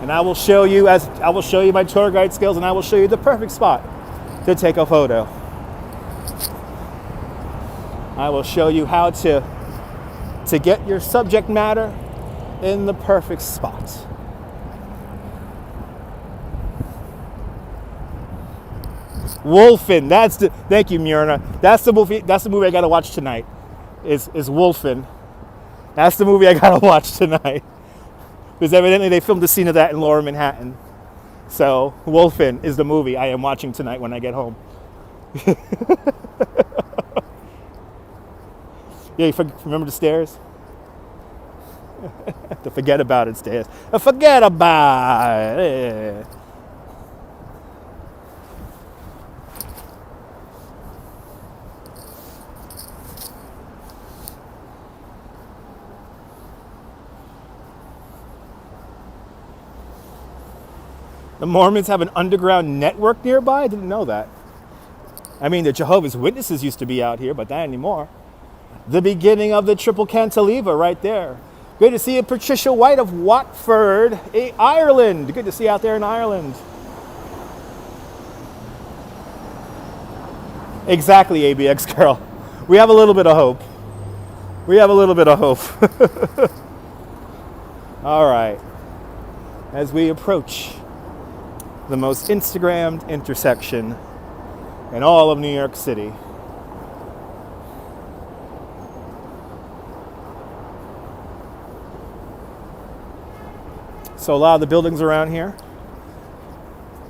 And I will show you my tour guide skills, and I will show you the perfect spot to take a photo. I will show you how to get your subject matter in the perfect spot. Wolfen, thank you, Myrna. That's the movie I gotta watch tonight. Is Wolfen. That's the movie I gotta watch tonight. Because evidently they filmed the scene of that in Lower Manhattan. So Wolfen is the movie I am watching tonight when I get home. Yeah, you remember the stairs? To forget about it, stairs. Forget about it. The Mormons have an underground network nearby? I didn't know that. I mean, the Jehovah's Witnesses used to be out here, but not anymore. The beginning of the Triple Cantilever right there. Good to see you, Patricia White of Watford, Ireland. Good to see you out there in Ireland. Exactly, ABX girl. We have a little bit of hope. We have a little bit of hope. All right. As we approach the most Instagrammed intersection in all of New York City. So a lot of the buildings around here,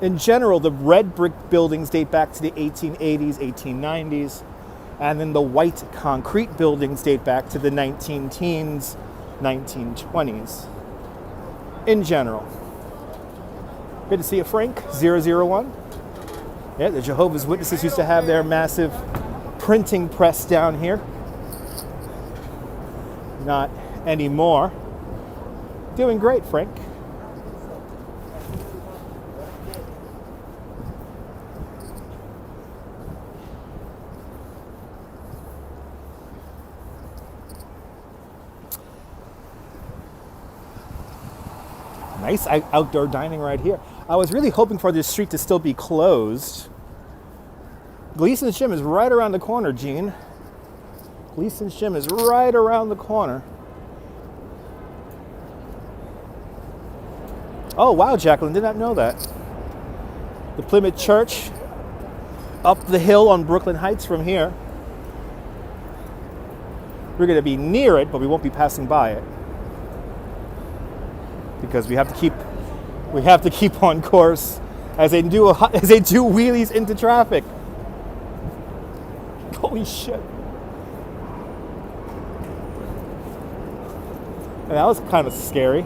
in general, the red brick buildings date back to the 1880s, 1890s, and then the white concrete buildings date back to the 19-teens, 1920s, in general. Good to see you, Frank, 001. Yeah, the Jehovah's Witnesses used to have their massive printing press down here. Not anymore. Doing great, Frank. Nice outdoor dining right here. I was really hoping for this street to still be closed. Gleason's Gym is right around the corner, Gene. Gleason's Gym is right around the corner. Oh, wow, Jacqueline, did not know that. The Plymouth Church up the hill on Brooklyn Heights from here. We're going to be near it, but we won't be passing by it because we have to keep on course as they do wheelies into traffic. Holy shit! And that was kind of scary.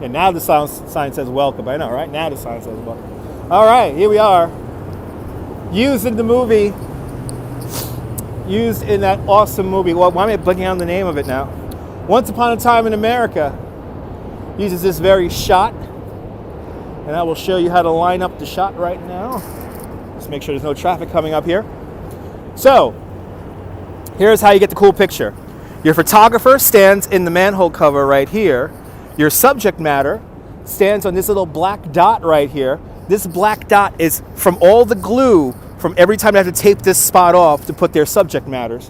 And now the sign says welcome. I know, right? Now the sign says welcome. All right, here we are. Used in the movie. Used in that awesome movie. Well, why am I blanking on the name of it now? Once Upon a Time in America uses this very shot. And I will show you how to line up the shot right now. Just make sure there's no traffic coming up here. So, here's how you get the cool picture. Your photographer stands in the manhole cover right here. Your subject matter stands on this little black dot right here. This black dot is from all the glue from every time they have to tape this spot off to put their subject matters.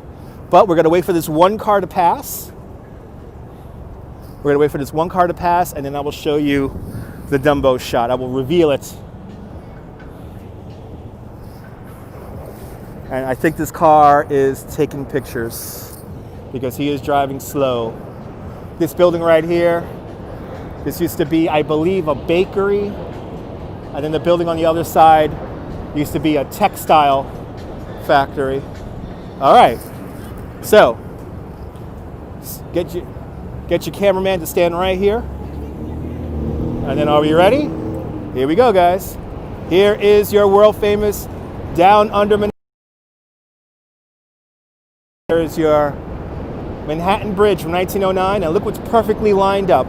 But we're going to wait for this one car to pass. We're going to wait for this one car to pass, and then I will show you the Dumbo shot. I will reveal it. And I think this car is taking pictures because he is driving slow. This building right here, this used to be, I believe, a bakery. And then the building on the other side used to be a textile factory. All right, so get your cameraman to stand right here. And then are we ready? Here we go, guys. Here is your world famous down under Manhattan. There's your Manhattan Bridge from 1909, and look what's perfectly lined up.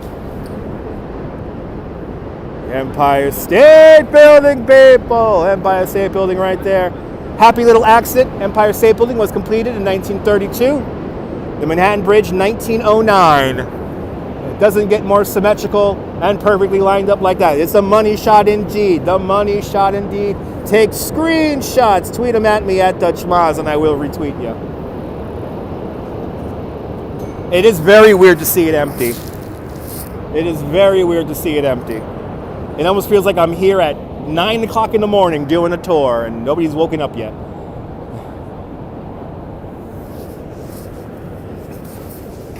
Empire State Building, people! Empire State Building right there. Happy little accident. Empire State Building was completed in 1932. The Manhattan Bridge, 1909. It doesn't get more symmetrical and perfectly lined up like that. It's a money shot indeed. The money shot indeed. Take screenshots. Tweet them at me at Dutch Maz, and I will retweet you. It is very weird to see it empty. It is very weird to see it empty. It almost feels like I'm here at 9 o'clock in the morning doing a tour and nobody's woken up yet.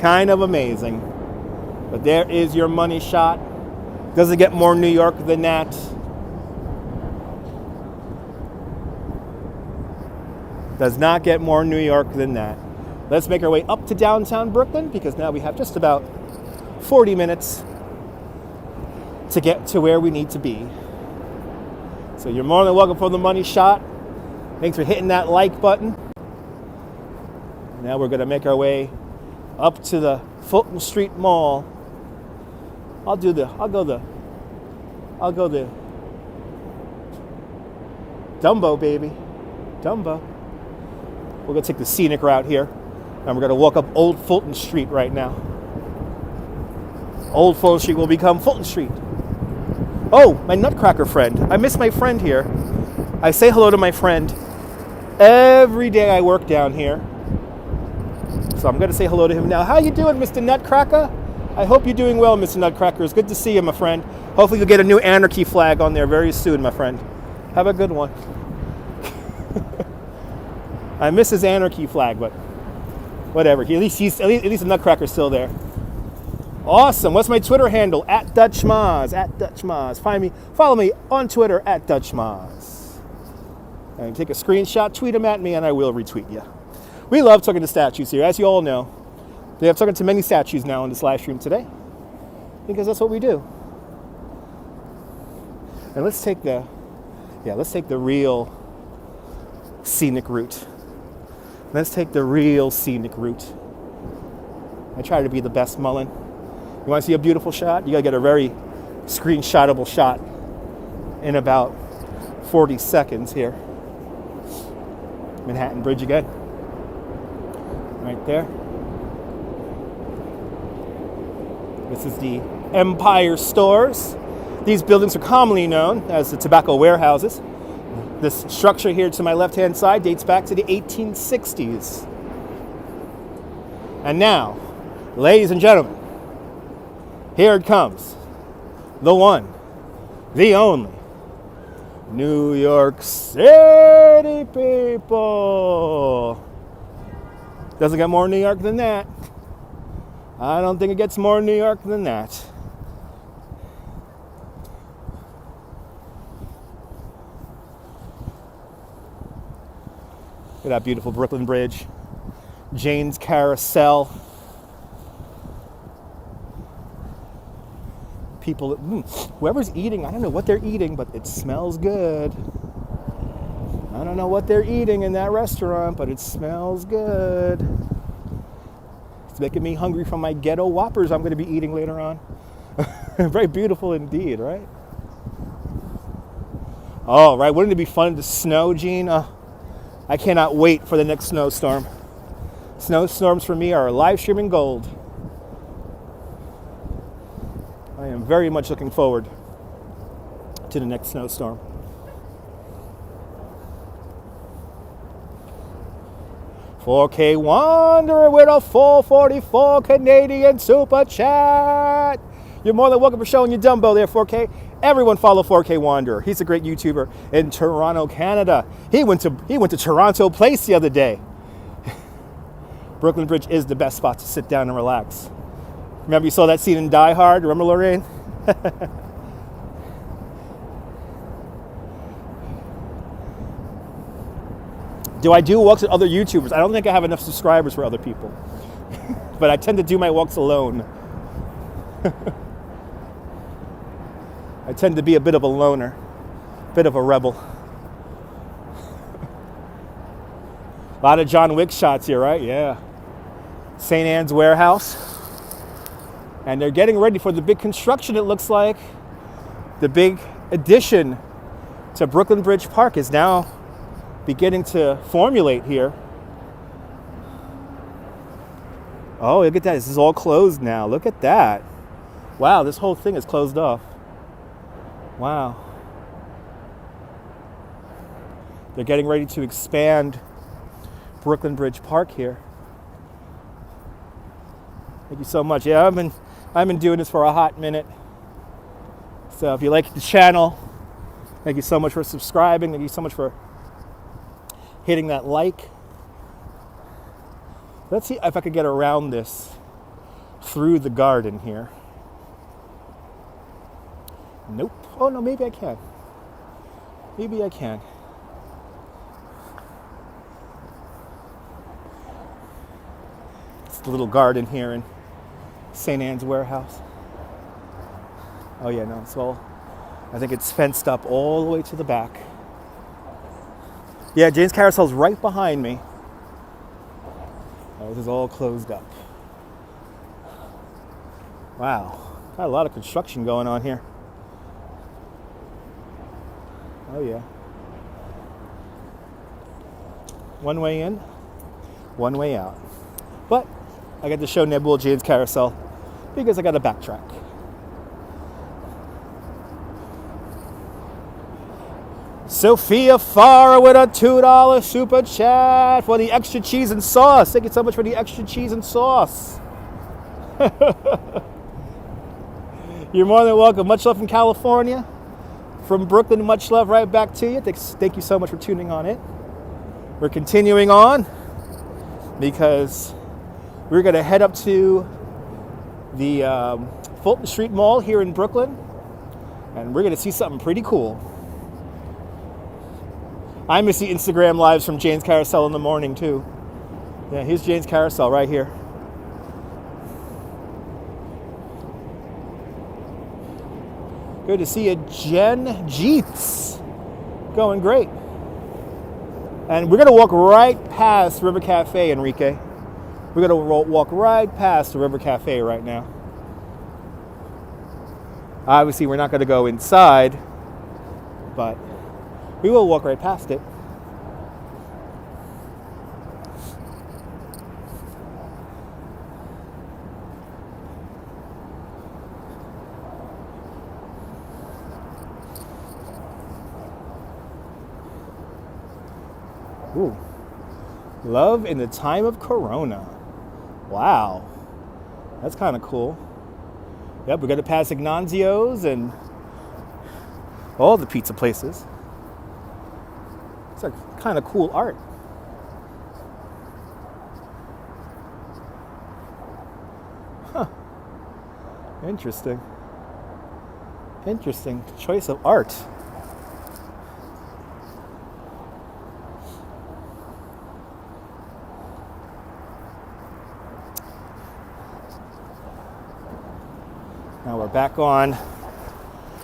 Kind of amazing. But there is your money shot. Doesn't get more New York than that. Does not get more New York than that. Let's make our way up to downtown Brooklyn because now we have just about 40 minutes to get to where we need to be. So you're more than welcome for the money shot. Thanks for hitting that like button. Now we're going to make our way up to the Fulton Street Mall. I'll go the Dumbo, baby. Dumbo. We're going to take the scenic route here. And we're going to walk up Old Fulton Street right now. Old Fulton Street will become Fulton Street. Oh, my Nutcracker friend. I miss my friend here. I say hello to my friend every day I work down here. So I'm going to say hello to him now. How you doing, Mr. Nutcracker? I hope you're doing well, Mr. Nutcracker. It's good to see you, my friend. Hopefully you'll get a new anarchy flag on there very soon, my friend. Have a good one. I miss his anarchy flag, but whatever. At least the Nutcracker's still there. Awesome. What's my Twitter handle? At Dutch Maz. At Dutch Maz. Follow me on Twitter at Dutch Maz. And take a screenshot, tweet them at me, and I will retweet you. We love talking to statues here, as you all know. They have talking to many statues now in this live stream today, because that's what we do. And let's take the real scenic route. Let's take the real scenic route. I try to be the best Mullen. You want to see a beautiful shot? You got to get a very screenshotable shot in about 40 seconds here. Manhattan Bridge again. Right there. This is the Empire Stores. These buildings are commonly known as the tobacco warehouses. This structure here to my left-hand side dates back to the 1860s. And now, ladies and gentlemen, here it comes. The one, the only, New York City, people. Doesn't get more New York than that. I don't think it gets more New York than that. Look at that beautiful Brooklyn Bridge. Jane's Carousel. People, whoever's eating, I don't know what they're eating, but it smells good. I don't know what they're eating in that restaurant, but it smells good. It's making me hungry for my ghetto Whoppers I'm going to be eating later on. Very beautiful indeed, right? Oh, right. Wouldn't it be fun to snow, Gene? I cannot wait for the next snowstorm. Snowstorms for me are live streaming gold. I am very much looking forward to the next snowstorm. $4K Wanderer with a 444 Canadian super chat. You're more than welcome for showing your Dumbo there, 4K. Everyone follow 4K Wanderer. He's a great YouTuber in Toronto, Canada. He went to Toronto Place the other day. Brooklyn Bridge is the best spot to sit down and relax. Remember you saw that scene in Die Hard? Remember, Lorraine? Do I do walks with other YouTubers? I don't think I have enough subscribers for other people. But I tend to do my walks alone. I tend to be a bit of a loner, a bit of a rebel. A lot of John Wick shots here, right? Yeah. St. Anne's Warehouse. And they're getting ready for the big construction, it looks like. The big addition to Brooklyn Bridge Park is now beginning to formulate here. Oh, look at that. This is all closed now. Look at that. Wow, this whole thing is closed off. Wow. They're getting ready to expand Brooklyn Bridge Park here. Thank you so much. Yeah, I've been doing this for a hot minute. So if you like the channel, thank you so much for subscribing. Thank you so much for hitting that like. Let's see if I could get around this through the garden here. Nope. Oh no, maybe I can. Maybe I can. It's the little garden here in St. Anne's Warehouse. Oh yeah, no, it's all, I think it's fenced up all the way to the back. Yeah, Jane's Carousel's right behind me. Oh, this is all closed up. Wow, got a lot of construction going on here. Oh yeah. One way in, one way out. But I got to show Nebula Jane's Carousel because I got to backtrack. Sophia Farah with a $2 super chat for the extra cheese and sauce. Thank you so much for the extra cheese and sauce. You're more than welcome. Much love from California. From Brooklyn, much love right back to you. Thank you so much for tuning on in. We're continuing on because we're going to head up to the Fulton Street Mall here in Brooklyn, and we're going to see something pretty cool. I miss the Instagram lives from Jane's Carousel in the morning too. Yeah, here's Jane's Carousel right here. Good to see you, Jen Jeets. Going great. And we're going to walk right past River Cafe, Enrique. We're going to walk right past the River Cafe right now. Obviously, we're not going to go inside, but we will walk right past it. Ooh. Love in the time of Corona. Wow. That's kind of cool. Yep, we're going to pass Ignazio's and all the pizza places. It's like kind of cool art. Huh. Interesting. Interesting choice of art. Now we're back on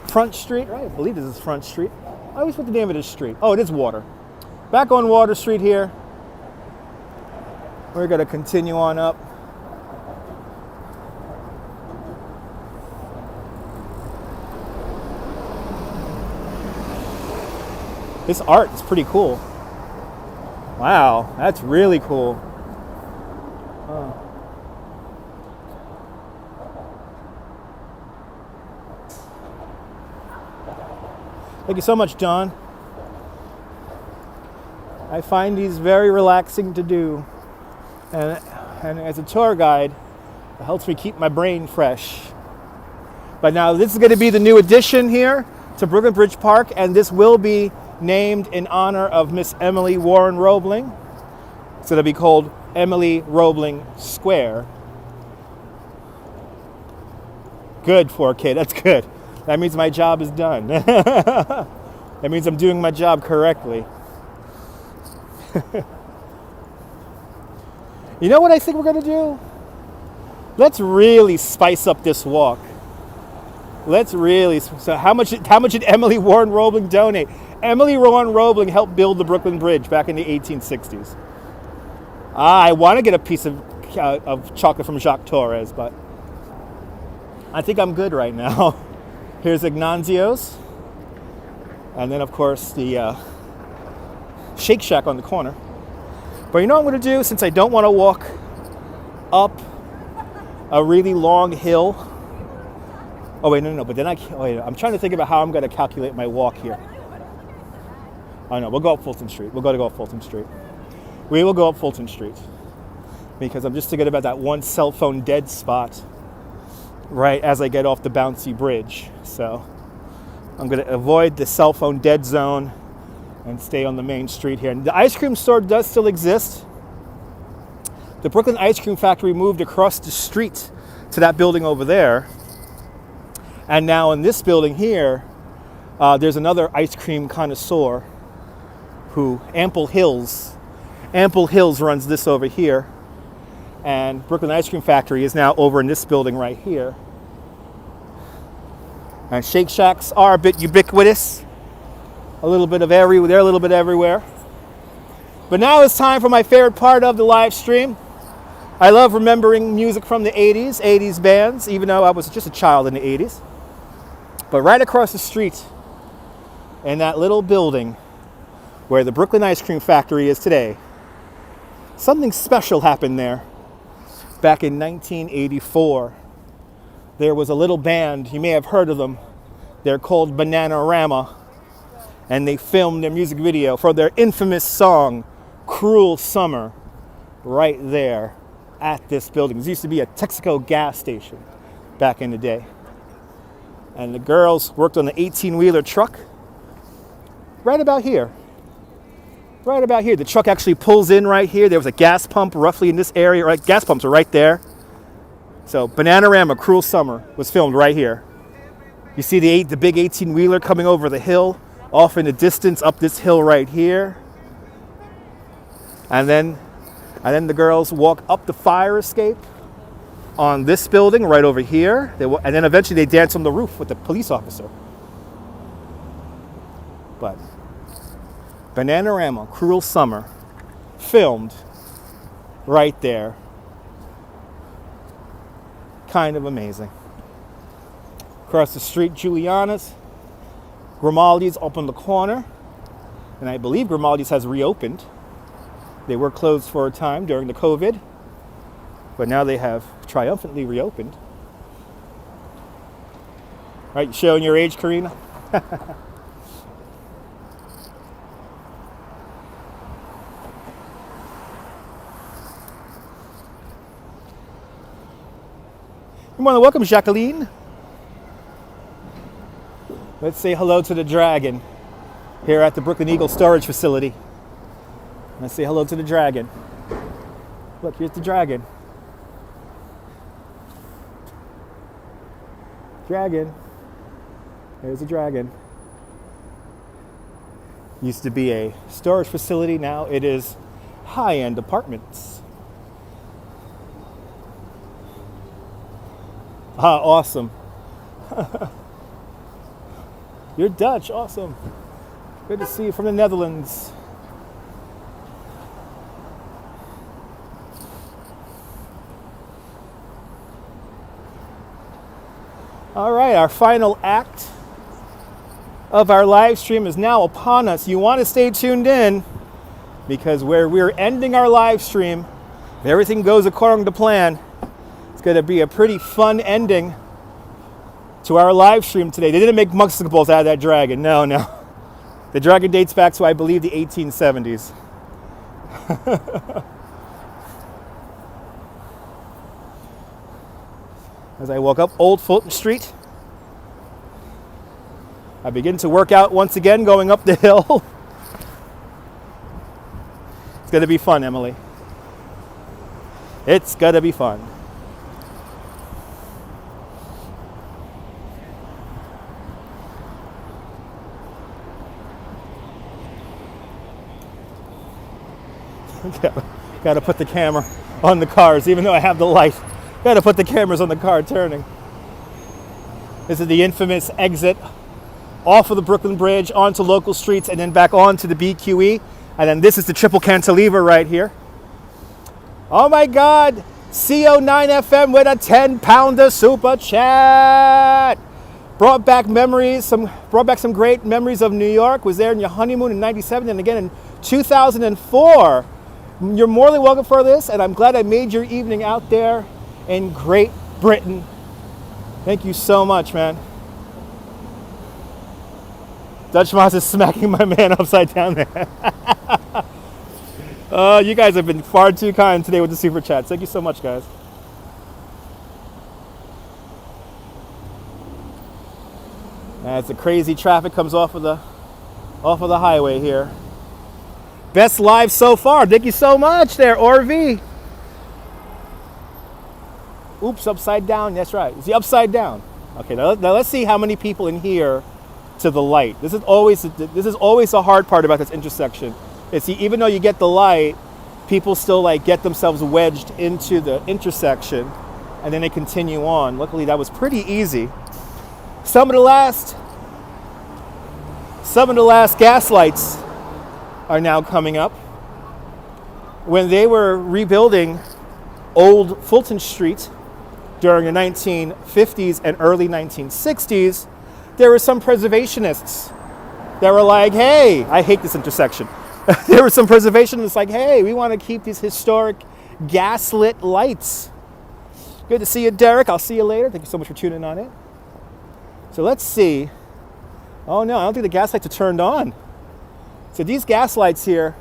Front Street, right? I believe this is Front Street. I always forget the name of this street. Oh, it is Water. Back on Water Street here. We're going to continue on up. This art is pretty cool. Wow, that's really cool. Oh. Thank you so much, John. I find these very relaxing to do. And as a tour guide, it helps me keep my brain fresh. But now this is going to be the new addition here to Brooklyn Bridge Park, and this will be named in honor of Miss Emily Warren Roebling. So it'll be called Emily Roebling Square. Good, 4K, that's good. That means my job is done. That means I'm doing my job correctly. You know what I think we're going to do? Let's really spice up this walk. So how much did Emily Warren Roebling donate? Emily Warren Roebling helped build the Brooklyn Bridge back in the 1860s. I want to get a piece of chocolate from Jacques Torres, but I think I'm good right now. Here's Ignazio's. And then, of course, the Shake Shack on the corner. But you know what I'm going to do? Since I don't want to walk up a really long hill. Oh, wait, no. But then I'm trying to think about how I'm going to calculate my walk here. Oh, no, we'll go up Fulton Street. We'll go up Fulton Street. We will go up Fulton Street. Because I'm just thinking about that one cell phone dead spot right as I get off the bouncy bridge. So I'm going to avoid the cell phone dead zone and stay on the main street here. And the ice cream store does still exist. The Brooklyn Ice Cream Factory moved across the street to that building over there. And now in this building here, there's another ice cream connoisseur who, Ample Hills runs this over here. And Brooklyn Ice Cream Factory is now over in this building right here. And Shake Shacks are a bit ubiquitous. A little bit of everywhere, a little bit everywhere. But now it's time for my favorite part of the live stream. I love remembering music from the 80s bands, even though I was just a child in the 80s. But right across the street, in that little building where the Brooklyn Ice Cream Factory is today, something special happened there. Back in 1984, there was a little band, you may have heard of them. They're called Bananarama, and they filmed their music video for their infamous song, Cruel Summer, right there at this building. This used to be a Texaco gas station back in the day. And the girls worked on the 18-wheeler truck right about here. Right about here. The truck actually pulls in right here. There was a gas pump roughly in this area. Right? Gas pumps are right there. So Bananarama, Cruel Summer was filmed right here. You see the big 18-wheeler coming over the hill, off in the distance, up this hill right here. And then the girls walk up the fire escape on this building right over here. And then eventually they dance on the roof with the police officer. But Bananarama, Cruel Summer, filmed right there. Kind of amazing. Across the street, Giuliana's. Grimaldi's up on the corner. And I believe Grimaldi's has reopened. They were closed for a time during the COVID. But now they have triumphantly reopened. Right, showing your age, Karina? Good morning, welcome, Jacqueline. Let's say hello to the dragon. here at the Brooklyn Eagle storage facility. Let's say hello to the dragon. Look, here's the dragon. Dragon. There's a dragon. Used to be a storage facility, now it is high-end apartments. Ah, awesome. You're Dutch, awesome. Good to see you from the Netherlands. All right, our final act of our live stream is now upon us. You want to stay tuned in because where we're ending our live stream, if everything goes according to plan, it's going to be a pretty fun ending to our live stream today. They didn't make musicals out of that dragon. No, no. The dragon dates back to, I believe, the 1870s. As I walk up Old Fulton Street, I begin to work out once again going up the hill. It's going to be fun, Emily. It's going to be fun. Got to put the camera on the cars, even though I have the light. Got to put the cameras on the car turning. This is the infamous exit off of the Brooklyn Bridge onto local streets and then back onto the BQE. And then this is the triple cantilever right here. Oh my God, CO9FM with a 10-pounder super chat. Brought back some great memories of New York. Was there in your honeymoon in 97 and again in 2004. You're more than welcome for this, and I'm glad I made your evening out there in Great Britain. Thank you so much, man. Dutch Moss is smacking my man upside down there. You guys have been far too kind today with the super chats. Thank you so much, guys. As the crazy traffic comes off of the highway here. Best live so far. Thank you so much there, Orv. Oops, upside down. That's right. It's the upside down. Okay, now let's see how many people in here to the light. This is always the hard part about this intersection. Is even though you get the light, people still like get themselves wedged into the intersection, and then they continue on. Luckily, that was pretty easy. Some of the last gas lights are now coming up. When they were rebuilding old Fulton Street during the 1950s and early 1960s, there were some preservationists that were like, hey, I hate this intersection. There were some preservationists like, hey, we want to keep these historic gaslit lights. Good to see you, Derek. I'll see you later. Thank you so much for tuning on in. So let's see. Oh no, I don't think the gas lights are turned on. So these gas lights here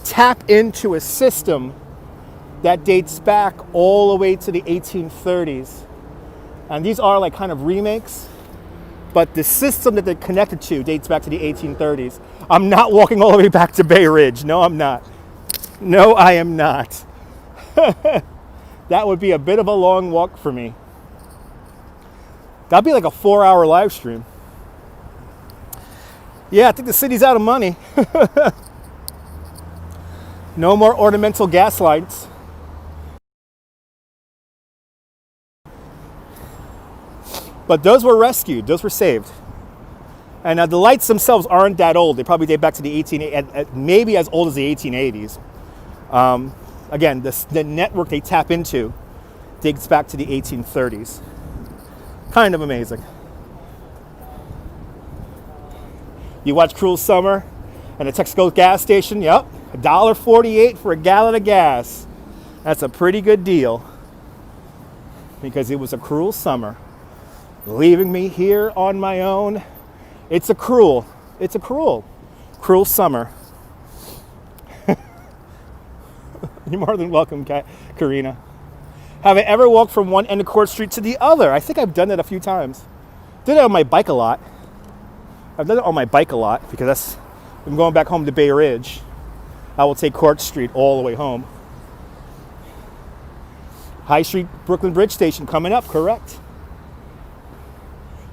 tap into a system that dates back all the way to the 1830s. And these are like kind of remakes, but the system that they're connected to dates back to the 1830s. I'm not walking all the way back to Bay Ridge. No, I'm not. No, I am not. That would be a bit of a long walk for me. That'd be like a 4-hour live stream. Yeah, I think the city's out of money. No more ornamental gas lights. But those were rescued, those were saved. And the lights themselves aren't that old. They probably date back to the maybe as old as the 1880s. Again, the network they tap into dates back to the 1830s. Kind of amazing. You watch Cruel Summer and the Texaco gas station, yep, $1.48 for a gallon of gas. That's a pretty good deal because it was a cruel summer. Leaving me here on my own. It's a cruel summer. You're more than welcome, Karina. Have I ever walked from one end of Court Street to the other? I think I've done that a few times. Did it on my bike a lot. I've done it on my bike a lot because I'm going back home to Bay Ridge. I will take Court Street all the way home. High Street, Brooklyn Bridge Station coming up, correct.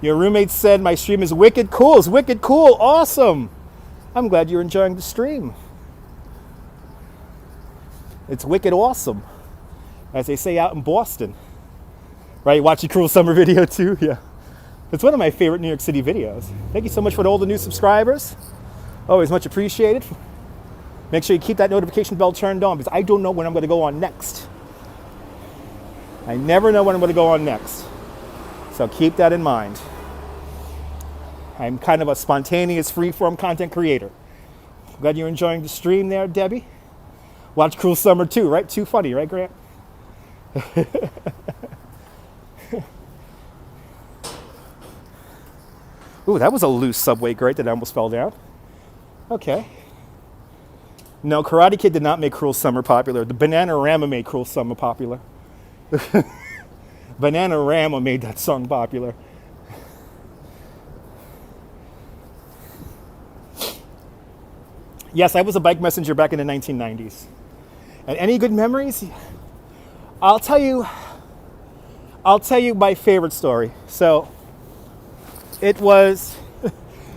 Your roommate said my stream is wicked cool. It's wicked cool. Awesome. I'm glad you're enjoying the stream. It's wicked awesome, as they say out in Boston. Right? Watch the Cruel Summer video too? Yeah. It's one of my favorite New York City videos. Thank you so much for all the new subscribers. Always much appreciated. Make sure you keep that notification bell turned on because I don't know when I'm going to go on next. I never know when I'm going to go on next. So keep that in mind. I'm kind of a spontaneous, free-form content creator. Glad you're enjoying the stream there, Debbie. Watch Cruel Summer too, right? Too funny, right, Grant? Ooh, that was a loose subway grate that I almost fell down. Okay. No, Karate Kid did not make Cruel Summer popular. The Bananarama made Cruel Summer popular. Bananarama made that song popular. Yes, I was a bike messenger back in the 1990s. And any good memories? I'll tell you my favorite story. So it was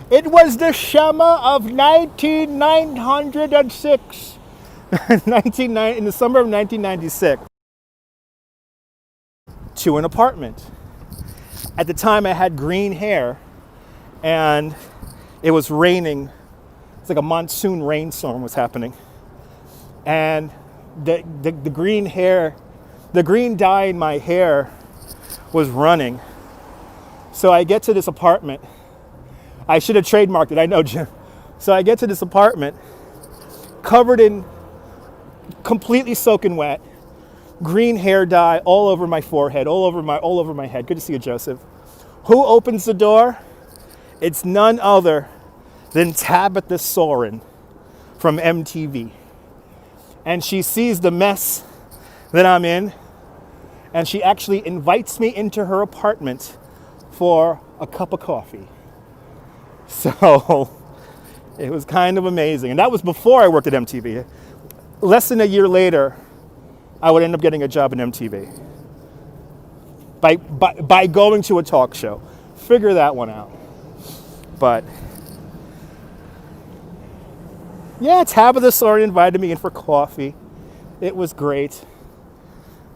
the summer of 1906. In the summer of 1996. To an apartment. At the time I had green hair and it was raining. It's like a monsoon rainstorm was happening. And the green dye in my hair was running. So I get to this apartment. I should have trademarked it, I know, Jim. So I get to this apartment covered in, completely soaking wet, green hair dye all over my forehead, all over my head. Good to see you, Joseph. Who opens the door? It's none other than Tabitha Soren from MTV. And she sees the mess that I'm in, and she actually invites me into her apartment for a cup of coffee. So it was kind of amazing. And that was before I worked at MTV. Less than a year later, I would end up getting a job in MTV by going to a talk show. Figure that one out. But yeah, Tabitha Soren invited me in for coffee. It was great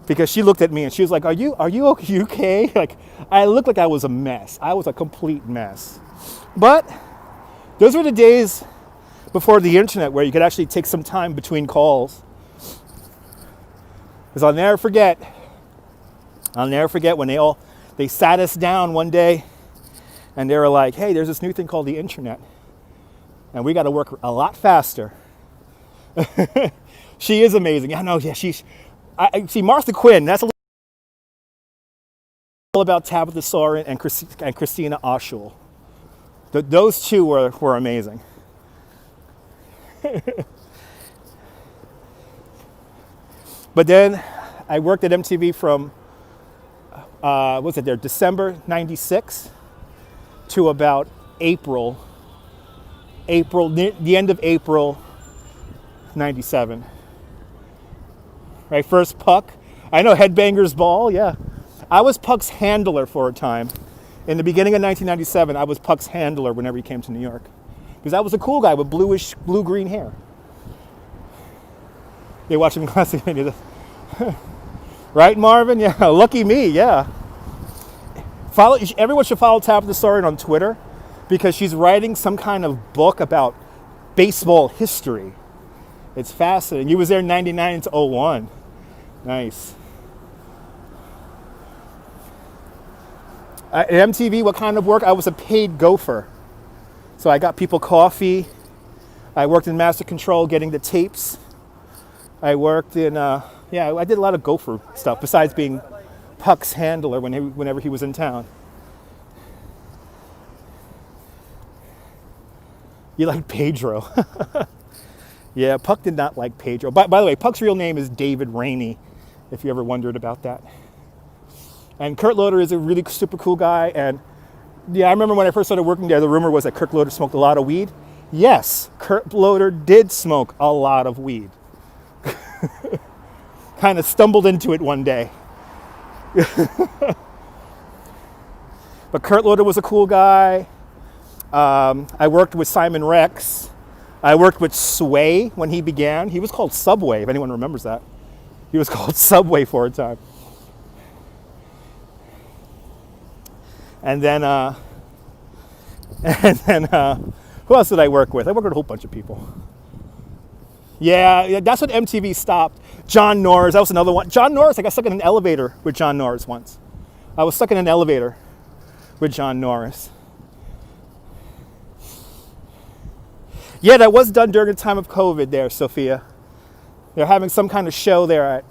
because she looked at me and she was like, "Are you okay?" Like I looked like I was a mess. I was a complete mess. But those were the days before the internet where you could actually take some time between calls. Because I'll never forget when they sat us down one day and they were like, "Hey, there's this new thing called the internet. And we got to work a lot faster." She is amazing. I know, yeah, I see Martha Quinn, that's a little about Tabitha Soren and Christina Oshul. Those two were amazing. But then I worked at MTV from, December 96 to about April, the end of April 97. Right, first Puck. I know, Headbangers Ball, yeah. I was Puck's handler for a time. In the beginning of 1997, I was Puck's handler whenever he came to New York. Because I was a cool guy with blue-green hair. You're watching classic videos. Right, Marvin? Yeah, lucky me, yeah. Everyone should follow Tabitha Soren on Twitter because she's writing some kind of book about baseball history. It's fascinating. You was there 99 to 01. Nice. At MTV, what kind of work? I was a paid gopher. So I got people coffee. I worked in master control getting the tapes. I worked in, I did a lot of gopher stuff besides being Puck's handler whenever he was in town. You like Pedro. Yeah, Puck did not like Pedro. By the way, Puck's real name is David Rainey, if you ever wondered about that. And Kurt Loder is a really super cool guy, and Yeah, I remember when I first started working there, the rumor was that Kurt Loder smoked a lot of weed. Yes, Kurt Loder did smoke a lot of weed. Kind of stumbled into it one day. But Kurt Loder was a cool guy. I worked with Simon Rex. I worked with Sway when he began. He was called Subway, if anyone remembers that. He was called Subway for a time. And then, who else did I work with? I worked with a whole bunch of people. Yeah, that's when MTV stopped. John Norris, that was another one. John Norris, I got stuck in an elevator with John Norris once. I was stuck in an elevator with John Norris. Yeah, that was done during the time of COVID there, Sophia. They're having some kind of show there at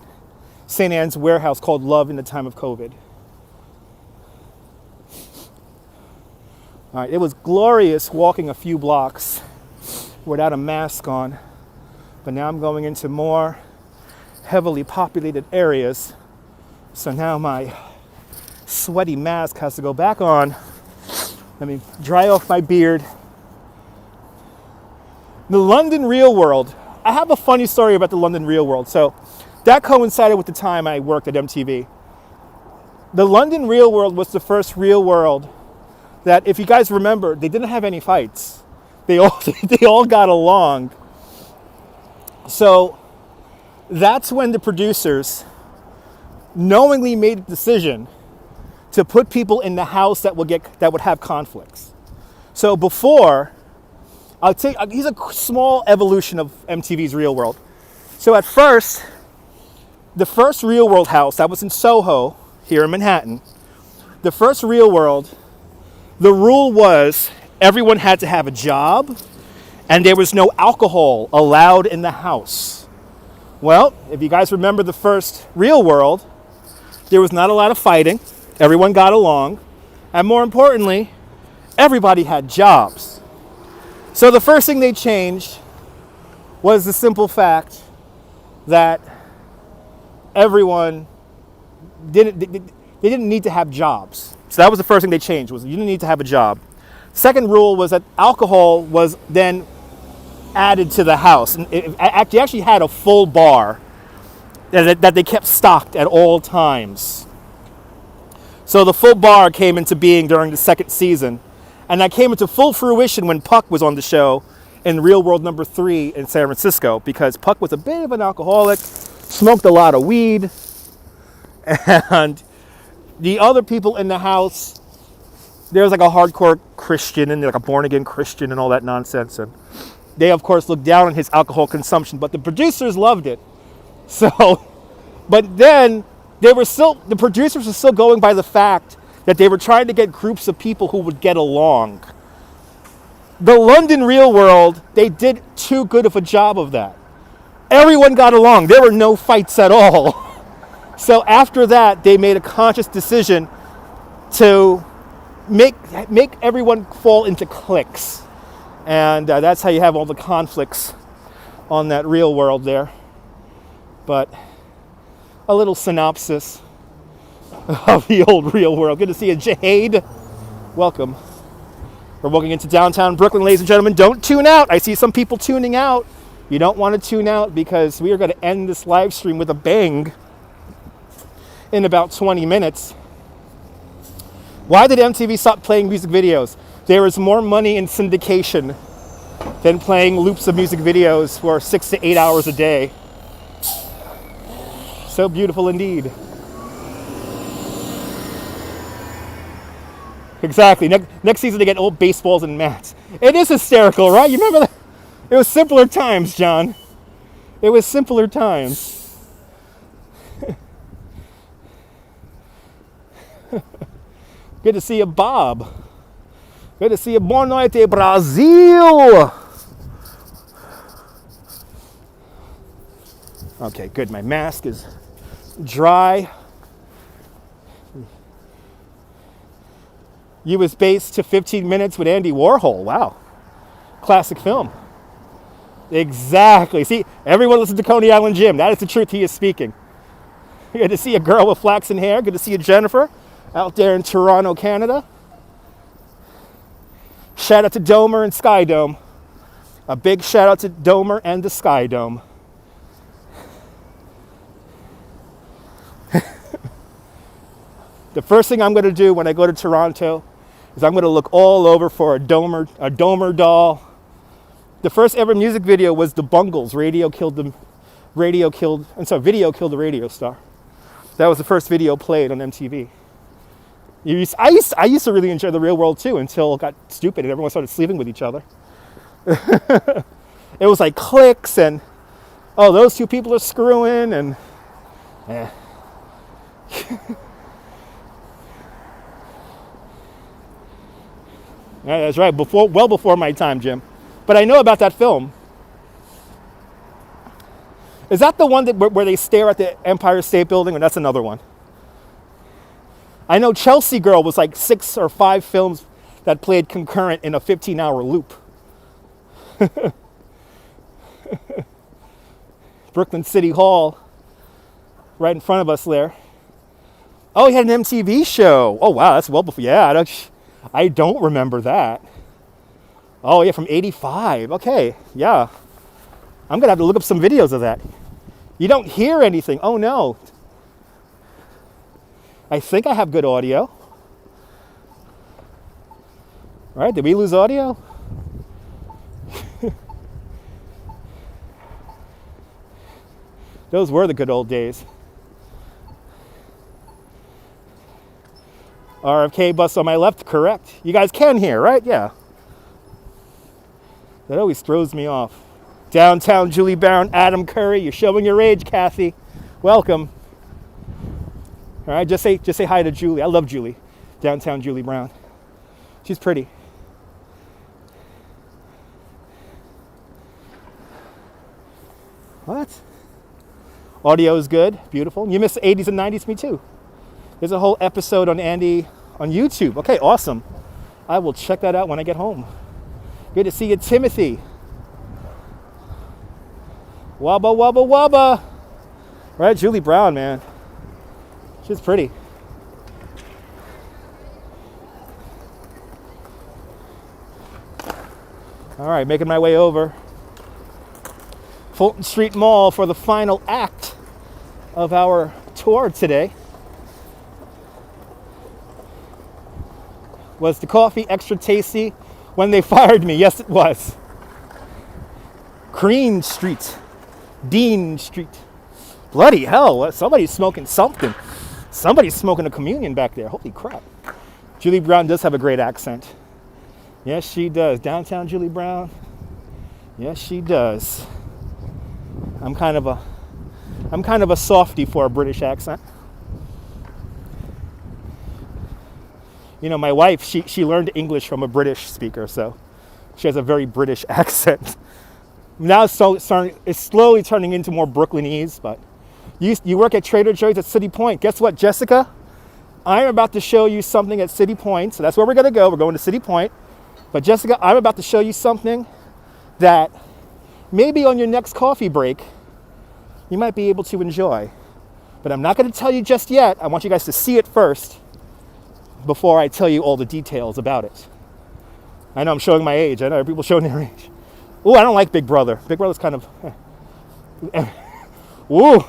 St. Anne's Warehouse called Love in the Time of COVID. All right, it was glorious walking a few blocks without a mask on, but now I'm going into more heavily populated areas, so now my sweaty mask has to go back on. Let me dry off my beard. The London Real World. I have a funny story about the London Real World. So that coincided with the time I worked at MTV. The London Real World was the first real world that, if you guys remember, they didn't have any fights. They all got along. So that's when the producers knowingly made the decision to put people in the house that would have conflicts. So before, here's a small evolution of MTV's Real World. So at first, the first Real World house, that was in Soho, here in Manhattan, the first Real World, the rule was everyone had to have a job and there was no alcohol allowed in the house. Well, if you guys remember the first Real World, there was not a lot of fighting. Everyone got along. And more importantly, everybody had jobs. So the first thing they changed was the simple fact that everyone didn't need to have jobs. So that was the first thing they changed, was you didn't need to have a job. Second rule was that alcohol was then added to the house. And they actually had a full bar that they kept stocked at all times. So the full bar came into being during the second season. And that came into full fruition when Puck was on the show in Real World number 3 in San Francisco, because Puck was a bit of an alcoholic, smoked a lot of weed, and the other people in the house, there was like a hardcore Christian and like a born-again Christian and all that nonsense. And they, of course, looked down on his alcohol consumption, but the producers loved it. So, but then the producers were still going by the fact that they were trying to get groups of people who would get along. The London Real World, they did too good of a job of that. Everyone got along. There were no fights at all. So after that, they made a conscious decision to make everyone fall into cliques. And that's how you have all the conflicts on that Real World there. But a little synopsis of the old Real World. Good to see you, Jade. Welcome. We're walking into downtown Brooklyn, ladies and gentlemen. Don't tune out. I see some people tuning out. You don't want to tune out, because we are going to end this live stream with a bang in about 20 minutes. Why did MTV stop playing music videos? There is more money in syndication than playing loops of music videos for 6 to 8 hours a day. So beautiful indeed. Exactly. Next season they get old baseballs and mats. It is hysterical, right? You remember that? It was simpler times, John. It was simpler times. Good to see you, Bob. Good to see you. Boa noite, Brazil. Okay, good. My mask is dry. You was based to 15 Minutes with Andy Warhol. Wow. Classic film. Exactly. See, everyone listens to Coney Island Jim. That is the truth he is speaking. Good to see a girl with flaxen hair. Good to see you, Jennifer, out there in Toronto, Canada. Shout out to Domer and Sky Dome. A big shout out to Domer and the Sky Dome. The first thing I'm going to do when I go to Toronto is I'm going to look all over for a Domer doll. The first ever music video was the Bungles. Video killed the radio star. That was the first video played on MTV. I used to really enjoy the real world too until it got stupid and everyone started sleeping with each other. It was like clicks and, oh, those two people are screwing and, yeah. Yeah, that's right, well before my time, Jim. But I know about that film. Is that the one where they stare at the Empire State Building, or that's another one? I know Chelsea Girl was like 6 or 5 films that played concurrent in a 15-hour loop. Brooklyn City Hall, right in front of us there. Oh, he had an MTV show. Oh, wow, that's well before. Yeah, I don't remember that. Oh, yeah, from 85. Okay, yeah. I'm going to have to look up some videos of that. You don't hear anything. Oh, no. I think I have good audio. All right, did we lose audio? Those were the good old days. RFK bus on my left, correct. You guys can hear, right? Yeah. That always throws me off. Downtown Julie Brown, Adam Curry. You're showing your age, Kathy. Welcome. All right, just say hi to Julie. I love Julie. Downtown Julie Brown. She's pretty. What? Audio is good, beautiful. You miss the 80s and 90s, me too. There's a whole episode on Andy on YouTube. Okay, awesome. I will check that out when I get home. Good to see you, Timothy. Wubba, wubba, wubba. Right, Julie Brown, man. She's pretty. All right, making my way over. Fulton Street Mall for the final act of our tour today. Was the coffee extra tasty when they fired me? Yes, it was. Green Street. Dean Street. Bloody hell, somebody's smoking something. Somebody's smoking a communion back there. Holy crap. Julie Brown does have a great accent. Yes, she does. Downtown Julie Brown. Yes, she does. I'm kind of a softie for a British accent. You know, my wife, she learned English from a British speaker, so she has a very British accent. Now it's slowly turning into more Brooklynese, but you work at Trader Joe's at City Point. Guess what, Jessica? I'm about to show you something at City Point, so that's where we're going to go. We're going to City Point. But Jessica, I'm about to show you something that maybe on your next coffee break, you might be able to enjoy. But I'm not going to tell you just yet. I want you guys to see it first before I tell you all the details about it. I know I'm showing my age. I know people showing their age. Ooh, I don't like Big Brother. Big Brother's kind of... Ooh,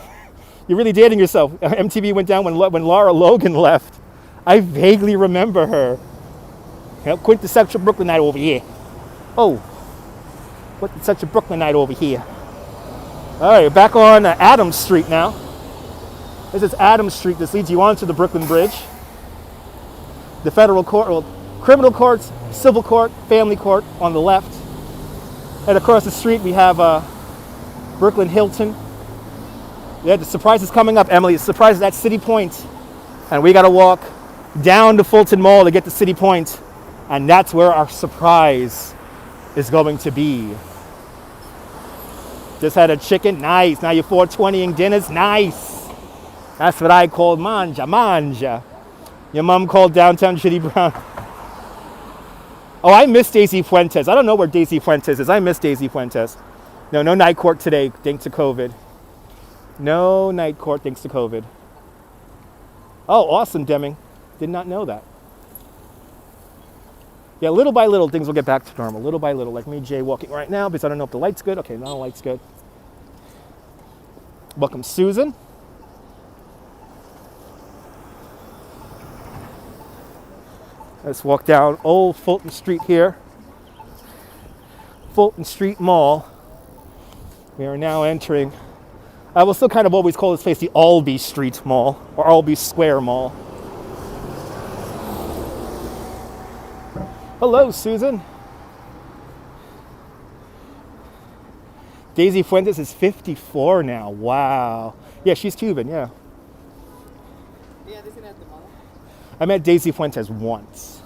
you're really dating yourself. MTV went down when Laura Logan left. I vaguely remember her. Quintessential Brooklynite over here. Oh, quintessential Brooklynite over here. All right, back on Adams Street now. This is Adams Street. This leads you on to the Brooklyn Bridge. The federal court, well, criminal courts, civil court, family court on the left. And across the street we have Brooklyn Hilton. Yeah, the surprise is coming up, Emily. The surprise is at City Point. And we got to walk down to Fulton Mall to get to City Point. And that's where our surprise is going to be. Just had a chicken, nice. Now you're 420ing dinners, nice. That's what I call manja. Your mom called downtown Julie Brown. Oh, I miss Daisy Fuentes. I don't know where Daisy Fuentes is. I miss Daisy Fuentes. No night court today, thanks to COVID. No night court, thanks to COVID. Oh, awesome, Deming. Did not know that. Yeah, little by little, things will get back to normal. Little by little, like me jaywalking right now because I don't know if the light's good. Okay, now the light's good. Welcome, Susan. Let's walk down old Fulton Street here. Fulton Street Mall. We are now entering, I will still kind of always call this place the Albee Street Mall, or Albee Square Mall. Hello, Susan. Daisy Fuentes is 54 now. Wow. Yeah, she's Cuban, yeah. I met Daisy Fuentes once.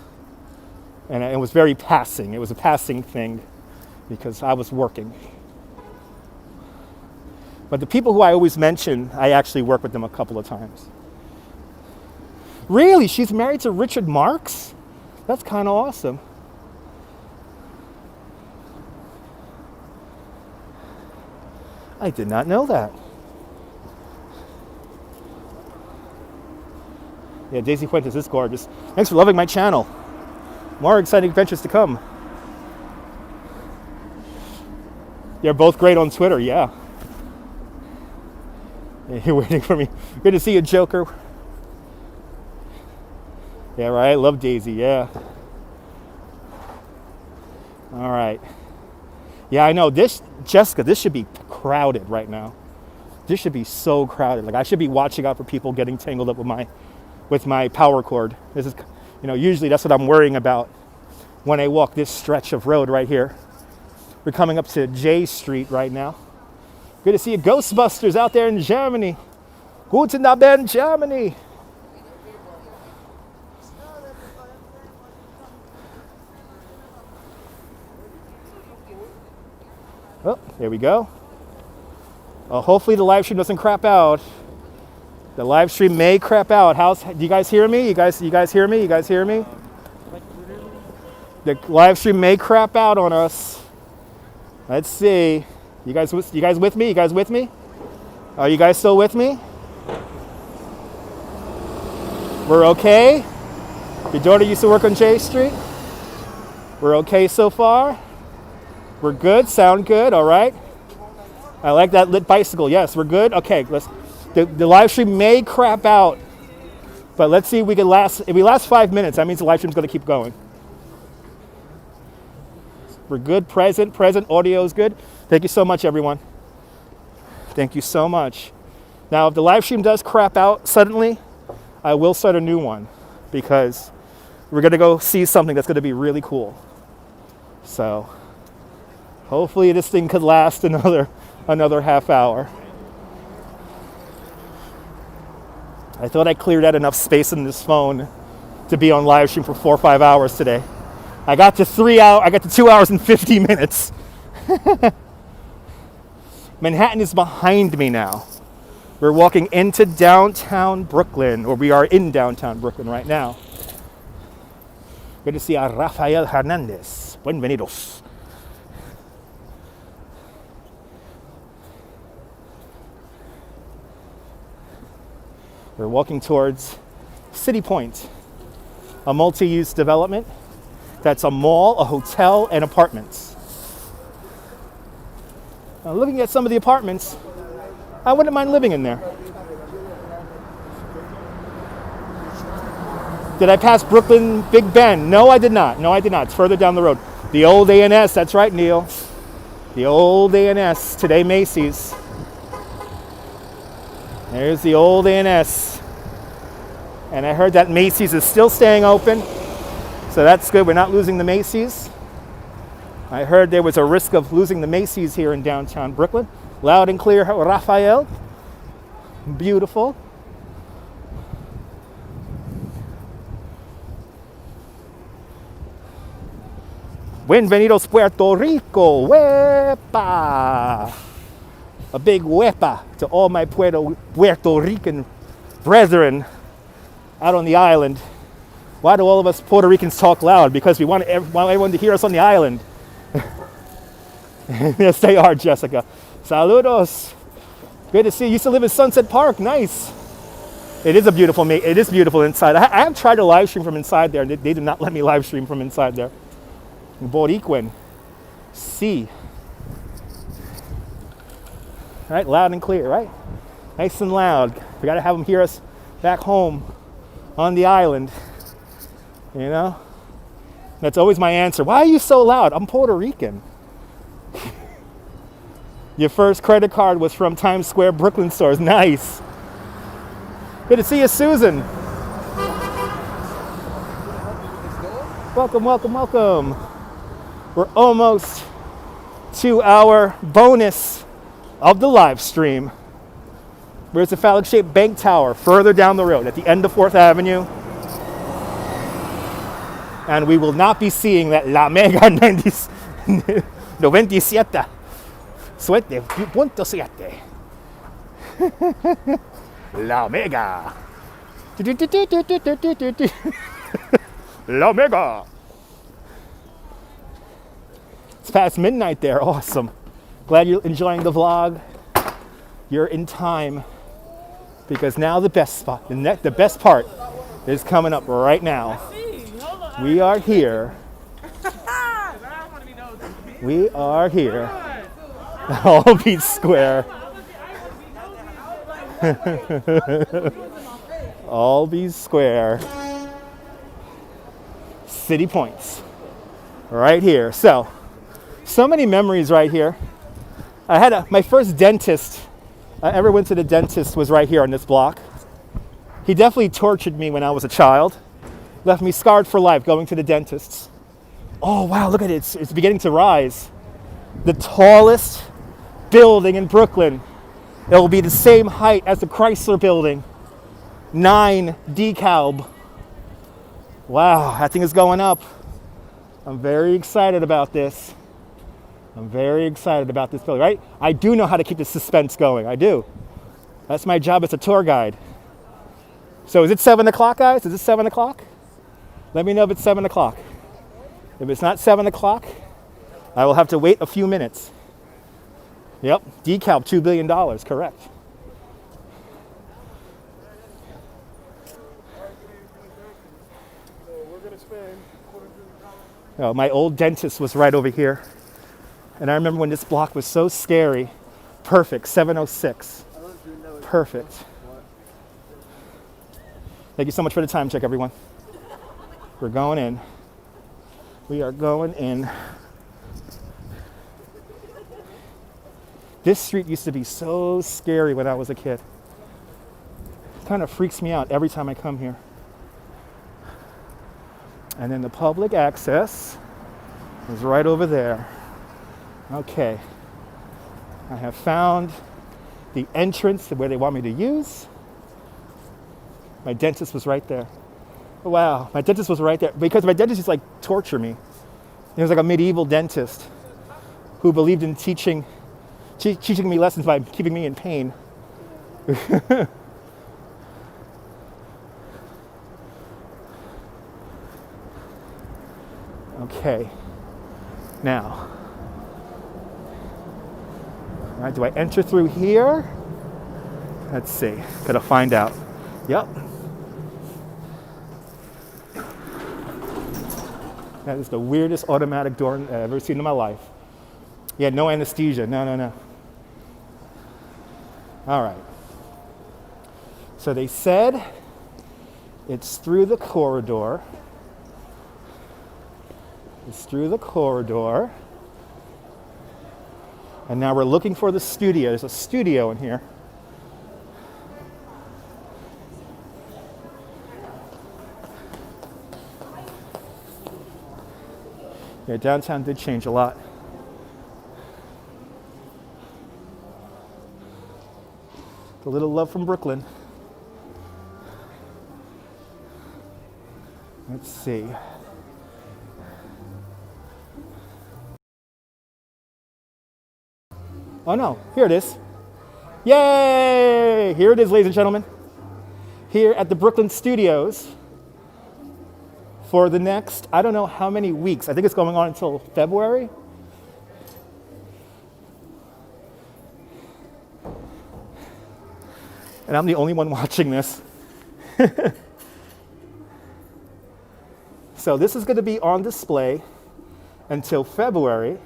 And it was very passing. It was a passing thing because I was working. But the people who I always mention, I actually worked with them a couple of times. Really? She's married to Richard Marx? That's kind of awesome. I did not know that. Yeah, Daisy Fuentes is gorgeous. Thanks for loving my channel. More exciting adventures to come. They're both great on Twitter, yeah. You're waiting for me. Good to see you, Joker. Yeah, right. Love Daisy, yeah. All right. Yeah, I know. Jessica, this should be crowded right now. This should be so crowded. Like, I should be watching out for people getting tangled up with my power cord. This is, usually that's what I'm worrying about when I walk this stretch of road right here. We're coming up to J Street right now. Good to see you, Ghostbusters, out there in Germany. Guten Abend, Germany. Oh, there we go. Hopefully the live stream doesn't crap out. The live stream may crap out. Do you guys hear me? You guys hear me? You guys hear me? The live stream may crap out on us. Let's see. You guys with me? You guys with me? Are you guys still with me? We're okay? Your daughter used to work on J Street? We're okay so far? We're good? Sound good? All right. I like that lit bicycle. Yes, we're good. Okay, the live stream may crap out, but let's see if we can last. If we last 5 minutes, that means the live stream's going to keep going. We're good. Present. Audio is good. Thank you so much, everyone. Thank you so much. Now, if the live stream does crap out suddenly, I will start a new one because we're going to go see something that's going to be really cool. So hopefully this thing could last another half hour. I thought I cleared out enough space in this phone to be on live stream for 4 or 5 hours today. I got to 2 hours and 50 minutes. Manhattan is behind me now. We're walking into downtown Brooklyn, or we are in downtown Brooklyn right now. Good to see Rafael Hernandez. Bienvenidos. We're walking towards City Point, a multi-use development that's a mall, a hotel, and apartments. Now, looking at some of the apartments, I wouldn't mind living in there. Did I pass Brooklyn Big Ben? No, I did not. It's further down the road. The old A&S, that's right, Neil. The old A&S, today Macy's. There's the old A&S. And I heard that Macy's is still staying open. So that's good. We're not losing the Macy's. I heard there was a risk of losing the Macy's here in downtown Brooklyn. Loud and clear, Rafael. Beautiful. Bienvenidos Puerto Rico. Wepa. A big wepa to all my Puerto Rican brethren out on the island. Why do all of us Puerto Ricans talk loud? Because we want everyone to hear us on the island. Yes, they are, Jessica. Saludos. Good to see you. Used to live in Sunset Park. Nice. It is beautiful inside. I have tried to live stream from inside there, and they did not let me live stream from inside there. Boricuan. C. Right, loud and clear, right? Nice and loud. We got to have them hear us back home on the island. You know? That's always my answer. Why are you so loud? I'm Puerto Rican. Your first credit card was from Times Square Brooklyn stores. Nice. Good to see you, Susan. Welcome, welcome, welcome. We're almost to our bonus of the live stream. Where's the phallic-shaped bank tower? Further down the road at the end of 4th Avenue. And we will not be seeing that La Mega 97. Suerte, punto siete. La Mega. La Mega. It's past midnight there. Awesome. Glad you're enjoying the vlog. You're in time because now the best spot, the best part is coming up right now. We are here. We are here. All Beach Square. All Beach Square. City Points. Right here. So many memories right here. I had my first dentist I ever went to the dentist was right here on this block. He definitely tortured me when I was a child. Left me scarred for life going to the dentists. Oh wow, look at it. It's beginning to rise. The tallest building in Brooklyn. It will be the same height as the Chrysler building. 9 DeKalb. Wow, that thing is going up. I'm very excited about this. I'm very excited about this building, right? I do know how to keep the suspense going. I do. That's my job as a tour guide. So is it 7 o'clock, guys? Is it 7 o'clock? Let me know if it's 7 o'clock. If it's not 7 o'clock, I will have to wait a few minutes. Yep, DeKalb, $2 billion, correct. Oh, my old dentist was right over here. And I remember when this block was so scary. Perfect, 706. Perfect. Thank you so much for the time check, everyone. We're going in. We are going in. This street used to be so scary when I was a kid. It kind of freaks me out every time I come here. And then the public access is right over there. Okay. I have found the entrance to where they want me to use. My dentist was right there. Wow, my dentist was right there. Because my dentist used to like torture me. He was like a medieval dentist who believed in teaching me lessons by keeping me in pain. Okay, now, all right, do I enter through here? Let's see, gotta find out. Yep. That is the weirdest automatic door I've ever seen in my life. Yeah, no anesthesia, no. All right. So they said it's through the corridor. It's through the corridor. And now we're looking for the studio. There's a studio in here. Yeah, downtown did change a lot. A little love from Brooklyn. Let's see. Oh no, here it is. Yay! Here it is, ladies and gentlemen. Here at the Brooklyn Studios for the next, I don't know how many weeks. I think it's going on until February. And I'm the only one watching this. So this is going to be on display until February.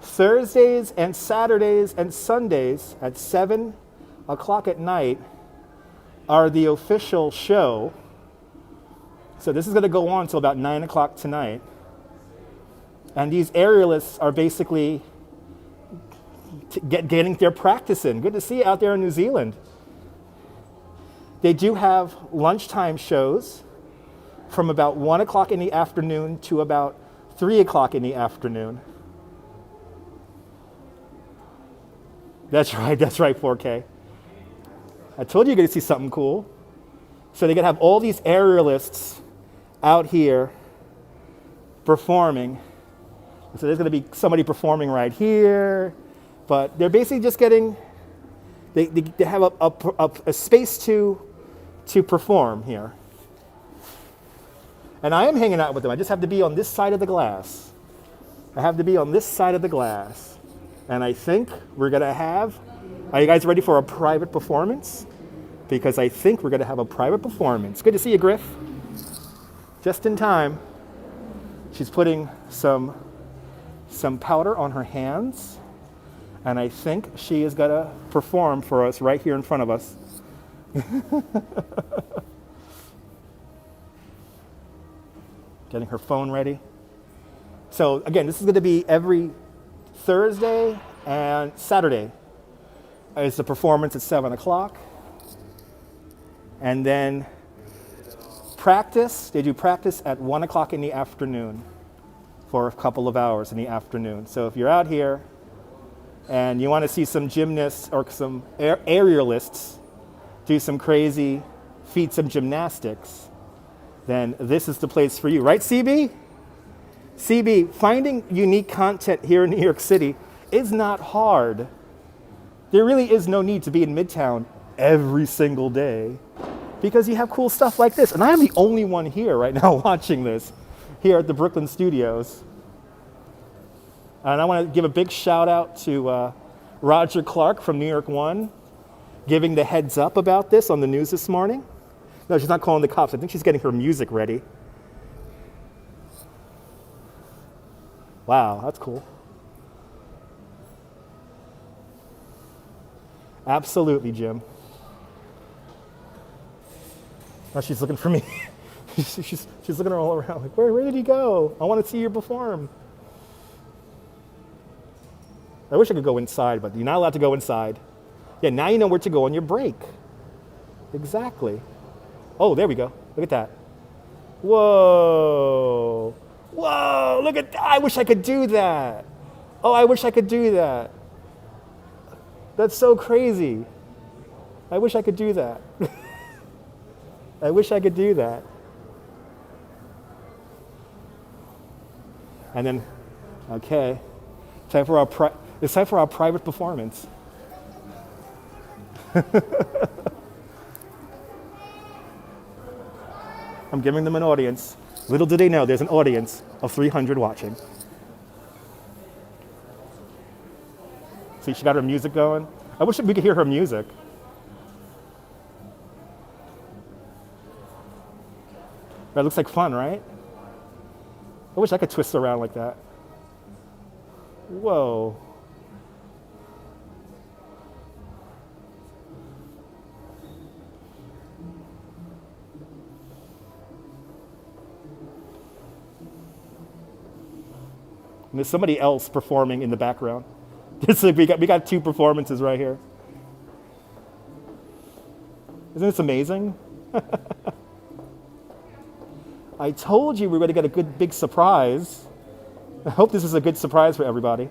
Thursdays and Saturdays and Sundays at 7 o'clock at night are the official show. So this is going to go on until about 9 o'clock tonight. And these aerialists are basically getting their practice in. Good to see you out there in New Zealand. They do have lunchtime shows from about 1 o'clock in the afternoon to about 3 o'clock in the afternoon. That's right, 4K. I told you you're going to see something cool. So they're going to have all these aerialists out here performing. So there's going to be somebody performing right here. But they're basically just getting, they have a space to perform here. And I am hanging out with them. I just have to be on this side of the glass. I have to be on this side of the glass. And I think we're going to have, are you guys ready for a private performance? Because I think we're going to have a private performance. Good to see you, Griff. Just in time. She's putting some powder on her hands. And I think she is going to perform for us right here in front of us. Getting her phone ready. So again, this is going to be every Thursday and Saturday. It's the performance at 7 o'clock. And then practice, they do practice at 1 o'clock in the afternoon for a couple of hours in the afternoon. So if you're out here and you want to see some gymnasts or some aerialists do some crazy feats of gymnastics, then this is the place for you. Right, CB? CB, finding unique content here in New York City is not hard. There really is no need to be in Midtown every single day because you have cool stuff like this. And I'm the only one here right now watching this here at the Brooklyn studios. And I want to give a big shout out to Roger Clark from New York One, giving the heads up about this on the news this morning. No, she's not calling the cops. I think she's getting her music ready. Wow, that's cool. Absolutely, Jim. Now she's looking for me. she's looking all around like, where did he go? I want to see you perform. I wish I could go inside, but you're not allowed to go inside. Yeah, now you know where to go on your break. Exactly. Oh, there we go. Look at that. Whoa. Whoa, look at that. I wish I could do that. Oh, I wish I could do that. That's so crazy. I wish I could do that. I wish I could do that. And then, okay, it's time for our private performance. I'm giving them an audience. Little do they know, there's an audience of 300 watching. See, she got her music going. I wish we could hear her music. That looks like fun, right? I wish I could twist around like that. Whoa. And there's somebody else performing in the background. We got two performances right here. Isn't this amazing? I told you we were going to get a good big surprise. I hope this is a good surprise for everybody.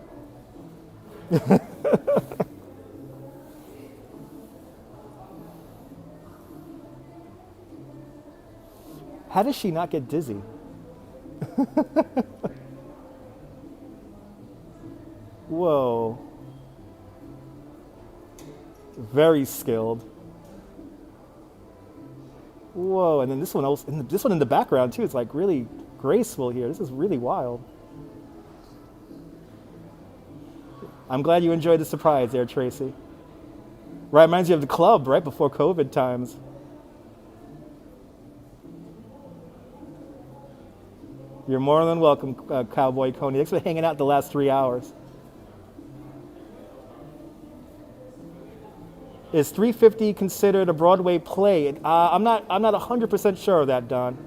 How does she not get dizzy? Whoa. Very skilled. Whoa, and then this one in the background too, it's like really graceful here. This is really wild. I'm glad you enjoyed the surprise there, Tracy. Right, reminds you of the club right before COVID times. You're more than welcome, Cowboy Coney. Thanks for hanging out the last 3 hours. Is 350 considered a Broadway play? I'm not 100% sure of that, Don.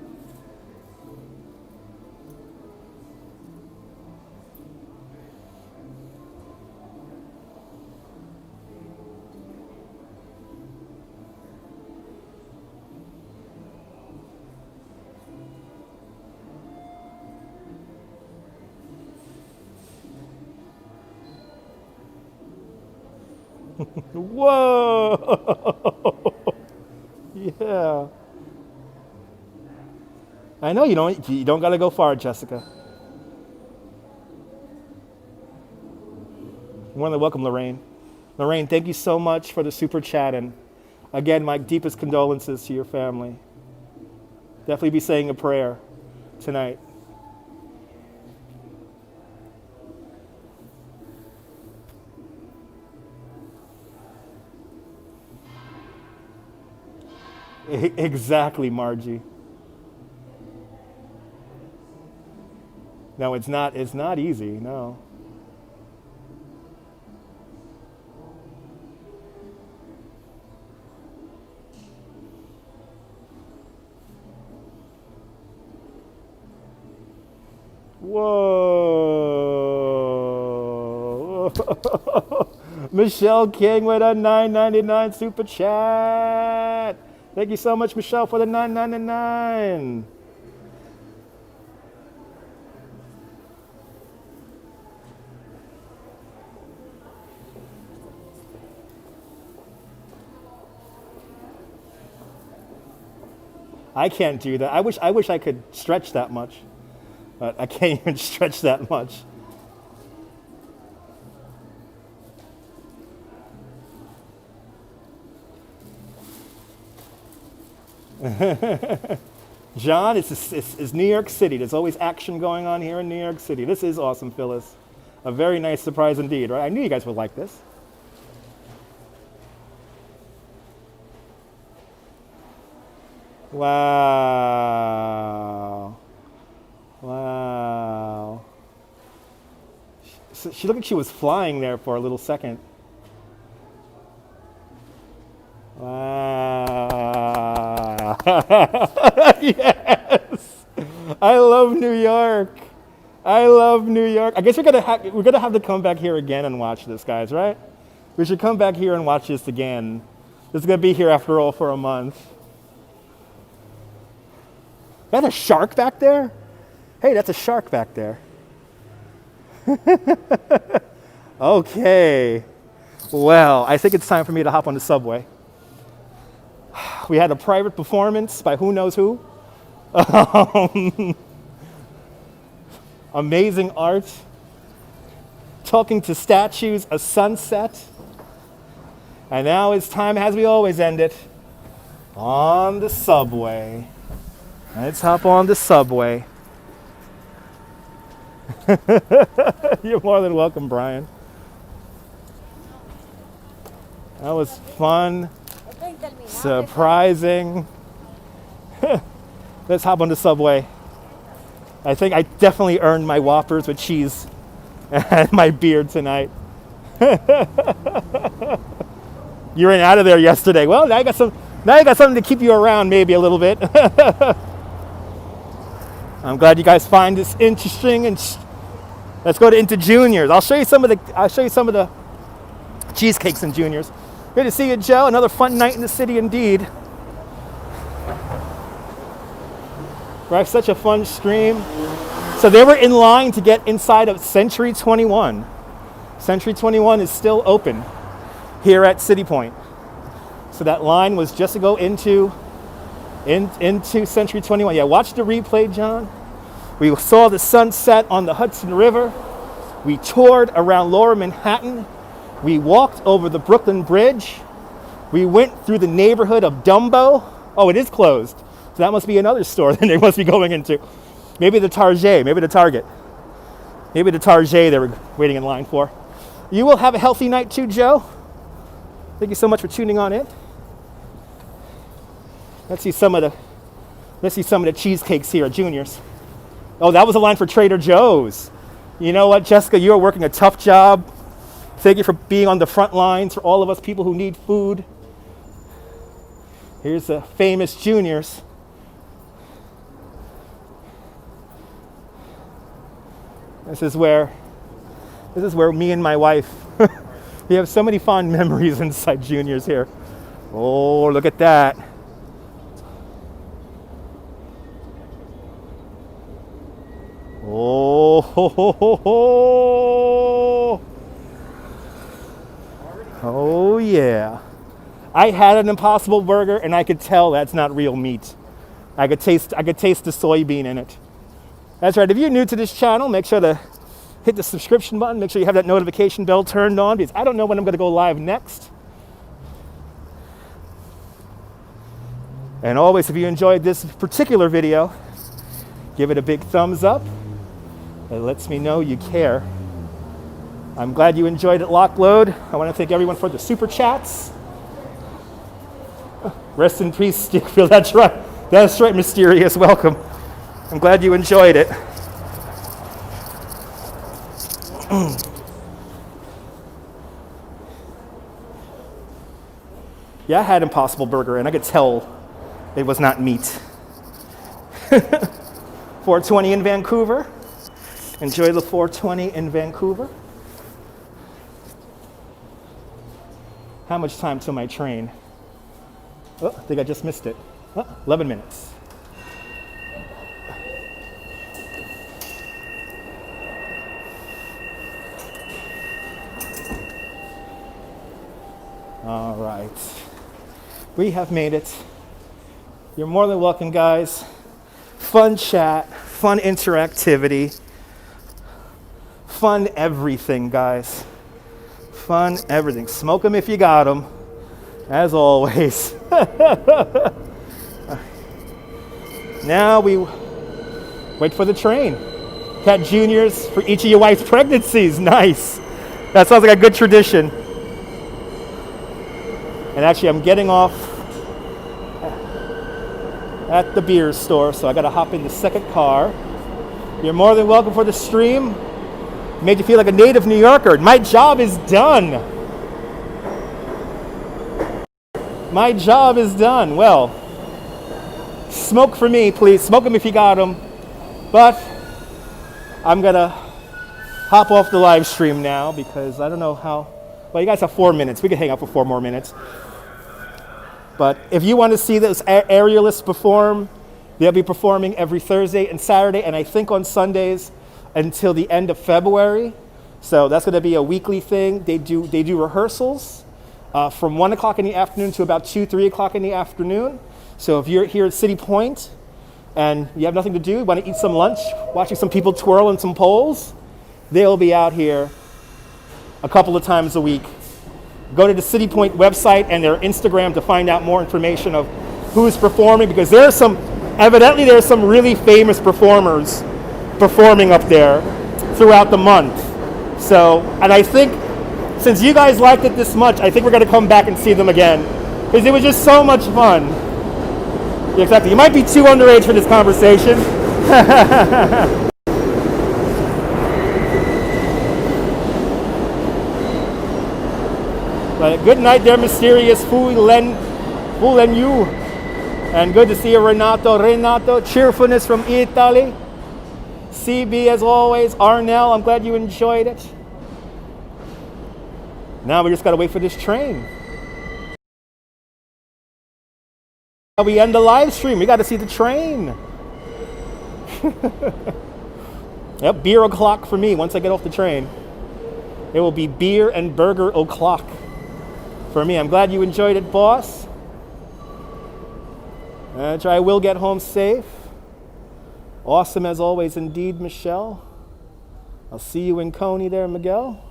Whoa! Yeah. I know you don't got to go far, Jessica. You're more than welcome, Lorraine. Lorraine, thank you so much for the super chat, and again, my deepest condolences to your family. Definitely be saying a prayer tonight. Exactly, Margie. No, it's not easy, no. Whoa. Michelle King with a $9.99 super chat. Thank you so much, Michelle, for the $9.99. I can't do that. I wish I could stretch that much, but I can't even stretch that much. John, it's New York City. There's always action going on here in New York City. This is awesome, Phyllis. A very nice surprise indeed, right? I knew you guys would like this. Wow. Wow. She looked like she was flying there for a little second. Wow. Yes. I love New York. I love New York. I guess we're gonna have to come back here again and watch this, guys, right? We should come back here and watch this again. This is gonna be here after all for a month. Is that a shark back there? Hey, that's a shark back there. Okay. Well, I think it's time for me to hop on the subway. We had a private performance by who knows who. Amazing art. Talking to statues, a sunset. And now it's time, as we always end it, on the subway. Let's hop on the subway. You're more than welcome, Brian. That was fun, surprising. Let's hop on the subway. I think I definitely earned my Whoppers with cheese and my beard tonight. You ran out of there yesterday. Well, now you got something to keep you around maybe a little bit. I'm glad you guys find this interesting, and let's go into Juniors. I'll show you some of the cheesecakes in Juniors. Good to see you, Joe. Another fun night in the city indeed. Right, such a fun stream. So they were in line to get inside of Century 21. Century 21 is still open here at City Point. So that line was just to go into Century 21. Yeah, watch the replay, John. We saw the sunset on the Hudson River. We toured around Lower Manhattan. We walked over the Brooklyn Bridge. We went through the neighborhood of Dumbo. Oh, it is closed. So that must be another store that they must be going into. Maybe the Target, maybe the Target. Maybe the Target they were waiting in line for. You will have a healthy night too, Joe. Thank you so much for tuning on in. Let's see some of the cheesecakes here at Junior's. Oh, that was a line for Trader Joe's. You know what, Jessica, you are working a tough job. Thank you for being on the front lines for all of us people who need food. Here's the famous juniors. This is where me and my wife, we have so many fond memories inside Juniors here. Oh, look at that. Oh, ho, ho, ho, ho. Oh yeah. I had an Impossible Burger and I could tell that's not real meat. I could taste the soybean in it. That's right, if you're new to this channel, make sure to hit the subscription button. Make sure you have that notification bell turned on because I don't know when I'm going to go live next. And always, if you enjoyed this particular video, give it a big thumbs up. It lets me know you care. I'm glad you enjoyed it, Lockload. I want to thank everyone for the super chats. Rest in peace, Stickfield. That's right. That's right, Mysterious. Welcome. I'm glad you enjoyed it. Yeah, I had Impossible Burger and I could tell it was not meat. 420 in Vancouver. Enjoy the 420 in Vancouver. How much time till my train? Oh, I think I just missed it. Oh, 11 minutes. All right. We have made it. You're more than welcome, guys. Fun chat, fun interactivity, fun everything, guys. Fun everything. Smoke them if you got them, as always. Now we wait for the train. Cat Juniors for each of your wife's pregnancies. Nice. That sounds like a good tradition. And actually, I'm getting off at the beer store, so I got to hop in the second car. You're more than welcome for the stream. Made you feel like a native New Yorker. My job is done. My job is done. Well, smoke for me, please. Smoke them if you got them. But I'm going to hop off the live stream now because I don't know how. Well, you guys have 4 minutes. We can hang out for 4 more minutes. But if you want to see those aerialists perform, they'll be performing every Thursday and Saturday, and I think on Sundays until the end of February. So that's going to be a weekly thing. They do rehearsals from 1 o'clock in the afternoon to about 2, 3 o'clock in the afternoon. So if you're here at City Point and you have nothing to do, you want to eat some lunch, watching some people twirl in some poles, they'll be out here a couple of times a week. Go to the City Point website and their Instagram to find out more information of who's performing, because evidently there's some really famous performers performing up there throughout the month. So, and I think since you guys liked it this much, I think we're going to come back and see them again because it was just so much fun. Yeah, exactly. You might be too underage for this conversation. But good night there, Mysterious Fulen you. And good to see you, Renato. Cheerfulness from Italy. CB as always. Arnell, I'm glad you enjoyed it. Now we just got to wait for this train. We end the live stream. We got to see the train. Yep, beer o'clock for me once I get off the train. It will be beer and burger o'clock for me. I'm glad you enjoyed it, boss. I will get home safe. Awesome as always indeed, Michelle. I'll see you in Coney there, Miguel.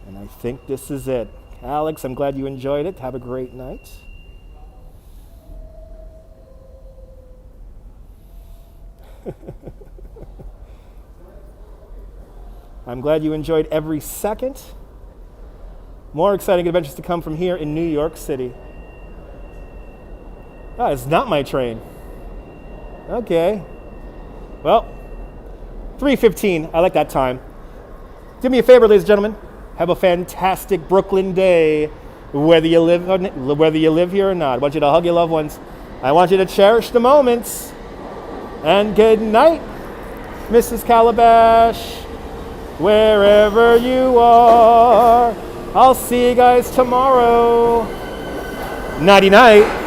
And I think this is it. Alex, I'm glad you enjoyed it. Have a great night. I'm glad you enjoyed every second. More exciting adventures to come from here in New York City. Ah, it's not my train. Okay. Well, 3:15. I like that time. Do me a favor, ladies and gentlemen. Have a fantastic Brooklyn day, whether you live here or not. I want you to hug your loved ones. I want you to cherish the moments. And good night, Mrs. Calabash, wherever you are. I'll see you guys tomorrow. Nighty night.